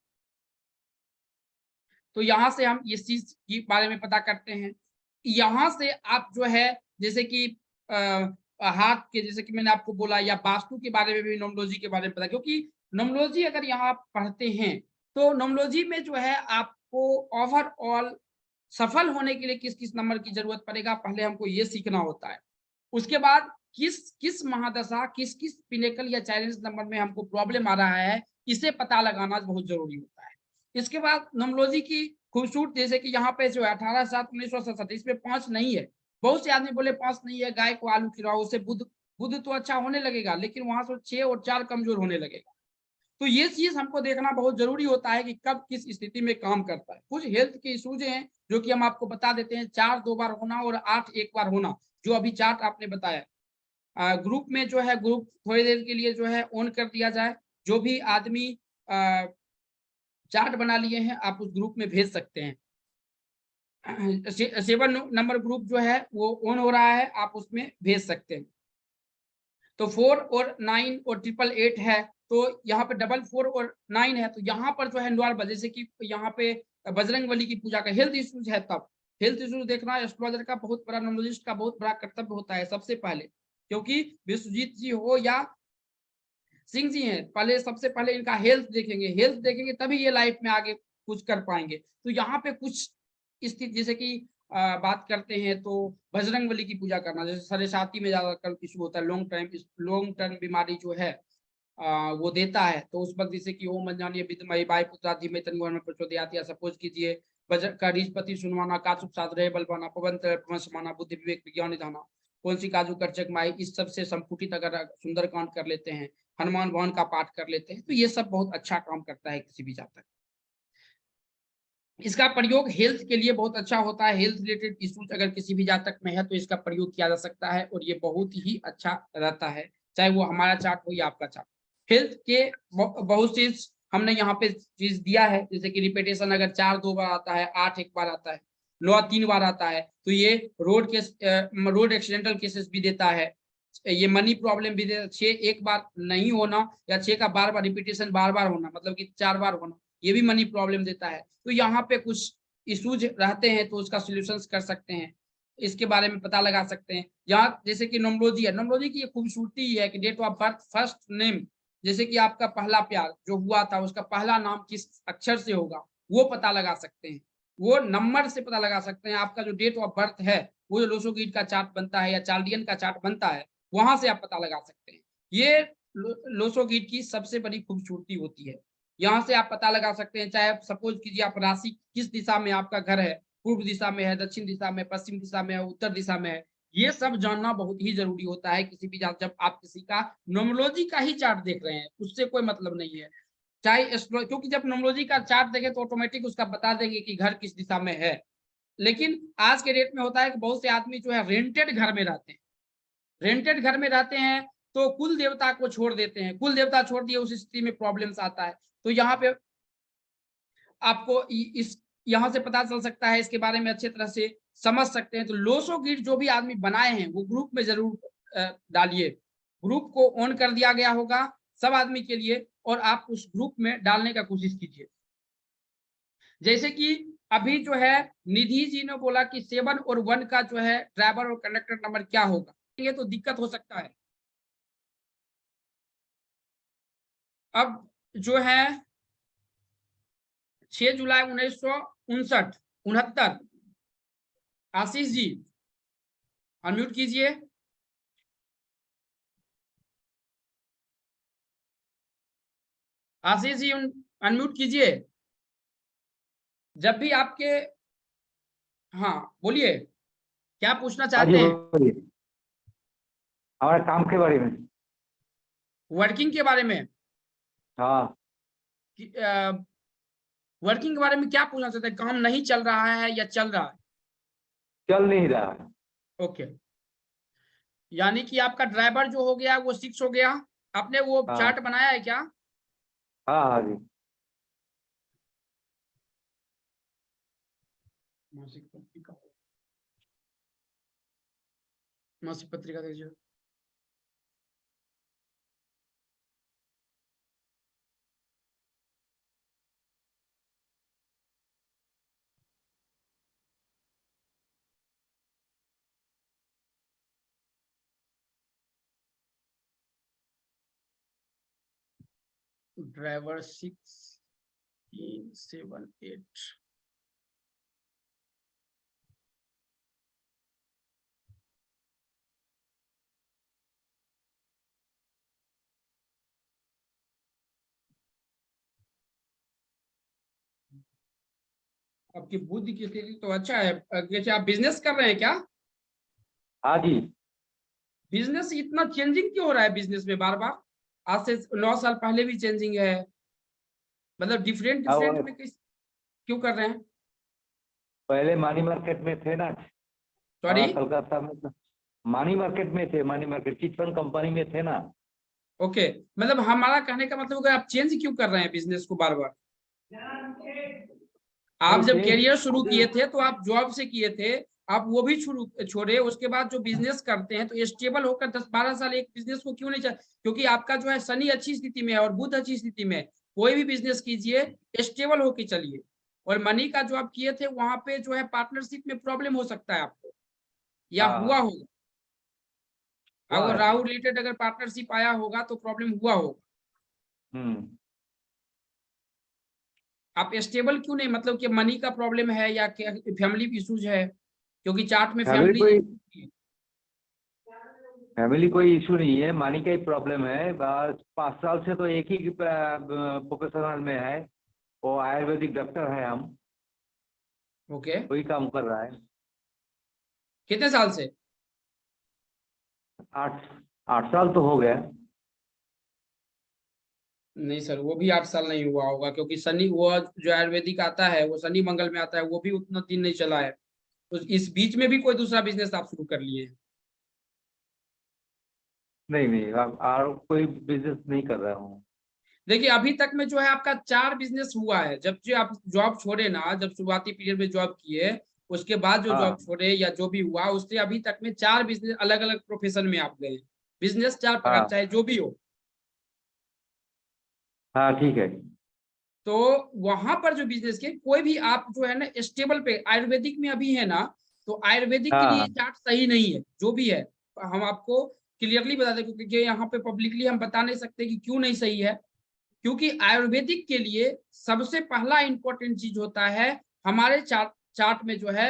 Speaker 1: तो यहाँ से हम इस चीज के बारे में पता करते हैं। यहाँ से आप जो है जैसे कि हाथ के, जैसे कि मैंने आपको बोला, या वास्तु के बारे में भी, नोमोलॉजी के बारे में पता, क्योंकि नोमोलॉजी अगर यहाँ आप पढ़ते हैं तो नोमोलॉजी में जो है आपको ओवरऑल सफल होने के लिए किस किस नंबर की जरूरत पड़ेगा पहले हमको ये सीखना होता है। उसके बाद किस किस महादशा, किस किस पिनेकल या चैलेंज नंबर में हमको प्रॉब्लम आ रहा है, इसे पता लगाना बहुत जरूरी होता है। इसके बाद नोमोलॉजी की खूबसूरत, जैसे कि यहाँ पे जो है 18/7/1967 इसमें 5 नहीं है। बहुत से आदमी बोले 5 नहीं है, गाय को आलू खिलाओ, उससे बुद्ध बुद्ध तो अच्छा होने लगेगा, लेकिन वहां से 6 और 4 कमजोर होने लगेगा। तो ये चीज हमको देखना बहुत जरूरी होता है कि कब किस स्थिति में काम करता है। कुछ हेल्थ के इश्यूज हैं जो कि हम आपको बता देते हैं, 4 2 बार होना और 8 1 बार होना, जो अभी चार्ट आपने बताया। ग्रुप में जो है, ग्रुप थोड़ी देर के लिए जो है ऑन कर दिया जाए। जो भी आदमी चार्ट बना लिए हैं आप उस ग्रुप में भेज सकते हैं। 7 नंबर ग्रुप जो है वो ऑन हो रहा है, आप उसमें भेज सकते हैं। तो 4 और 9 और 888 है, तो यहाँ पे 4 और 9 है, तो यहाँ पर जो है नॉर्मल, जैसे कि यहाँ पे बजरंगबली की पूजा का हेल्थ इश्यूज है, तब हेल्थ इश्यूज देखना एस्ट्रोलॉजर का बहुत बड़ा, नोमोलॉजिस्ट का बहुत बड़ा कर्तव्य होता है सबसे पहले। क्योंकि विश्वजीत जी हो या सिंह जी हैं, पहले सबसे पहले इनका हेल्थ देखेंगे तभी ये लाइफ में आगे कुछ कर पाएंगे। तो यहाँ पे कुछ स्थिति, जैसे कि बात करते हैं तो बजरंगबली की पूजा करना, जैसे सरसाती में ज्यादातर इशू होता है, लॉन्ग टर्म बीमारी जो है वो देता है। तो उस वक्त जैसे कि ओम अंजानी विद्महि वायुपुत्रा धीमहि तन्नो हनुमत प्रचोदयात्, या सपोज कीजिए वज्र का रीजपति सुनवाना, काचुक साध रहे बलवाना, पवन तरह समाना, बुद्धि विवेक विज्ञान निधाना, कौन सी काजू करचक माई, इस सब से संपुटित अगर सुंदरकांड कर लेते हैं, हनुमान भवन का पाठ कर लेते हैं, तो ये सब बहुत अच्छा काम करता है किसी भी जातक। इसका प्रयोग हेल्थ के लिए बहुत अच्छा होता है। हेल्थ रिलेटेड इश्यूज अगर किसी भी जातक में है तो इसका प्रयोग किया जा सकता है और ये बहुत ही अच्छा रहता है, चाहे वो हमारा चार्ट हो या आपका चार्ट। हेल्थ के बहुत चीज हमने यहाँ पे चीज दिया है, जैसे कि रिपीटेशन अगर 4 2 बार आता है, 8 1 बार आता है, 9 3 बार आता है, तो ये रोड एक्सीडेंटल केसेस भी देता है। ये मनी प्रॉब्लम भी देता है। 6 1 बार नहीं होना या 6 का बार बार रिपीटेशन बार बार होना, मतलब कि 4 बार होना, ये भी मनी प्रॉब्लम देता है। तो यहाँ पे कुछ इश्यूज रहते हैं तो उसका सोल्यूशन कर सकते हैं, इसके बारे में पता लगा सकते हैं। यहाँ जैसे कि नोमोलॉजी है, नोमोलॉजी की ये खूबसूरती है कि date of birth, first name, जैसे कि आपका पहला प्यार जो हुआ था उसका पहला नाम किस अक्षर से होगा वो पता लगा सकते हैं। वो नंबर से पता लगा सकते हैं। आपका जो डेट ऑफ बर्थ है, वो जो लोसोगीट का चार्ट बनता है या चार्डियन का चार्ट बनता है, वहां से आप पता लगा सकते हैं। ये लोसोगीट की सबसे बड़ी खूबसूरती होती है। यहाँ से आप पता लगा सकते हैं, चाहे सपोज कीजिए आप राशि किस दिशा में आपका घर है, पूर्व दिशा में है, दक्षिण दिशा में, पश्चिम दिशा में है, उत्तर दिशा में है, ये सब जानना बहुत ही जरूरी होता है किसी भी जब आप किसी का नोमोलॉजी का ही चार्ट देख रहे हैं, उससे कोई मतलब नहीं है। चाहे क्योंकि जब नोमोलॉजी का चार्ट देखे तो ऑटोमेटिक उसका बता देंगे कि घर किस दिशा में है। लेकिन आज के डेट में होता है कि बहुत से आदमी जो है रेंटेड घर में रहते हैं, रेंटेड घर में रहते हैं तो कुल देवता को छोड़ देते हैं, कुल देवता छोड़ दिए उस स्थिति में प्रॉब्लम्स आता है। तो यहाँ पे आपको इस यहाँ से पता चल सकता है, इसके बारे में अच्छे तरह से समझ सकते हैं। तो लोसोगीट जो भी आदमी बनाए हैं वो ग्रुप में जरूर डालिए। ग्रुप को ऑन कर दिया गया होगा सब आदमी के लिए और आप उस ग्रुप में डालने का कोशिश कीजिए। जैसे कि अभी जो है निधि जी ने बोला कि 7 और 1 का जो है ड्राइवर और कंडक्टर नंबर क्या होगा, ये तो दिक्कत हो सकता है। अब जो है 6 जुलाई 1969 आशीष जी अनम्यूट कीजिए। आशीष जी अनम्यूट कीजिए। जब भी आपके, हाँ बोलिए क्या पूछना
Speaker 3: हाँ जी
Speaker 1: चाहते हैं?
Speaker 3: बोलिए, हमारे काम के बारे में।
Speaker 1: वर्किंग के बारे में?
Speaker 3: हाँ,
Speaker 1: वर्किंग के बारे में क्या पूछना चाहते हैं? काम नहीं चल रहा है या चल रहा है?
Speaker 3: चल नहीं रहा है।
Speaker 1: ओके, यानी कि आपका ड्राइवर जो हो गया वो 6 हो गया। आपने वो
Speaker 3: हाँ
Speaker 1: चार्ट बनाया है क्या?
Speaker 3: हाँ हाँ जी।
Speaker 1: मासिक पत्रिका, मासिक पत्रिका देखिए। ड्राइवर 6 3 7 8। आपकी बुद्धि की स्थिति तो अच्छा है। जैसे आप बिजनेस कर रहे हैं क्या?
Speaker 3: हाँ जी।
Speaker 1: बिजनेस इतना चेंजिंग क्यों हो रहा है बिजनेस में बार बार? आज से 9 साल पहले भी चेंजिंग है, मतलब डिफरेंट
Speaker 3: हाँ,
Speaker 1: डिफरेंट में किस क्यों कर रहे हैं?
Speaker 3: पहले मानी मार्केट में थे ना,
Speaker 1: सॉरी?
Speaker 3: कलकत्ता में तो मानी मार्केट में थे, मानी मार्केट चिटफंड कंपनी में थे ना।
Speaker 1: ओके, मतलब हमारा कहने का मतलब है आप चेंज क्यों कर रहे हैं बिजनेस को बार बार? आप
Speaker 3: नहीं
Speaker 1: जब
Speaker 3: चेंज,
Speaker 1: करियर शुरू
Speaker 3: अभी
Speaker 1: किए थे तो आप जॉब से किए थे, आप वो भी छोड़े, उसके बाद जो बिजनेस करते हैं तो स्टेबल होकर 10-12 साल एक बिजनेस को क्यों नहीं चल, क्योंकि आपका जो है शनि अच्छी स्थिति में है और बुध अच्छी स्थिति में है। कोई भी बिजनेस कीजिए स्टेबल होकर चलिए। और मनी का जो आप किए थे वहां पे जो है पार्टनरशिप में प्रॉब्लम हो सकता है आपको, या
Speaker 3: हाँ
Speaker 1: हुआ
Speaker 3: हाँ
Speaker 1: होगा।
Speaker 3: हुआ
Speaker 1: अगर
Speaker 3: है।
Speaker 1: राहु रिलेटेड अगर पार्टनरशिप आया होगा तो प्रॉब्लम हुआ होगा।
Speaker 3: हम्म।
Speaker 1: आप स्टेबल क्यों नहीं, मतलब कि मनी का प्रॉब्लम है या फैमिली इश्यूज है? क्योंकि चार्ट में
Speaker 3: फैमिली
Speaker 1: फैमिली,
Speaker 3: कोई फैमिली कोई इशू नहीं है, मानी का ही प्रॉब्लम है बस। 5 साल से तो एक ही प्रोफेशनल में है, वो आयुर्वेदिक डॉक्टर है। हम
Speaker 1: ओके,
Speaker 3: वही काम कर रहा है।
Speaker 1: कितने साल से?
Speaker 3: 8 8 साल तो हो गया।
Speaker 1: नहीं सर, वो भी 8 साल नहीं हुआ होगा, क्योंकि शनि वो जो आयुर्वेदिक आता है वो शनि मंगल में आता है, वो भी उतना दिन नहीं चला है। तो इस बीच में भी कोई दूसरा बिजनेस आप शुरू कर लिए हैं?
Speaker 3: नहीं नहीं, अब और कोई बिजनेस नहीं कर रहा हूँ।
Speaker 1: देखिए अभी तक में जो है आपका 4 बिजनेस हुआ है। जब जो आप जॉब छोड़े ना, जब शुरुआती पीरियड में जॉब किए, उसके बाद जो जॉब
Speaker 3: हाँ
Speaker 1: छोड़े या जो भी हुआ, उससे अभी तक में 4 बिजनेस अलग अलग प्रोफेशन में आप गए। बिजनेस 4 प्रकार,
Speaker 3: हाँ
Speaker 1: चाहे जो भी हो।
Speaker 3: हाँ ठीक है।
Speaker 1: तो वहां पर जो बिजनेस के कोई भी आप जो है ना स्टेबल पे आयुर्वेदिक में अभी है ना, तो आयुर्वेदिक के
Speaker 3: हाँ
Speaker 1: लिए
Speaker 3: हाँ
Speaker 1: चार्ट सही नहीं है जो भी है। हम आपको क्लियरली बता दें, क्योंकि यहाँ पे पब्लिकली हम बता नहीं सकते कि क्यों नहीं सही है। क्योंकि आयुर्वेदिक के लिए सबसे पहला इंपॉर्टेंट चीज होता है हमारे चार्ट में जो है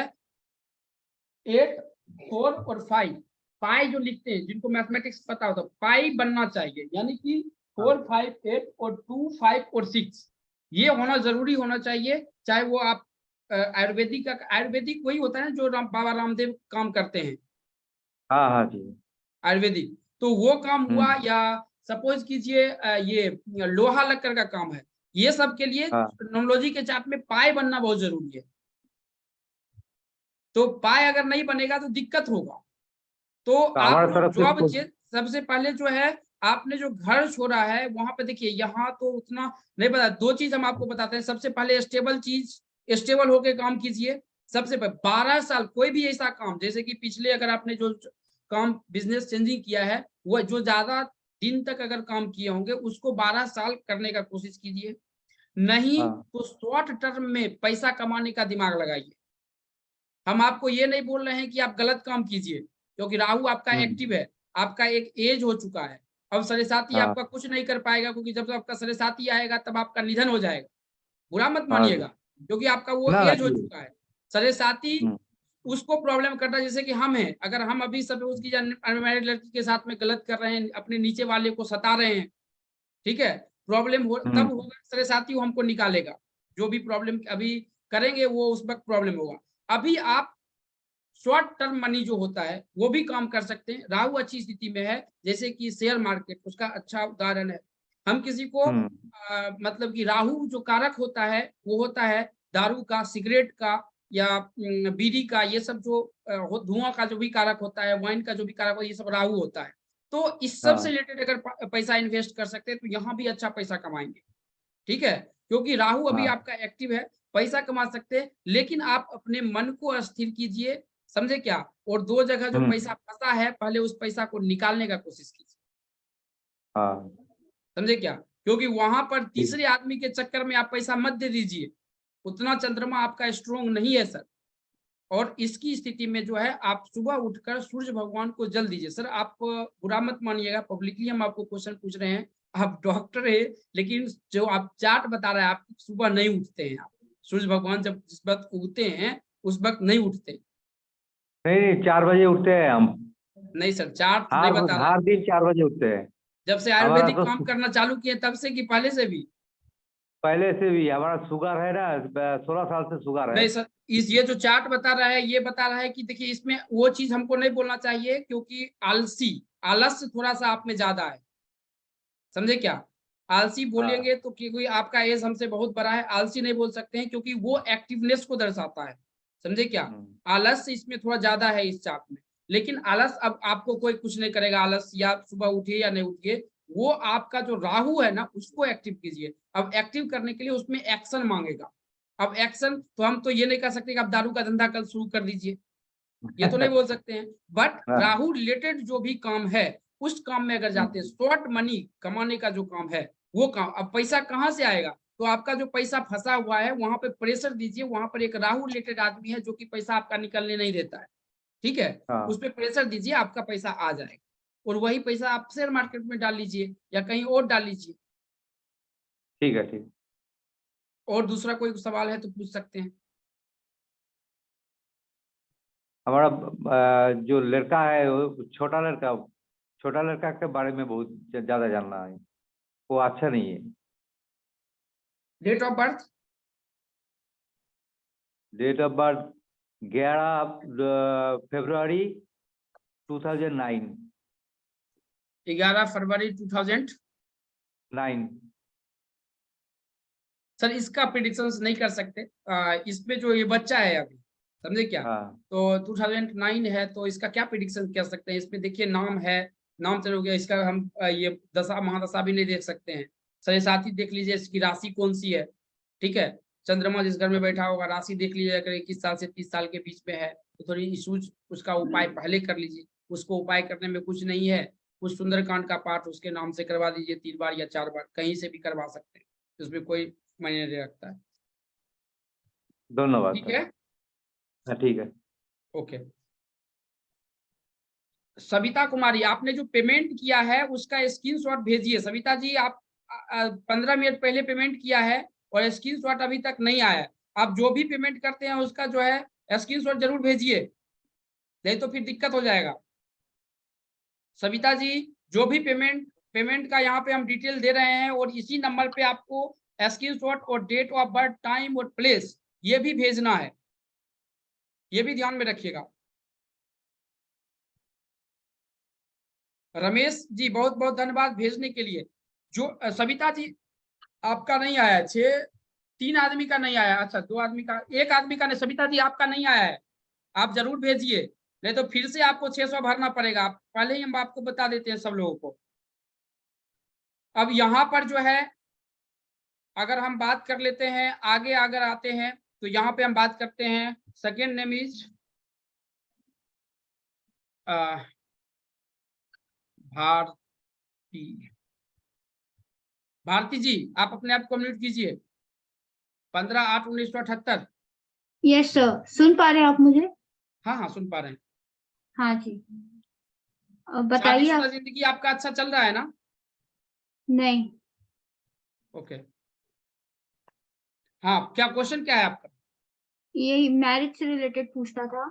Speaker 1: 8 4 और 5 पाई जो लिखते हैं, जिनको मैथमेटिक्स पता होता है, पाई बनना चाहिए। यानी कि 4 5 8 और 2 5 और 6 ये होना जरूरी होना चाहिए। चाहे वो आप आयुर्वेदिक का, आयुर्वेदिक वही होता है जो बाबा रामदेव काम करते हैं
Speaker 3: हाँ हाँ जी।
Speaker 1: आयुर्वेदिक। तो वो काम हुआ,
Speaker 3: हम्म।
Speaker 1: या सपोज कीजिए ये लोहा लक्कड़ का काम है, ये सब के लिए
Speaker 3: हाँ,
Speaker 1: न्यूमरोलॉजी के चार्ट में पाई बनना बहुत जरूरी है। तो पाई अगर नहीं बनेगा तो दिक्कत होगा। तो
Speaker 3: तो
Speaker 1: आप
Speaker 3: हमारे तरफ से
Speaker 1: जॉब
Speaker 3: तो
Speaker 1: सबसे पहले जो है आपने जो घर छोड़ा है वहां पे देखिए, यहाँ तो उतना नहीं पता। 2 चीज हम आपको बताते हैं। सबसे पहले स्टेबल चीज, स्टेबल होके काम कीजिए। सबसे पहले 12 साल कोई भी ऐसा काम, जैसे कि पिछले अगर आपने जो काम बिजनेस चेंजिंग किया है, वो जो ज्यादा दिन तक अगर काम किए होंगे उसको 12 साल करने का कोशिश कीजिए। नहीं
Speaker 3: हाँ।
Speaker 1: तो शॉर्ट टर्म में पैसा कमाने का दिमाग लगाइए। हम आपको ये नहीं बोल रहे हैं कि आप गलत काम कीजिए, क्योंकि राहु आपका एक्टिव है, आपका एक एज हो चुका है। अब सरेसाती
Speaker 3: हाँ।
Speaker 1: आपका कुछ नहीं कर पाएगा, क्योंकि जब आपका सरेसाती आएगा तब आपका निधन हो जाएगा। बुरा मत
Speaker 3: हाँ
Speaker 1: मानिएगा, क्योंकि आपका वो
Speaker 3: ना
Speaker 1: एज हो चुका है। सरेसाती
Speaker 3: हम्म,
Speaker 1: उसको प्रॉब्लम करता है, जैसे कि हम हैं, अगर हम अभी सब उसकी अनमैरिड लड़की के साथ में गलत कर रहे हैं, अपने नीचे वाले को सता रहे हैं, ठीक है, प्रॉब्लम हो तब होगा, सरेसाती वो हमको निकालेगा। जो भी प्रॉब्लम अभी करेंगे वो उस वक्त प्रॉब्लम होगा। अभी आप शॉर्ट टर्म मनी जो होता है वो भी काम कर सकते हैं। राहु अच्छी स्थिति में है, जैसे कि शेयर मार्केट उसका अच्छा उदाहरण है। हम किसी को मतलब कि राहु जो कारक होता है वो होता है दारू का, सिगरेट का, या बीड़ी का, ये सब जो धुआं का जो भी कारक होता है, वाइन का जो भी कारक होता है, ये सब राहु होता है। तो इस सब से
Speaker 3: हाँ।
Speaker 1: रिलेटेड अगर पैसा इन्वेस्ट कर सकते हैं तो यहाँ भी अच्छा पैसा कमाएंगे, ठीक है, क्योंकि राहु अभी
Speaker 3: हाँ।
Speaker 1: आपका एक्टिव है, पैसा कमा सकते हैं। लेकिन आप अपने मन को अस्थिर कीजिए, समझे क्या, और दो जगह जो पैसा फंसा है पहले उस पैसा को निकालने का कोशिश कीजिए,
Speaker 3: हाँ।
Speaker 1: समझे क्या, क्योंकि वहां पर
Speaker 3: ठीक।
Speaker 1: तीसरे आदमी के चक्कर में आप पैसा मत दे दीजिए, उतना चंद्रमा आपका स्ट्रोंग नहीं है सर। और इसकी स्थिति में जो है आप सुबह उठकर सूर्य भगवान को जल दीजिए। सर आप बुरा मत मानिएगा, पब्लिकली हम आपको क्वेश्चन पूछ रहे हैं, आप डॉक्टर है, लेकिन जो आप चार्ट बता रहे हैं आप सुबह नहीं उठते हैं। आप सूर्य भगवान जब जिस वक्त उगते हैं उस वक्त नहीं उठते।
Speaker 3: नहीं नहीं, 4 बजे उठते हैं हम।
Speaker 1: नहीं सर, चार्ट नहीं
Speaker 3: हर
Speaker 1: बता रहा है।
Speaker 3: हर दिन 4 बजे उठते हैं।
Speaker 1: जब से
Speaker 3: हमारा
Speaker 1: आयुर्वेदिक
Speaker 3: तो
Speaker 1: काम करना चालू किए तब से कि पहले से भी?
Speaker 3: पहले से भी हमारा शुगर है ना, 16 साल से शुगर है।
Speaker 1: नहीं सर, इस ये जो चार्ट बता रहा है ये बता रहा है कि देखिए इसमें वो चीज हमको नहीं बोलना चाहिए, क्योंकि आलसी, आलस्य थोड़ा सा आप में ज्यादा है, समझे क्या। आलसी
Speaker 3: हाँ।
Speaker 1: बोलेंगे तो क्योंकि आपका एज हमसे बहुत बड़ा है, आलसी नहीं बोल सकते हैं, क्योंकि वो एक्टिवनेस को दर्शाता है, समझे क्या। आलस इसमें थोड़ा ज्यादा है इस चार्ट में। लेकिन आलस अब आपको कोई कुछ नहीं करेगा, आलस या सुबह उठिए या नहीं उठिए, वो आपका जो राहु है ना उसको एक्टिव कीजिए। अब एक्टिव करने के लिए उसमें एक्शन मांगेगा। अब एक्शन तो हम तो ये नहीं कर सकते कि आप दारू का धंधा कल शुरू कर दीजिए, ये तो नहीं बोल सकते हैं। बट
Speaker 3: हाँ।
Speaker 1: राहु रिलेटेड जो भी काम है उस काम में अगर जाते हैं, शॉर्ट मनी कमाने का जो काम है वो काम, अब पैसा कहाँ से आएगा, तो आपका जो पैसा फंसा हुआ है वहां पे प्रेशर दीजिए। वहां पर एक राहु रिलेटेड आदमी है जो कि पैसा आपका निकलने नहीं देता है, ठीक है,
Speaker 3: हाँ।
Speaker 1: उस पर प्रेशर दीजिए, आपका पैसा आ जाएगा। और वही पैसा आप शेयर मार्केट में डाल लीजिए या कहीं और डाल लीजिए।
Speaker 3: ठीक है। ठीक।
Speaker 1: और दूसरा कोई सवाल है तो पूछ सकते हैं।
Speaker 3: हमारा जो लड़का है वो छोटा लड़का के बारे में बहुत ज्यादा जानना है। वो अच्छा नहीं है।
Speaker 1: Date of birth?
Speaker 3: Date of birth 11 फरवरी 2009।
Speaker 1: 11 फरवरी 2000।
Speaker 3: 9।
Speaker 1: सर इसका प्रिडिक्शन नहीं कर सकते, इसमें जो ये बच्चा है अभी, समझे क्या,
Speaker 3: हाँ।
Speaker 1: तो 2009 है तो इसका क्या प्रिडिक्शन कर सकते हैं। इसमें देखिए नाम है, नाम से हो गया इसका, हम ये दशा महादशा भी नहीं देख सकते हैं। सर साथ ही देख लीजिए इसकी राशि कौन सी है, ठीक है, चंद्रमा जिस घर में बैठा होगा राशि देख लीजिए, अगर 21 साल से 30 साल के बीच में है तो थोड़ी इशूज उसका उपाय पहले कर लीजिए। उसको उपाय करने में कुछ नहीं है, कुछ सुंदरकांड का पाठ उसके नाम से करवा दीजिए 3 बार या 4 बार, कहीं से भी करवा सकते हैं, उसमें कोई मायने नहीं रखता है।
Speaker 3: धन्यवाद
Speaker 1: ठीक
Speaker 3: सर।
Speaker 1: है,
Speaker 3: हाँ ठीक है।
Speaker 1: ओके। सविता कुमारी, आपने जो पेमेंट किया है उसका स्क्रीनशॉट भेजिए। सविता जी आप 15 मिनट पहले पेमेंट किया है और स्क्रीनशॉट अभी तक नहीं आया है। आप जो भी पेमेंट करते हैं उसका जो है स्क्रीनशॉट जरूर भेजिए, नहीं तो फिर दिक्कत हो जाएगा। सविता जी जो भी पेमेंट पेमेंट का यहाँ पे हम डिटेल दे रहे हैं और इसी नंबर पे आपको स्क्रीनशॉट और डेट ऑफ बर्थ, टाइम और प्लेस ये भी भेजना है, ये भी ध्यान में रखिएगा। रमेश जी बहुत बहुत धन्यवाद भेजने के लिए। जो सविता जी आपका नहीं आया, 3 आदमी का नहीं आया, अच्छा 2 आदमी का, 1 आदमी का नहीं, सविता जी आपका नहीं आया है, आप जरूर भेजिए, नहीं तो फिर से आपको 600 भरना पड़ेगा। आप पहले ही हम आपको बता देते हैं सब लोगों को। अब यहाँ पर जो है अगर हम बात कर लेते हैं, आगे अगर आते हैं तो यहाँ पे हम बात करते हैं, second name is Bharti. Bharti ji आप अपने आप को म्यूट कीजिए। 15/8/1978।
Speaker 4: यस सर, सुन पा रहे हैं आप मुझे?
Speaker 1: हाँ हाँ सुन पा रहे हैं।
Speaker 4: हाँ जी। बताइए
Speaker 1: शादीशुदा
Speaker 4: आप।
Speaker 1: जिंदगी आपका अच्छा चल रहा है ना?
Speaker 4: नहीं,
Speaker 1: ओके, हाँ क्या क्वेश्चन क्या है आपका?
Speaker 4: ये मैरिज से रिलेटेड पूछना था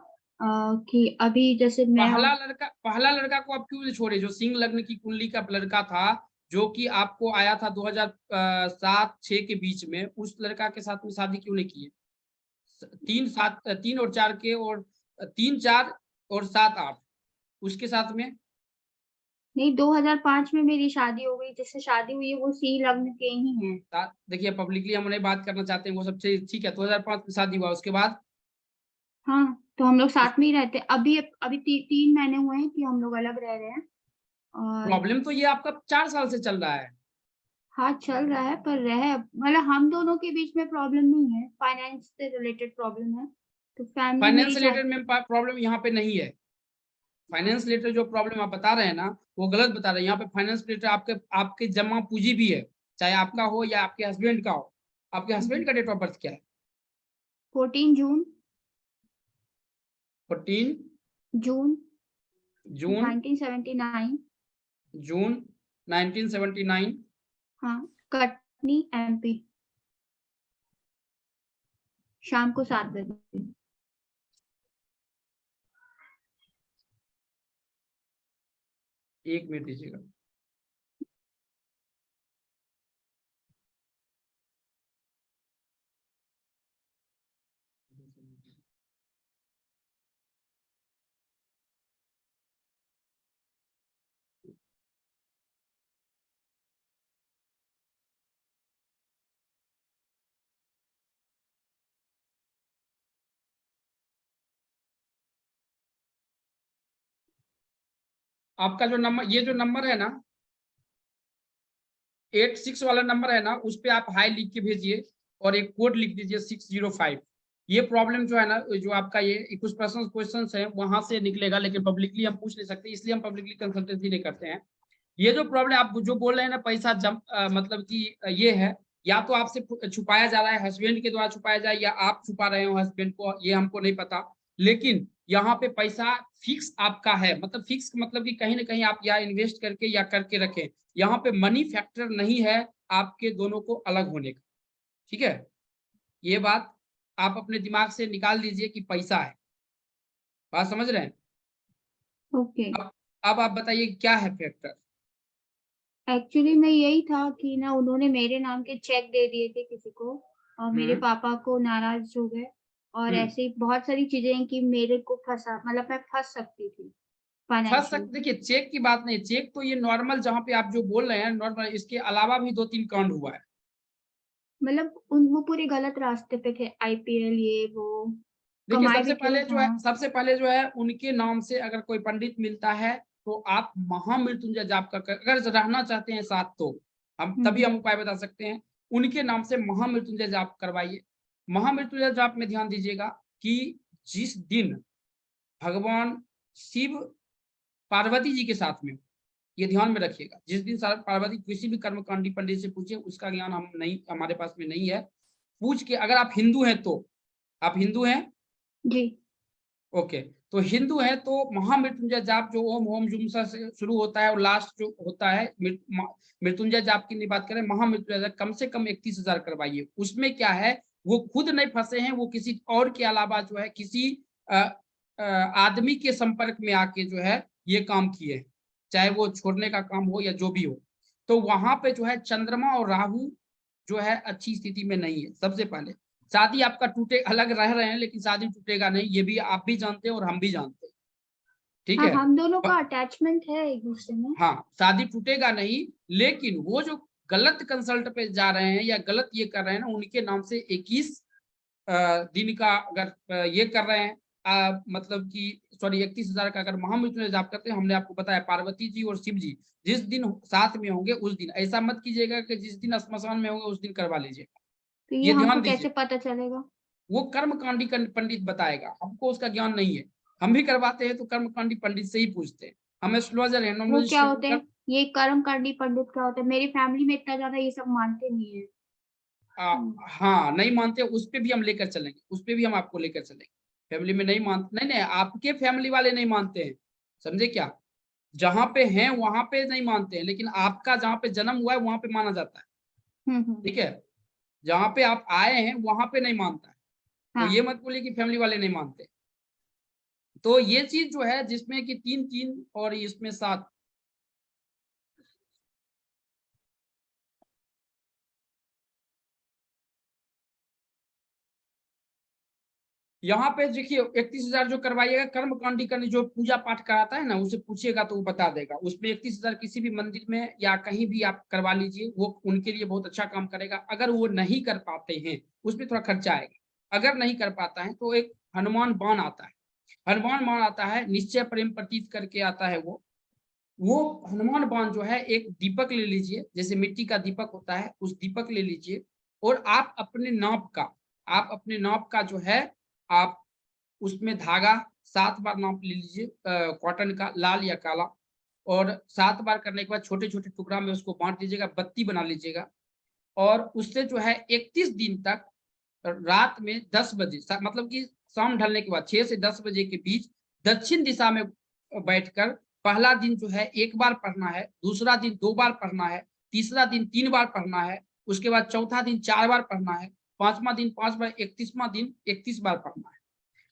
Speaker 4: कि अभी जैसे मैं
Speaker 1: पहला लड़का को आप क्यों नहीं छोड़े, जो सिंह लग्न की कुंडली का लड़का था, जो कि आपको आया था 2007-6 के बीच में, उस लड़का के साथ में शादी क्यों नहीं किए? 3 और 4 के, और 3 4 और 7 8 उसके साथ में।
Speaker 4: नहीं, 2005 में मेरी शादी हो गई, जिससे शादी हुई है वो सी लग्न के ही हैं।
Speaker 1: देखिए पब्लिकली हम नहीं बात करना चाहते हैं, वो सबसे ठीक है। 2005 में शादी हुआ, उसके बाद
Speaker 4: हाँ, तो हम लोग साथ में ही रहते हैं। अभी 3 महीने हुए हैं कि हम लोग अलग रह रहे हैं। और
Speaker 1: प्रॉब्लम तो ये आपका 4 साल से चल रहा है।
Speaker 4: हाँ, चल रहा है, पर मतलब हम दोनों के बीच में प्रॉब्लम नहीं है, फाइनेंस से रिलेटेड प्रॉब्लम है। तो फैमिली
Speaker 1: फाइनेंस
Speaker 4: मेरी
Speaker 1: रिलेटेड में प्रॉब्लम यहाँ पे नहीं है। फाइनेंस रिलेटेड जो प्रॉब्लम आप बता रहे हैं ना, वो गलत बता रहे हैं। यहाँ पे फाइनेंस रिलेटेड आपके जमा पूंजी भी है, चाहे आपका हो या आपके हस्बैंड का हो। आपके हस्बैंड का डेट ऑफ बर्थ क्या है?
Speaker 4: 14 जून
Speaker 1: 14
Speaker 4: जून
Speaker 1: जून
Speaker 4: 1979।
Speaker 1: जून 1979।
Speaker 4: हाँ, कटनी एमपी, शाम को 7 बजे।
Speaker 1: एक मिनट दीजिएगा। आपका जो नंबर, ये जो नंबर है ना 86 वाला नंबर है ना, उस पे आप हाई लिख के भेजिए और एक कोड लिख दीजिए 605। ये प्रॉब्लम जो है ना, जो आपका ये कुछ क्वेश्चन है वहां से निकलेगा, लेकिन पब्लिकली हम पूछ नहीं सकते, इसलिए हम पब्लिकली कंसल्टेंसी नहीं करते हैं। ये जो प्रॉब्लम आप जो बोल रहे हैं ना, पैसा मतलब कि ये है, या तो आपसे छुपाया जा रहा है, हस्बैंड के द्वारा छुपाया जाए, या आप छुपा रहे हो हस्बैंड को, ये हमको नहीं पता। लेकिन यहाँ पे पैसा फिक्स आपका है, मतलब फिक्स मतलब कि कहीं ना कहीं आप या इन्वेस्ट करके या करके रखें। यहाँ पे मनी फैक्टर नहीं है आपके दोनों को अलग होने का। ठीक है, ये बात आप अपने दिमाग से निकाल दीजिए कि पैसा है। बात समझ रहे हैं?
Speaker 4: ओके।
Speaker 1: अब आप बताइए क्या है फैक्टर।
Speaker 4: एक्चुअली में यही था कि ना उन्होंने मेरे नाम के चेक दे दिए थे किसी को, और मेरे पापा को नाराज हो गए, और ऐसे ही बहुत सारी चीजें हैं कि मेरे को फंसा, मतलब मैं फंस सकती थी फाइनेंशियल।
Speaker 1: देखिए चेक की बात नहीं, चेक तो ये नॉर्मल, जहाँ पे आप जो बोल रहे हैं नॉर्मल, इसके अलावा भी 2-3 कांड हुआ है।
Speaker 4: मतलब वो पूरे गलत रास्ते पे थे, आईपीएल ये वो,
Speaker 1: देखिए
Speaker 4: कमाए भी थे। हाँ।
Speaker 1: सबसे पहले जो है उनके नाम से अगर कोई पंडित मिलता है, तो आप महामृत्युंजय जाप का अगर रहना चाहते हैं साथ, तो हम तभी हम उपाय बता सकते हैं। उनके नाम से महामृत्युंजय जाप करवाइए। महामृत्युंजय जाप में ध्यान दीजिएगा कि जिस दिन भगवान शिव पार्वती जी के साथ में, ये ध्यान में रखिएगा, जिस दिन पार्वती, किसी भी कर्मकांडी पंडित से पूछिए, उसका ज्ञान हम नहीं, हमारे पास में नहीं है। पूछ के, अगर आप हिंदू हैं तो, आप हिंदू हैं?
Speaker 4: जी।
Speaker 1: ओके, तो हिंदू है तो महामृत्युंजय जाप जो ओम ओम जुम से शुरू होता है और लास्ट जो होता है मृत्युंजय जाप की नहीं बात करें, महामृत्युंजय जाप कम से कम 31,000 करवाइए। उसमें क्या है, वो खुद नहीं फंसे हैं, वो किसी और के अलावा जो है किसी आदमी के संपर्क में आके जो है ये काम किए, चाहे वो छोड़ने का काम हो या जो भी हो। तो वहां पे जो है चंद्रमा और राहु जो है अच्छी स्थिति में नहीं है। सबसे पहले शादी आपका टूटे, अलग रह रहे हैं लेकिन शादी टूटेगा नहीं, ये भी आप भी जानते हैं और हम भी जानते हैं। ठीक
Speaker 4: हाँ,
Speaker 1: है,
Speaker 4: हम दोनों का अटैचमेंट है एक दूसरे में।
Speaker 1: हाँ शादी टूटेगा नहीं, लेकिन वो जो गलत कंसल्ट पे जा रहे हैं या गलत ये कर रहे हैं ना, उनके नाम से 21 दिन का अगर ये कर रहे हैं, मतलब कि सॉरी 31,000 का अगर महामृत्युंजय जाप करते हैं, हमने आपको बताया पार्वती जी और शिव जी जिस दिन साथ में होंगे उस दिन, ऐसा मत कीजिएगा कि जिस दिन श्मशान में होंगे उस दिन करवा लीजिएगा।
Speaker 4: तो ये
Speaker 1: ये
Speaker 4: हमको
Speaker 1: ध्यान
Speaker 4: कैसे
Speaker 1: दीजिए,
Speaker 4: पता चलेगा?
Speaker 1: वो कर्मकांडी पंडित बताएगा, हमको उसका ज्ञान नहीं है। हम भी करवाते हैं तो कर्मकांडी पंडित से ही पूछते हैं, हम एस्ट्रोलॉजर हैं,
Speaker 4: वो क्या
Speaker 1: न्यूमरोलॉजिस्ट
Speaker 4: होते हैं? ये कर्मकांडी पंडित क्या होता है? मेरी फैमिली में इतना ज्यादा ये सब मानते नहीं है।
Speaker 1: हाँ नहीं मानते, उस पे भी हम लेकर चलेंगे, उस पे भी हम आपको लेकर चलेंगे। फैमिली में नहीं मानते, नहीं नहीं आपके फैमिली वाले नहीं मानते हैं, समझे क्या, जहाँ पे हैं वहां पे नहीं मानते हैं, लेकिन आपका जहाँ पे जन्म हुआ है वहां पे माना जाता है, ठीक है, जहाँ पे आप आए हैं वहां पे नहीं मानता है। तो ये मत बोलिए कि फैमिली वाले नहीं मानते। तो ये चीज जो है जिसमें कि 3-3 और इसमें 7, यहाँ पे देखिए 31,000 जो करवाइएगा, कर्मकांडी करनी जो पूजा पाठ कराता है ना, उसे पूछिएगा तो वो बता देगा। उसमें 31,000 किसी भी मंदिर में या कहीं भी आप करवा लीजिए, वो उनके लिए बहुत अच्छा काम करेगा। अगर वो नहीं कर पाते हैं उसमें थोड़ा खर्चा आएगा, अगर नहीं कर पाता है तो एक हनुमान बाण आता है, हनुमान बाण आता है, निश्चय प्रेम प्रतीत करके आता है। वो हनुमान बाण जो है, एक दीपक ले लीजिए, जैसे मिट्टी का दीपक होता है, उस दीपक ले लीजिए, और आप अपने नाप का जो है, आप उसमें धागा 7 बार नाप ले लीजिए, कॉटन का, लाल या काला, और 7 बार करने के बाद छोटे छोटे टुकड़ा में उसको बांट लीजिएगा, बत्ती बना लीजिएगा, और उससे जो है 31 दिन तक रात में 10 बजे, मतलब कि शाम ढलने के बाद 6 से 10 बजे के बीच दक्षिण दिशा में बैठकर पहला दिन जो है 1 बार पढ़ना है, दूसरा दिन 2 बार पढ़ना है, तीसरा दिन 3 बार पढ़ना है, उसके बाद चौथा दिन 4 बार पढ़ना है, पांचवा दिन 5 बार, 31वां दिन 31 बार पढ़ना है।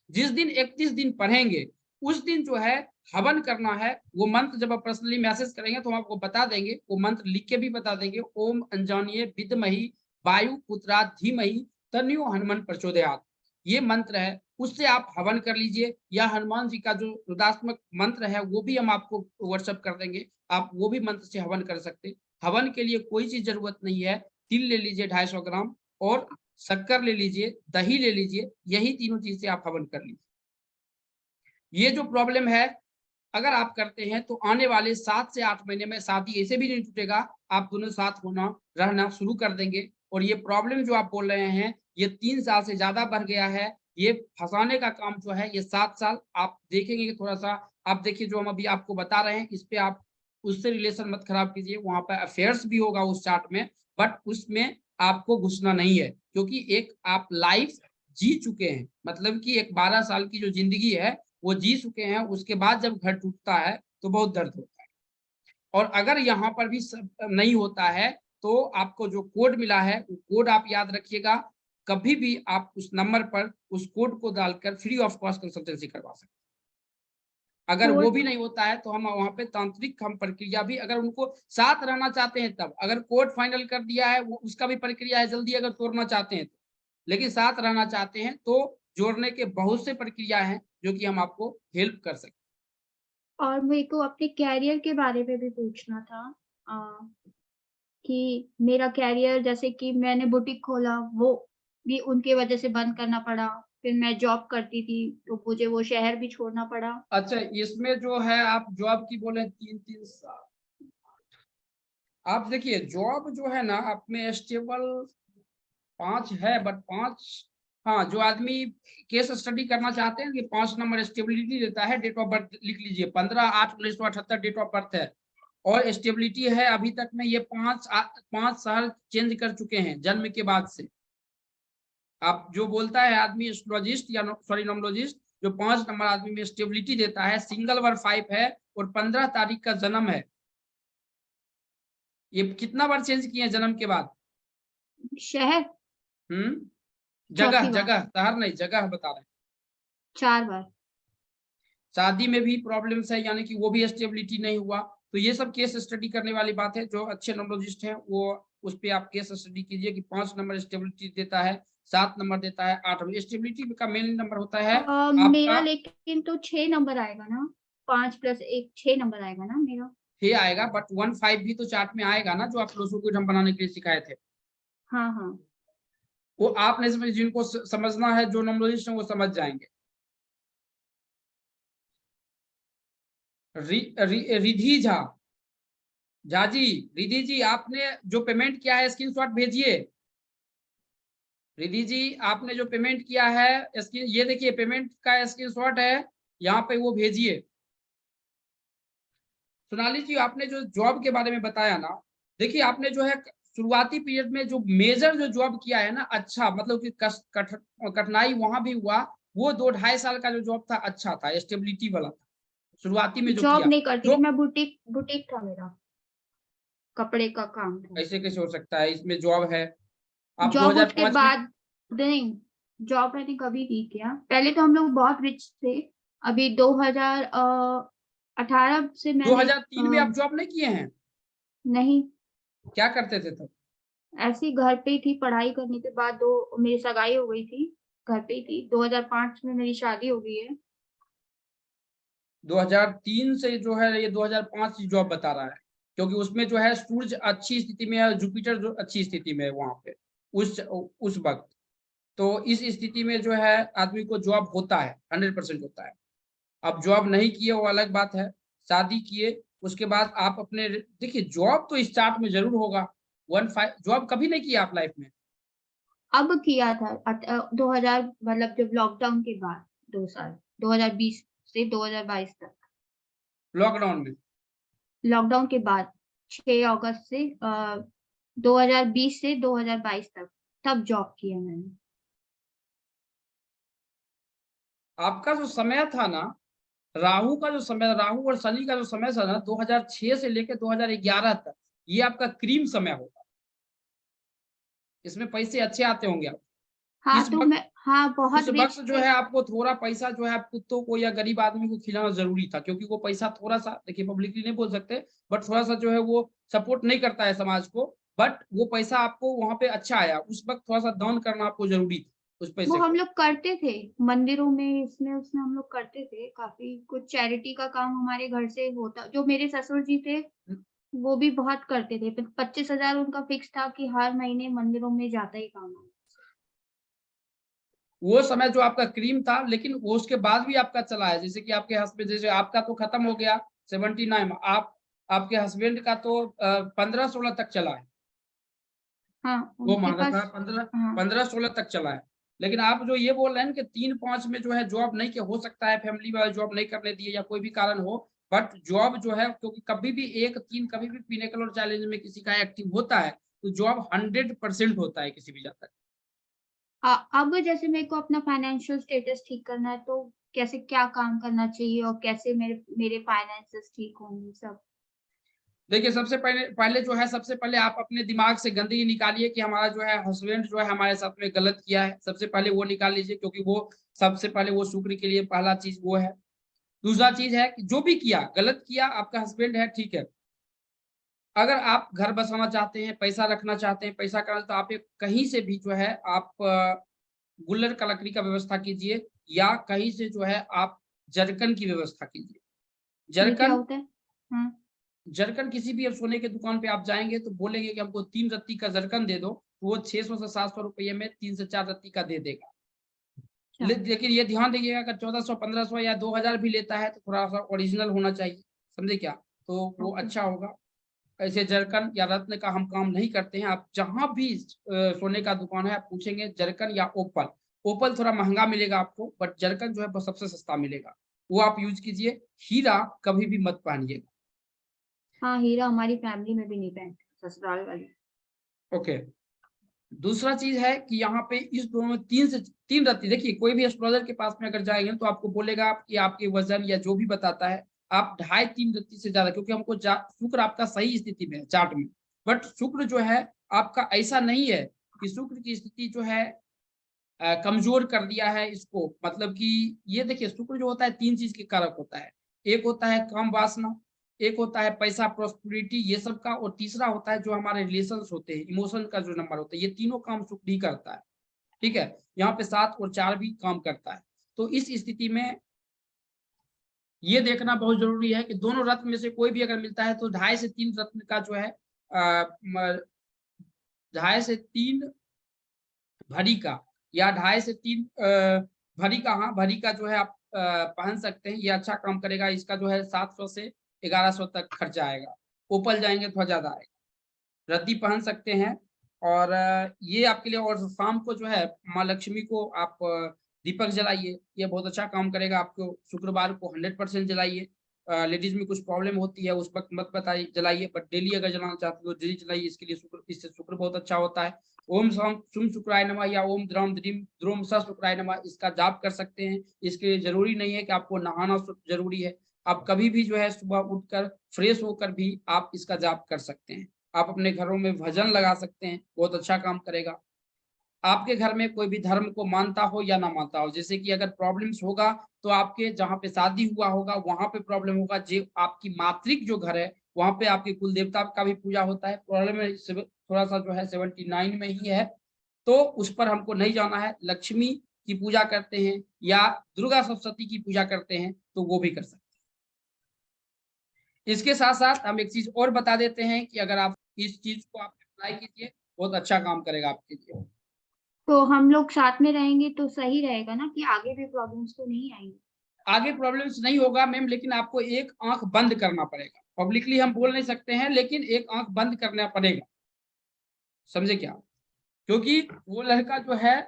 Speaker 1: जिस दिन 31 दिन पढ़ेंगे उस दिन जो है हवन करना है। वो मंत्र जब आप पर्सनली मैसेज करेंगे तो हम आपको बता देंगे, वो मंत्र लिख के भी बता देंगे। ओम अंजानीय विद्महि वायु पुत्रात् धीमहि तन्यो हनुमान प्रचोदयात्, ये मंत्र है, उससे आप हवन कर लीजिए। या हनुमान जी का जो रुद्रात्मक मंत्र है वो भी हम आपको व्हाट्सएप कर देंगे, आप वो भी मंत्र से हवन कर सकते। हवन के लिए कोई चीज जरूरत नहीं है, तिल ले लीजिए 250 ग्राम, और शक्कर ले लीजिए, दही ले लीजिए, यही तीनों चीज से आप हवन कर लीजिए। ये जो प्रॉब्लम है अगर आप करते हैं तो आने वाले 7 से 8 महीने में शादी ऐसे भी नहीं टूटेगा, आप दोनों साथ होना रहना शुरू कर देंगे। और ये प्रॉब्लम जो आप बोल रहे हैं ये 3 साल से ज्यादा बढ़ गया है, ये फंसाने का काम जो है ये 7 साल आप देखेंगे कि थोड़ा सा, आप देखिए जो हम अभी आपको बता रहे हैं इस पे आप उससे रिलेशन मत खराब कीजिए। वहां पर अफेयर्स भी होगा उस चार्ट में, बट उसमें आपको घुसना नहीं है, क्योंकि एक आप लाइफ जी चुके हैं, मतलब कि एक 12 साल की जो जिंदगी है वो जी चुके हैं। उसके बाद जब घर टूटता है तो बहुत दर्द होता है। और अगर यहाँ पर भी नहीं होता है तो आपको जो कोड मिला है वो कोड आप याद रखिएगा, कभी भी आप उस नंबर पर उस कोड को डालकर फ्री ऑफ कॉस्ट कंसल्टेंसी करवा सकते हैं। अगर वो भी नहीं होता है तो हम वहां पे तांत्रिक हम प्रक्रिया भी, अगर उनको साथ रहना चाहते हैं तब, अगर कोड फाइनल कर दिया है वो उसका भी प्रक्रिया है जल्दी, अगर तोड़ना चाहते हैं तो, लेकिन साथ रहना चाहते हैं तो जोड़ने के बहुत से प्रक्रिया हैं जो कि हम आपको हेल्प कर सकते हैं।
Speaker 4: और मेरे को अपने कैरियर के बारे में भी पूछना था, कि मेरा कैरियर, जैसे कि मैंने बुटीक खोला वो भी उनकी वजह से बंद करना पड़ा, फिर मैं जॉब करती थी तो मुझे वो शहर भी छोड़ना पड़ा।
Speaker 1: अच्छा, इसमें जो है आप जॉब की बोले 3-3 साल, आप देखिए जॉब जो है ना आप में स्टेबल 5 है, बट 5, हाँ, जो आदमी केस स्टडी करना चाहते हैं कि 5 नंबर स्टेबिलिटी देता है। डेट ऑफ बर्थ लिख लीजिए, 15/8/1978 डेट ऑफ बर्थ है, और स्टेबिलिटी है अभी तक में ये 5 साल चेंज कर चुके हैं जन्म के बाद से। आप जो बोलता है आदमी एस्ट्रोलॉजिस्ट या सॉरी नॉमोलॉजिस्ट, जो 5 नंबर आदमी में स्टेबिलिटी देता है, सिंगल बार 5 है और 15 तारीख का जन्म है। ये कितना बार चेंज किए जन्म के बाद?
Speaker 4: शहर
Speaker 1: जगह, शहर नहीं, जगह बता रहे हैं।
Speaker 4: 4 बार।
Speaker 1: शादी में भी प्रॉब्लम्स है, यानी कि वो भी स्टेबिलिटी नहीं हुआ। तो ये सब केस स्टडी करने वाली बात है। जो अच्छे नंबरोलॉजिस्ट हैं वो उस पे आप केस स्टडी कीजिए कि 5 नंबर स्टेबिलिटी देता है, 7 नंबर देता है, 8 नंबर स्टेबिलिटी का मेन नंबर होता है
Speaker 4: मेरा
Speaker 1: आपका।
Speaker 4: लेकिन तो 6 नंबर आएगा ना, 5 + 1 6 नंबर आएगा ना मेरा।
Speaker 1: 6 आएगा, बट 1-5 भी तो चार्ट में आएगा ना, जो आप लोगों को हम बनाने के लिए सिखाए थे।
Speaker 4: हाँ हाँ,
Speaker 1: वो आपने जिनको समझना है, जो नंबरोलॉजिस्ट हैं वो समझ जाएंगे। रिधि झा, झा जी, रिधि जी, आपने जो पेमेंट किया है स्क्रीनशॉट भेजिए। रिधि जी, आपने जो पेमेंट किया है ये देखिए पेमेंट का स्क्रीनशॉट है, यहाँ पे वो भेजिए। सोनाली जी, आपने जो जॉब के बारे में बताया ना, देखिए आपने जो है शुरुआती पीरियड में जो मेजर जो जॉब किया है ना, अच्छा मतलब कि कठिनाई वहां भी हुआ, वो 2-2.5 साल का जो जॉब था अच्छा था, स्टेबिलिटी वाला था शुरुआती में जो
Speaker 4: जॉब
Speaker 1: किया।
Speaker 4: नहीं करती
Speaker 1: जो
Speaker 4: थी मैं, बुटीक बुटीक था मेरा, कपड़े का काम था।
Speaker 1: ऐसे कैसे हो सकता है, इसमें जॉब है। आप
Speaker 4: जॉब उसके
Speaker 1: 2005 में
Speaker 4: बाद नहीं, जॉब मैंने कभी नहीं किया। पहले तो हम लोग बहुत रिच थे। अभी 2018 से मैंने
Speaker 1: 2003 में आप जॉब नहीं किए हैं?
Speaker 4: नहीं,
Speaker 1: क्या करते थे तब?
Speaker 4: ऐसे ही घर पे ही थी। पढ़ाई करने के बाद मेरी सगाई हो गई थी, घर पे ही थी। 2005 में मेरी शादी हो गई है।
Speaker 1: 2003 से जो है ये 2005 की जॉब बता रहा है, क्योंकि उसमें जो है सूरज अच्छी स्थिति में है, जुपिटर जो अच्छी स्थिति में है वहां पे उस वक्त। तो इस स्थिति में जो है आदमी को जॉब होता है, 100% होता है। अब जॉब नहीं किए वो अलग बात है, शादी किए उसके बाद आप अपने, देखिए जॉब तो स्टार्ट में जरूर होगा। 15 जॉब कभी नहीं किया आप लाइफ में?
Speaker 4: अब किया था 2000, मतलब जब लॉकडाउन के बाद 2 साल, 2020 से 2022 तक।
Speaker 1: लॉकडाउन में?
Speaker 4: लॉकडाउन के बाद 6 अगस्त से 2020 से 2022 तक, तब जॉब किया मैंने।
Speaker 1: आपका जो समय था ना, राहु का जो समय, राहु और शनि का जो समय था ना, 2006 से लेकर 2011 तक, ये आपका क्रीम समय होगा। इसमें पैसे अच्छे आते होंगे आप।
Speaker 4: हाँ
Speaker 1: इस
Speaker 4: तो
Speaker 1: वक्त,
Speaker 4: मैं, हाँ बहुत
Speaker 1: इस
Speaker 4: रिच
Speaker 1: वक्त जो
Speaker 4: थे।
Speaker 1: है आपको थोड़ा पैसा जो है आप कुत्तों को या गरीब आदमी को खिलाना जरूरी था, क्योंकि वो पैसा थोड़ा सा, देखिए पब्लिकली नहीं बोल सकते, बट थोड़ा सा जो है वो सपोर्ट नहीं करता है समाज को, बट वो पैसा आपको वहां पे अच्छा आया। उस वक्त थोड़ा सा दान करना आपको जरूरी था उस
Speaker 4: वो
Speaker 1: पैसे
Speaker 4: हम
Speaker 1: को।
Speaker 4: लोग करते थे मंदिरों में, इसमें उसमें हम लोग करते थे काफी कुछ। चैरिटी का काम हमारे घर से होता। जो मेरे ससुर जी थे वो भी बहुत करते थे। 25,000 उनका फिक्स था कि हर महीने मंदिरों में जाता ही काम है।
Speaker 1: वो समय जो आपका क्रीम था, लेकिन वो उसके बाद भी आपका चला है, जैसे कि आपके हस्बैंड, जैसे आपका तो खत्म हो गया 79 में, आपके हस्बैंड का तो 15-16 तक चला है।
Speaker 4: हाँ
Speaker 1: वो
Speaker 4: उनके
Speaker 1: माना
Speaker 4: पास।
Speaker 1: था 15
Speaker 4: हाँ
Speaker 1: 15-16 तक चला है। लेकिन आप जो ये बोल रहे हैं कि 3-5 में जो है जॉब नहीं किया, हो सकता है फैमिली वाले जॉब नहीं करने दिए या कोई भी कारण हो, बट जॉब जो है, क्योंकि कभी भी 1-3 कभी भी पिनेकल और चैलेंज में किसी का एक्टिव होता है, तो जॉब 100% होता है किसी भी जातक।
Speaker 4: अब जैसे मेरे को अपना फाइनेंशियल स्टेटस ठीक करना है, तो कैसे क्या काम करना चाहिए और कैसे मेरे मेरे फाइनेंसेस ठीक होंगे सब?
Speaker 1: देखिए सबसे पहले पहले जो है, सबसे पहले आप अपने दिमाग से गंदगी निकालिए कि हमारा जो है हस्बैंड जो है हमारे साथ में गलत किया है। सबसे पहले वो निकाल लीजिए, क्योंकि वो सबसे पहले वो शुक्र के लिए पहला चीज वो है। दूसरा चीज है कि जो भी किया, गलत किया, आपका हस्बैंड है, ठीक है, अगर आप घर बसाना चाहते हैं, पैसा रखना चाहते हैं, पैसा करना, तो आप एक कहीं से भी जो है आप गुल्लर का लकड़ी का व्यवस्था कीजिए, या कहीं से जो है आप जरकन की व्यवस्था कीजिए।
Speaker 4: ये क्या
Speaker 1: जरकन,
Speaker 4: होता है? हाँ
Speaker 1: जरकन किसी भी अब सोने के दुकान पे आप जाएंगे तो बोलेंगे कि हमको 3 रत्ती का जरकन दे दो, तो वो 600 से 700 रुपये में 3 से 4 रत्ती का दे देगा।
Speaker 4: अच्छा।
Speaker 1: लेकिन ये ध्यान देखिएगा, अगर 1400, 1500 या 2000 भी लेता है तो थोड़ा सा ओरिजिनल होना चाहिए, समझे क्या? तो वो
Speaker 4: ओके।
Speaker 1: अच्छा होगा। ऐसे जरकन या रत्न का हम काम नहीं करते हैं। आप जहां भी सोने का दुकान है, आप पूछेंगे जरकन या ओपल, ओपल थोड़ा महंगा मिलेगा आपको, बट जरकन जो है वो सबसे सस्ता मिलेगा, वो आप यूज कीजिए। हीरा कभी भी मत पहनिएगा।
Speaker 4: हाँ, हीरा हमारी फैमिली में भी नहीं पहनते, ससुराल वाले।
Speaker 1: ओके। दूसरा चीज है कि यहाँ पे इस दोनों में 3 रत्ती, देखिए कोई भी एस्ट्रोलॉजर के पास में अगर जाएंगे तो आपको बोलेगा कि आपके वजन या जो भी बताता है, आप 2.5-3 रत्ती से ज्यादा, क्योंकि हमको शुक्र आपका सही स्थिति में है चार्ट में, बट शुक्र जो है आपका ऐसा नहीं है कि शुक्र की स्थिति जो है कमजोर कर दिया है इसको, मतलब कि ये देखिए शुक्र जो होता है 3 चीज के कारक होता है। एक होता है काम वासना, एक होता है पैसा, प्रोस्पेरिटी, ये सब का, और तीसरा होता है जो हमारे रिलेशंस होते हैं, इमोशन का जो नंबर होता है। ये तीनों काम शुक्र ही करता है, ठीक है। यहाँ पे 7 और 4 भी काम करता है। तो इस स्थिति में ये देखना बहुत जरूरी है कि दोनों रत्न में से कोई भी अगर मिलता है तो 2.5 से 3 रत्न का जो है 2.5 से 3 भरी का, या 2.5 से 3 भरी का, हाँ भरी का जो है आप पहन सकते हैं, ये अच्छा काम करेगा। इसका जो है 700 से 1100 तक खर्चा आएगा। ओपल जाएंगे थोड़ा ज्यादा आएगा। रद्दी पहन सकते हैं, और ये आपके लिए। और शाम को जो है माँ लक्ष्मी को आप दीपक जलाइए, ये बहुत अच्छा काम करेगा आपको। शुक्रवार को 100% जलाइए, लेडीज में कुछ प्रॉब्लम होती है उस वक्त मत बताइए जलाइए, बट डेली अगर जलाना चाहते हो डेली जलाइए, इसके लिए शुक्र, इससे शुक्र बहुत अच्छा होता है। ओम सुम शुक्राय नमः या ओम द्रम द्रीम द्रोम स शुक्राय नमः, इसका जाप कर सकते हैं। इसके लिए जरूरी नहीं है कि आपको नहाना जरूरी है, आप कभी भी जो है सुबह उठकर फ्रेश होकर भी आप इसका जाप कर सकते हैं। आप अपने घरों में भजन लगा सकते हैं, बहुत अच्छा काम करेगा। आपके घर में कोई भी धर्म को मानता हो या ना मानता हो, जैसे कि अगर प्रॉब्लम्स होगा तो आपके जहाँ पे शादी हुआ होगा वहां पे प्रॉब्लम होगा, जो आपकी मातृक जो घर है वहां पे आपके कुल देवता का भी पूजा होता है। प्रॉब्लम थोड़ा सा जो है 79 में ही है, तो उस पर हमको नहीं जाना है। लक्ष्मी की पूजा करते हैं या दुर्गा सप्तशती की पूजा करते हैं तो वो भी कर सकते हैं। इसके साथ साथ हम एक चीज और बता देते हैं कि अगर आप इस चीज को आप अप्लाई कीजिए, बहुत अच्छा काम करेगा आपके लिए।
Speaker 4: तो हम लोग साथ में रहेंगे तो सही रहेगा ना, कि आगे भी प्रॉब्लम्स तो नहीं आएंगी?
Speaker 1: आगे प्रॉब्लम्स नहीं होगा मैम, लेकिन आपको एक आंख बंद करना पड़ेगा। पब्लिकली हम बोल नहीं सकते हैं, लेकिन एक आंख बंद करना पड़ेगा, समझे क्या? क्योंकि वो लड़का जो है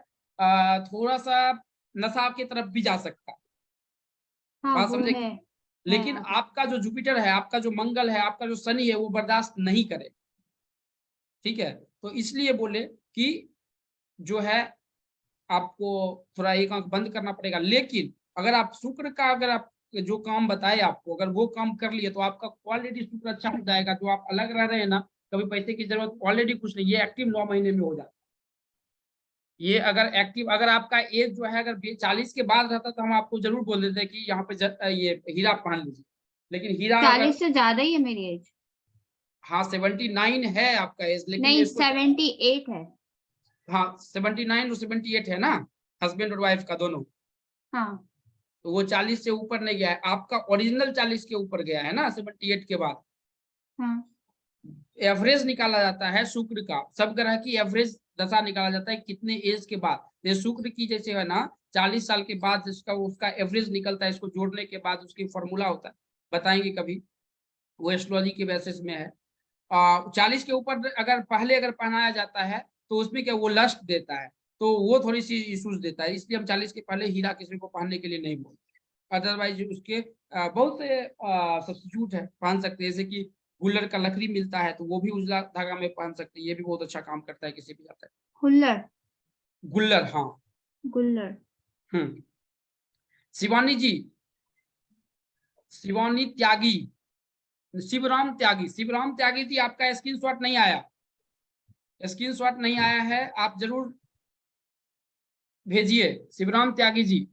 Speaker 1: थोड़ा सा नशा की तरफ भी जा सकता है,
Speaker 4: हाँ
Speaker 1: बात
Speaker 4: वो
Speaker 1: समझे?
Speaker 4: है
Speaker 1: लेकिन
Speaker 4: हाँ।
Speaker 1: आपका जो जुपिटर है, आपका जो मंगल है, आपका जो शनि है, वो बर्दाश्त नहीं करे, ठीक है? तो इसलिए बोले कि जो है आपको थोड़ा एक आंख बंद करना पड़ेगा। लेकिन अगर आप शुक्र का, अगर आप जो काम बताए आपको, अगर वो काम कर लिए तो आपका क्वालिटी शुक्र अच्छा हो जाएगा। जो आप अलग रह रहे हैं ना, कभी पैसे की जरूरत ऑलरेडी कुछ नहीं, ये एक्टिव 9 महीने में हो जाता है। ये अगर एक्टिव, अगर आपका एज जो है अगर 40 के बाद रहता तो हम आपको जरूर बोल देते कि यहाँ पे ये हीरा पहन लीजिए, लेकिन हीरा अगर
Speaker 4: 40 से ज्यादा ही है मेरी एज।
Speaker 1: हाँ 79 है आपका एज, लेकिन
Speaker 4: नहीं
Speaker 1: इसको
Speaker 4: 78 है।
Speaker 1: हाँ 79 और 78 है ना, हस्बैंड और वाइफ का दोनों,
Speaker 4: हाँ
Speaker 1: तो वो 40 से ऊपर नहीं गया है। आपका ओरिजिनल 40 के ऊपर गया है ना 78 के बाद।
Speaker 4: हाँ।
Speaker 1: एवरेज निकाला जाता है शुक्र का, सब ग्रह की एवरेज दशा निकाला जाता है कितने एज के बाद। ये शुक्र की जैसे है ना 40 साल के बाद जिसका उसका एवरेज निकलता है, इसको जोड़ने के बाद उसकी फॉर्मूला होता है, बताएंगे कभी, वो एस्ट्रोलॉजी के बेसिस में है। 40 के ऊपर अगर पहले अगर पहनाया जाता है तो उसमें क्या वो लस्ट देता है, तो वो थोड़ी सी इश्यूज देता है, इसलिए हम 40 के पहले हीरा किसी को पहनने के लिए नहीं बोलते। अदरवाइज उसके बहुत से सब्स्टिट्यूट है, पहन सकते हैं, जैसे कि गुल्लर का लकड़ी मिलता है तो वो भी उजला धागा में पहन सकते हैं, ये भी बहुत अच्छा काम करता है किसी भी जाता है।
Speaker 4: हुल्लड़।
Speaker 1: गुल्लर हाँ।
Speaker 4: गुल्लड़।
Speaker 1: शिवानी जी, शिवानी त्यागी, शिवराम त्यागी जी, आपका स्क्रीनशॉट नहीं आया, स्क्रीनशॉट नहीं आया है, आप जरूर भेजिए शिवराम त्यागी जी।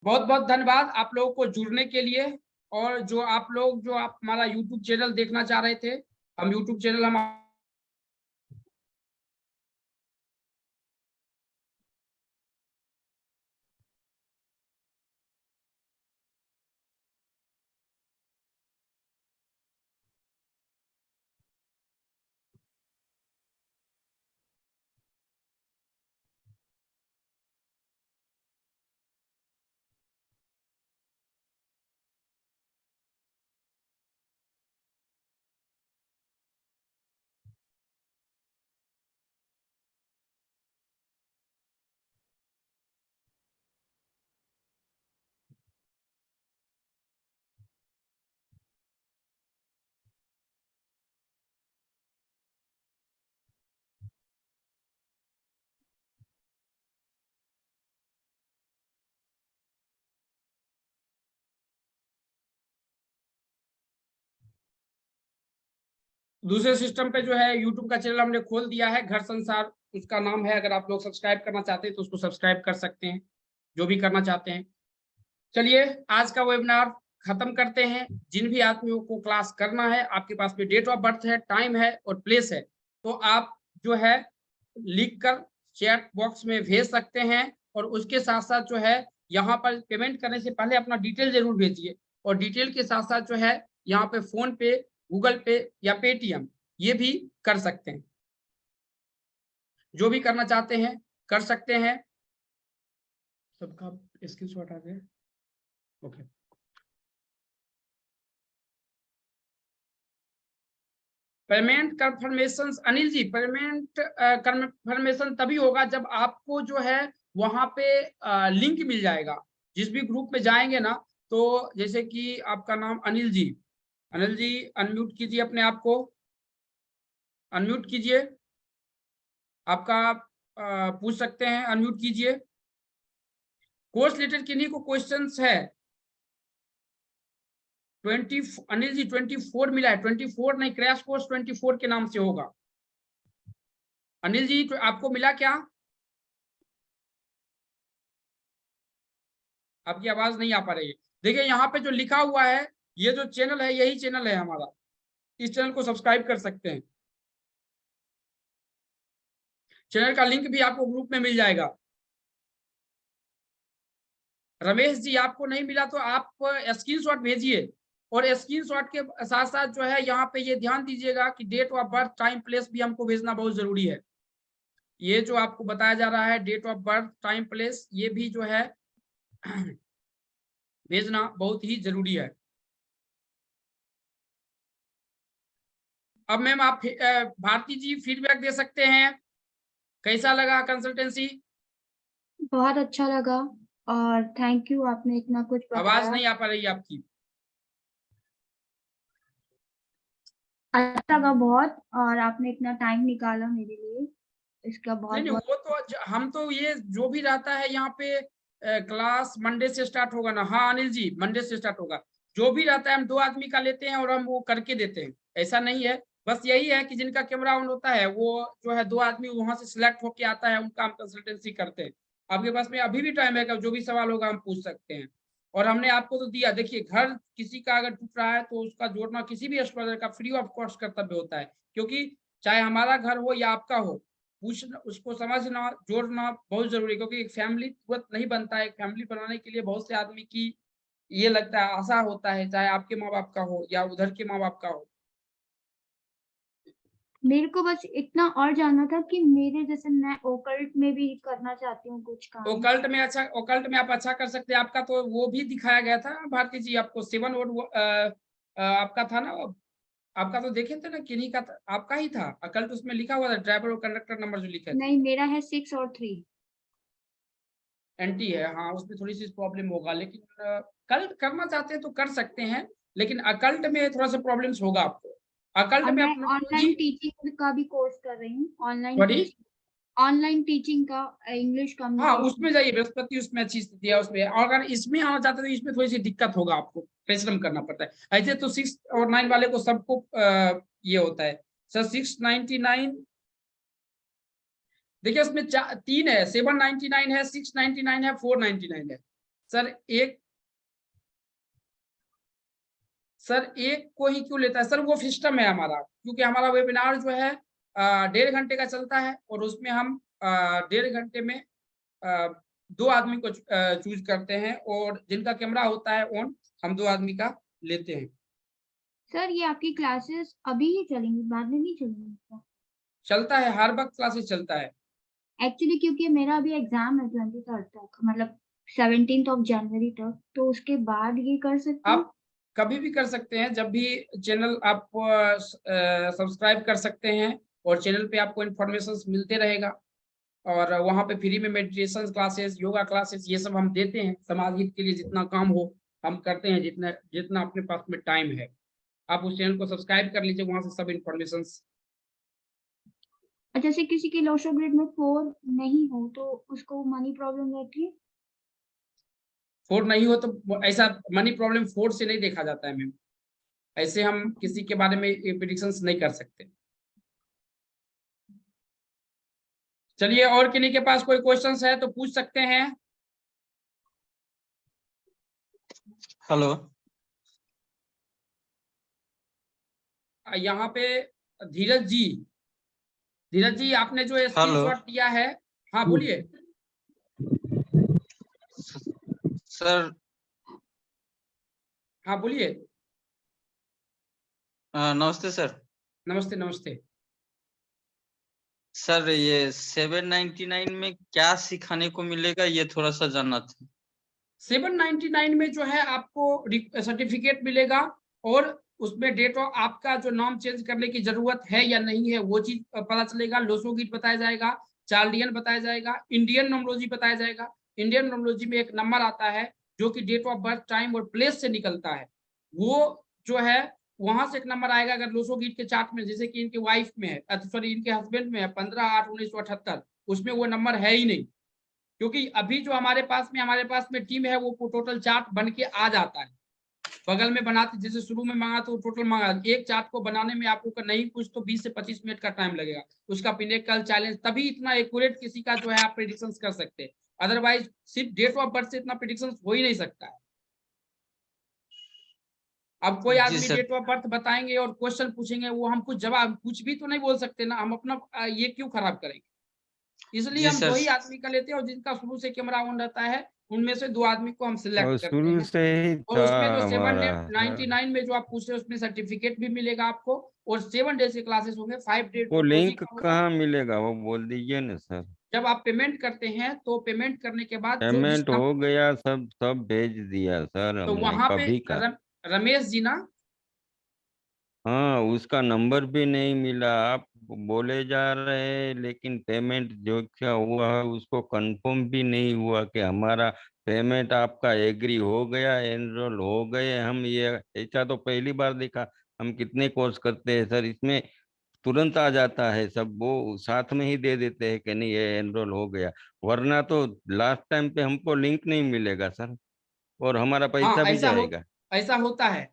Speaker 1: बहुत बहुत धन्यवाद आप लोगों को जुड़ने के लिए। और जो आप लोग जो आप हमारा यूट्यूब चैनल देखना चाह रहे थे, हम यूट्यूब चैनल हम दूसरे सिस्टम पे जो है यूट्यूब का चैनल हमने खोल दिया है, घर संसार उसका नाम है। अगर आप लोग सब्सक्राइब करना चाहते हैं तो उसको सब्सक्राइब कर सकते हैं, जो भी करना चाहते हैं। चलिए आज का वेबिनार खत्म करते हैं। जिन भी आदमियों को क्लास करना है, आपके पास में डेट ऑफ बर्थ है, टाइम है और प्लेस है, तो आप जो है लिख कर चैट बॉक्स में भेज सकते हैं। और उसके साथ साथ जो है यहाँ पर पेमेंट करने से पहले अपना डिटेल जरूर भेजिए। और डिटेल के साथ साथ जो है यहाँ पे फोन पे, गूगल पे या पेटीएम ये भी कर सकते हैं, जो भी करना चाहते हैं कर सकते हैं। सबका स्क्रीनशॉट आ गया, okay. Payment confirmation, Anil ji payment confirmation तभी होगा जब आपको जो है वहां पे लिंक मिल जाएगा। जिस भी ग्रुप में जाएंगे ना, तो जैसे कि आपका नाम अनिल जी अनम्यूट कीजिए अपने आप को, अनम्यूट कीजिए, आपका पूछ सकते हैं, अनम्यूट कीजिए। कोर्स लेटर किन्हीं को क्वेश्चंस है? 20 अनिल जी 24 मिला है, 24 नहीं, क्रैश कोर्स 24 के नाम से होगा। अनिल जी तो आपको मिला क्या? आपकी आवाज नहीं आ पा रही है। देखिए यहाँ पे जो लिखा हुआ है, ये जो चैनल है यही चैनल है हमारा, इस चैनल को सब्सक्राइब कर सकते हैं। चैनल का लिंक भी आपको ग्रुप में मिल जाएगा। रमेश जी आपको नहीं मिला तो आप स्क्रीनशॉट भेजिए, और स्क्रीनशॉट के साथ साथ जो है यहाँ पे ये ध्यान दीजिएगा कि date of birth, time, place भी हमको भेजना बहुत जरूरी है। ये जो आपको बताया जा रहा है date of birth, time, place, ये भी जो है भेजना बहुत ही जरूरी है। अब मैम आप भारती जी फीडबैक दे सकते हैं, कैसा लगा कंसल्टेंसी?
Speaker 4: बहुत अच्छा लगा और थैंक यू, आपने इतना कुछ
Speaker 1: आवाज
Speaker 4: बताया।
Speaker 1: नहीं आ पा रही है आपकी।
Speaker 4: अच्छा लगा बहुत, और आपने इतना टाइम निकाला मेरे लिए, इसका बहुत
Speaker 1: नहीं,
Speaker 4: बहुत
Speaker 1: वो तो हम तो ये जो भी रहता है यहाँ पे क्लास मंडे से स्टार्ट होगा ना? हाँ अनिल जी, मंडे से स्टार्ट होगा। जो भी रहता है हम 2 आदमी का लेते हैं और हम वो करके देते हैं, ऐसा नहीं है। बस यही है कि जिनका कैमरा ऑन होता है वो जो है 2 आदमी वहां से सिलेक्ट होके आता है, उनका हम कंसल्टेंसी करते हैं। आपके पास में अभी भी टाइम है, जो भी सवाल होगा हम पूछ सकते हैं। और हमने आपको तो दिया, देखिए घर किसी का अगर टूट रहा है तो उसका जोड़ना किसी भी अस्पताल का फ्री ऑफ कॉस्ट कर्तव्य होता है, क्योंकि चाहे हमारा घर हो या आपका हो, पूछना, उसको समझना, जोड़ना बहुत जरूरी है। क्योंकि एक फैमिली तुरंत नहीं बनता है, एक फैमिली बनाने के लिए बहुत से आदमी की ये लगता है, आशा होता है, चाहे आपके माँ बाप का हो या उधर के माँ बाप का हो।
Speaker 4: मेरे को बस इतना और जानना था कि मेरे जैसे मैं ओकल्ट में भी करना चाहती हूँ कुछ काम।
Speaker 1: ओकल्ट में अच्छा, ओकल्ट में आप अच्छा कर सकते हैं। आपका तो वो भी दिखाया गया था भारती जी, आपको 7 और आपका था ना, आपका तो देखे थे ना, किन्हीं का आपका ही था अकल्ट, उसमें लिखा हुआ था ड्राइवर और कंडक्टर नंबर जो लिखे थे।
Speaker 4: नहीं, मेरा है 6 और 3।
Speaker 1: एंटी है, हाँ उसमें थोड़ी सी प्रॉब्लम होगा, लेकिन कल्ट करना चाहते हैं तो कर सकते हैं, लेकिन अकल्ट में थोड़ा सा प्रॉब्लम्स होगा आपको। अकल्ट
Speaker 4: और
Speaker 1: में
Speaker 4: मैं
Speaker 1: अपना
Speaker 4: ऑनलाइन टीचिंग का भी कोर्स कर रही हूँ,
Speaker 1: सॉरी,
Speaker 4: ऑनलाइन टीचिंग का, इंग्लिश
Speaker 1: हाँ
Speaker 4: कम्युनिकेशन।
Speaker 1: उसमें जाइए, बृहस्पति उसमें अच्छी स्थिति है उसमें। और अगर इसमें आना चाहते हैं तो इसमें थोड़ी सी दिक्कत होगा, आपको परिश्रम करना पड़ता है। ऐसे तो 6 और 9 वाले को सबको ये होता है सर। 699 देखिए उसमें 3 है, 799 है, 699 है, 499 है। सर एक को ही क्यों लेता है सर? वो सिस्टम है हमारा, क्योंकि हमारा वेबिनार जो है 1.5 घंटे का चलता है, और उसमें हम 1.5 घंटे में 2 आदमी को चूज करते हैं, और जिनका कैमरा होता है ऑन, हम 2 आदमी का लेते हैं।
Speaker 4: सर ये आपकी क्लासेस अभी ही चलेंगी, बाद में नहीं चलेंगी क्या?
Speaker 1: चलता है, हर वक्त क्लासेस चलता है।
Speaker 4: एक्चुअली क्योंकि मेरा अभी एग्जाम है 23rd तक, मतलब 17th ऑफ जनवरी तक, तो उसके बाद ये कर सकते हैं?
Speaker 1: आप कभी भी कर सकते हैं, जब भी चैनल आप सब्सक्राइब कर सकते हैं, और चैनल पे आपको इन्फॉर्मेशन मिलते रहेगा। और वहाँ पे फ्री में मेडिटेशन क्लासेस, योगा क्लासेस, ये सब हम देते हैं। समाज हित के लिए जितना काम हो हम करते हैं, जितना जितना अपने पास में टाइम है। आप उस चैनल को सब्सक्राइब कर लीजिए, वहाँ से सब इन्फॉर्मेशन।
Speaker 4: जैसे किसी की लो ग्रेड में 4 नहीं हो तो उसको मनी प्रॉब्लम रहती है?
Speaker 1: 4 नहीं हो तो ऐसा मनी प्रॉब्लम 4 से नहीं देखा जाता है मैम। ऐसे हम किसी के बारे में प्रेडिक्शन नहीं कर सकते। चलिए, और किन्हीं के पास कोई क्वेश्चंस है तो पूछ सकते हैं।
Speaker 2: हेलो,
Speaker 1: यहाँ पे धीरज जी आपने जो
Speaker 2: हेलो
Speaker 1: स्क्रीनशॉट दिया है, हाँ बोलिए
Speaker 2: सर।
Speaker 1: हाँ बोलिए।
Speaker 2: नमस्ते सर।
Speaker 1: नमस्ते नमस्ते।
Speaker 2: सर ये 799 में क्या सिखाने को मिलेगा, ये थोड़ा सा जानना था।
Speaker 1: 799 में जो है आपको सर्टिफिकेट मिलेगा, और उसमें डेट ऑफ आपका जो नाम चेंज करने की जरूरत है या नहीं है वो चीज पता चलेगा। लोसोगीट बताया जाएगा, चार्लियन बताया जाएगा, इंडियन नोमोलॉजी बताया जाएगा। इंडियन नोमोलॉजी में एक नंबर आता है जो कि डेट ऑफ बर्थ, टाइम और प्लेस से निकलता है, वो जो है वहां से एक नंबर आएगा। अगर लोसोगीट के चार्ट में, जैसे कि इनके वाइफ में है, सॉरी इनके हस्बैंड में है 15/8/1978, उसमें वो नंबर है ही नहीं, क्योंकि अभी जो हमारे पास में टीम है वो टोटल चार्ट बन के आ जाता है। बगल में बनाते, जैसे शुरू में मांगा तो टोटल मांगा, एक चार्ट को बनाने में आपको नहीं कुछ तो 20 से 25 मिनट का टाइम लगेगा। उसका पिनेकल चैलेंज, तभी इतना एक्यूरेट किसी का जो है आप प्रेडिक्शन कर सकते हैं, अदरवाइज सिर्फ डेट ऑफ बर्थ से इतना प्रेडिक्शन हो ही नहीं सकता है। अब कोई
Speaker 2: जी
Speaker 1: आदमी
Speaker 2: सर।
Speaker 1: डेट ऑफ बर्थ बताएंगे और क्वेश्चन पूछेंगे, वो हम कुछ जवाब कुछ भी तो नहीं बोल सकते ना, हम अपना ये क्यों खराब करेंगे। इसलिए
Speaker 2: जी
Speaker 1: हम
Speaker 2: सर।
Speaker 1: 2 ही आदमी का लेते हैं, और जिनका शुरू से कैमरा ऑन रहता है उनमें से 2 आदमी को हम
Speaker 5: और
Speaker 1: सिलेक्ट करते
Speaker 5: शुरू
Speaker 1: हैं।
Speaker 5: से ही
Speaker 1: और
Speaker 5: था
Speaker 1: उसमें जो
Speaker 5: हमारा
Speaker 1: 799 में जो आप पूछ रहे हैं उसमें सर्टिफिकेट भी मिलेगा आपको, और 7 डेज के क्लासेस होंगे, 5 डे
Speaker 5: वो
Speaker 1: नोमोलॉजी
Speaker 5: लिंक
Speaker 1: का होगा।
Speaker 5: कहाँ मिलेगा वो बोल दीजिए ना सर।
Speaker 1: जब आप पेमेंट करते हैं तो पेमेंट करने के बाद जो जिस
Speaker 5: पेमेंट हो गया, सब सब भेज दिया सर
Speaker 1: तो
Speaker 5: हमने
Speaker 1: वहां पे
Speaker 5: कभी का।
Speaker 1: रमेश जी ना,
Speaker 5: हाँ, उसका नंबर भी नहीं मिला। आप बोले जा रहे हैं लेकिन पेमेंट जो क्या हुआ है उसको कंफर्म भी नहीं हुआ कि हमारा पेमेंट आपका एग्री हो गया, एनरोल हो गए हम। ये ऐसा तो पहली बार देखा। हम कितने कोर्स करते हैं सर, इसमें तुरंत आ जाता है सब, वो साथ में ही दे देते हैं कि नहीं ये एनरोल हो गया। वरना तो लास्ट टाइम पे हमको लिंक नहीं मिलेगा सर, और हमारा
Speaker 1: हाँ
Speaker 5: पैसा भी जाएगा।
Speaker 1: ऐसा होता है,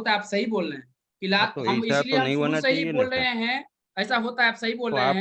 Speaker 1: आप सही बोल रहे हैं।
Speaker 5: हाँ, तो
Speaker 1: हम
Speaker 5: ऐसा
Speaker 1: इसलिए
Speaker 5: तो
Speaker 1: हम
Speaker 5: नहीं
Speaker 1: शुरू
Speaker 5: होना
Speaker 1: से ही
Speaker 5: चाहिए ना
Speaker 1: बोल
Speaker 5: सर।
Speaker 1: रहे हैं, ऐसा होता है, आप सही बोल
Speaker 5: तो
Speaker 1: रहे
Speaker 5: आप
Speaker 1: हैं।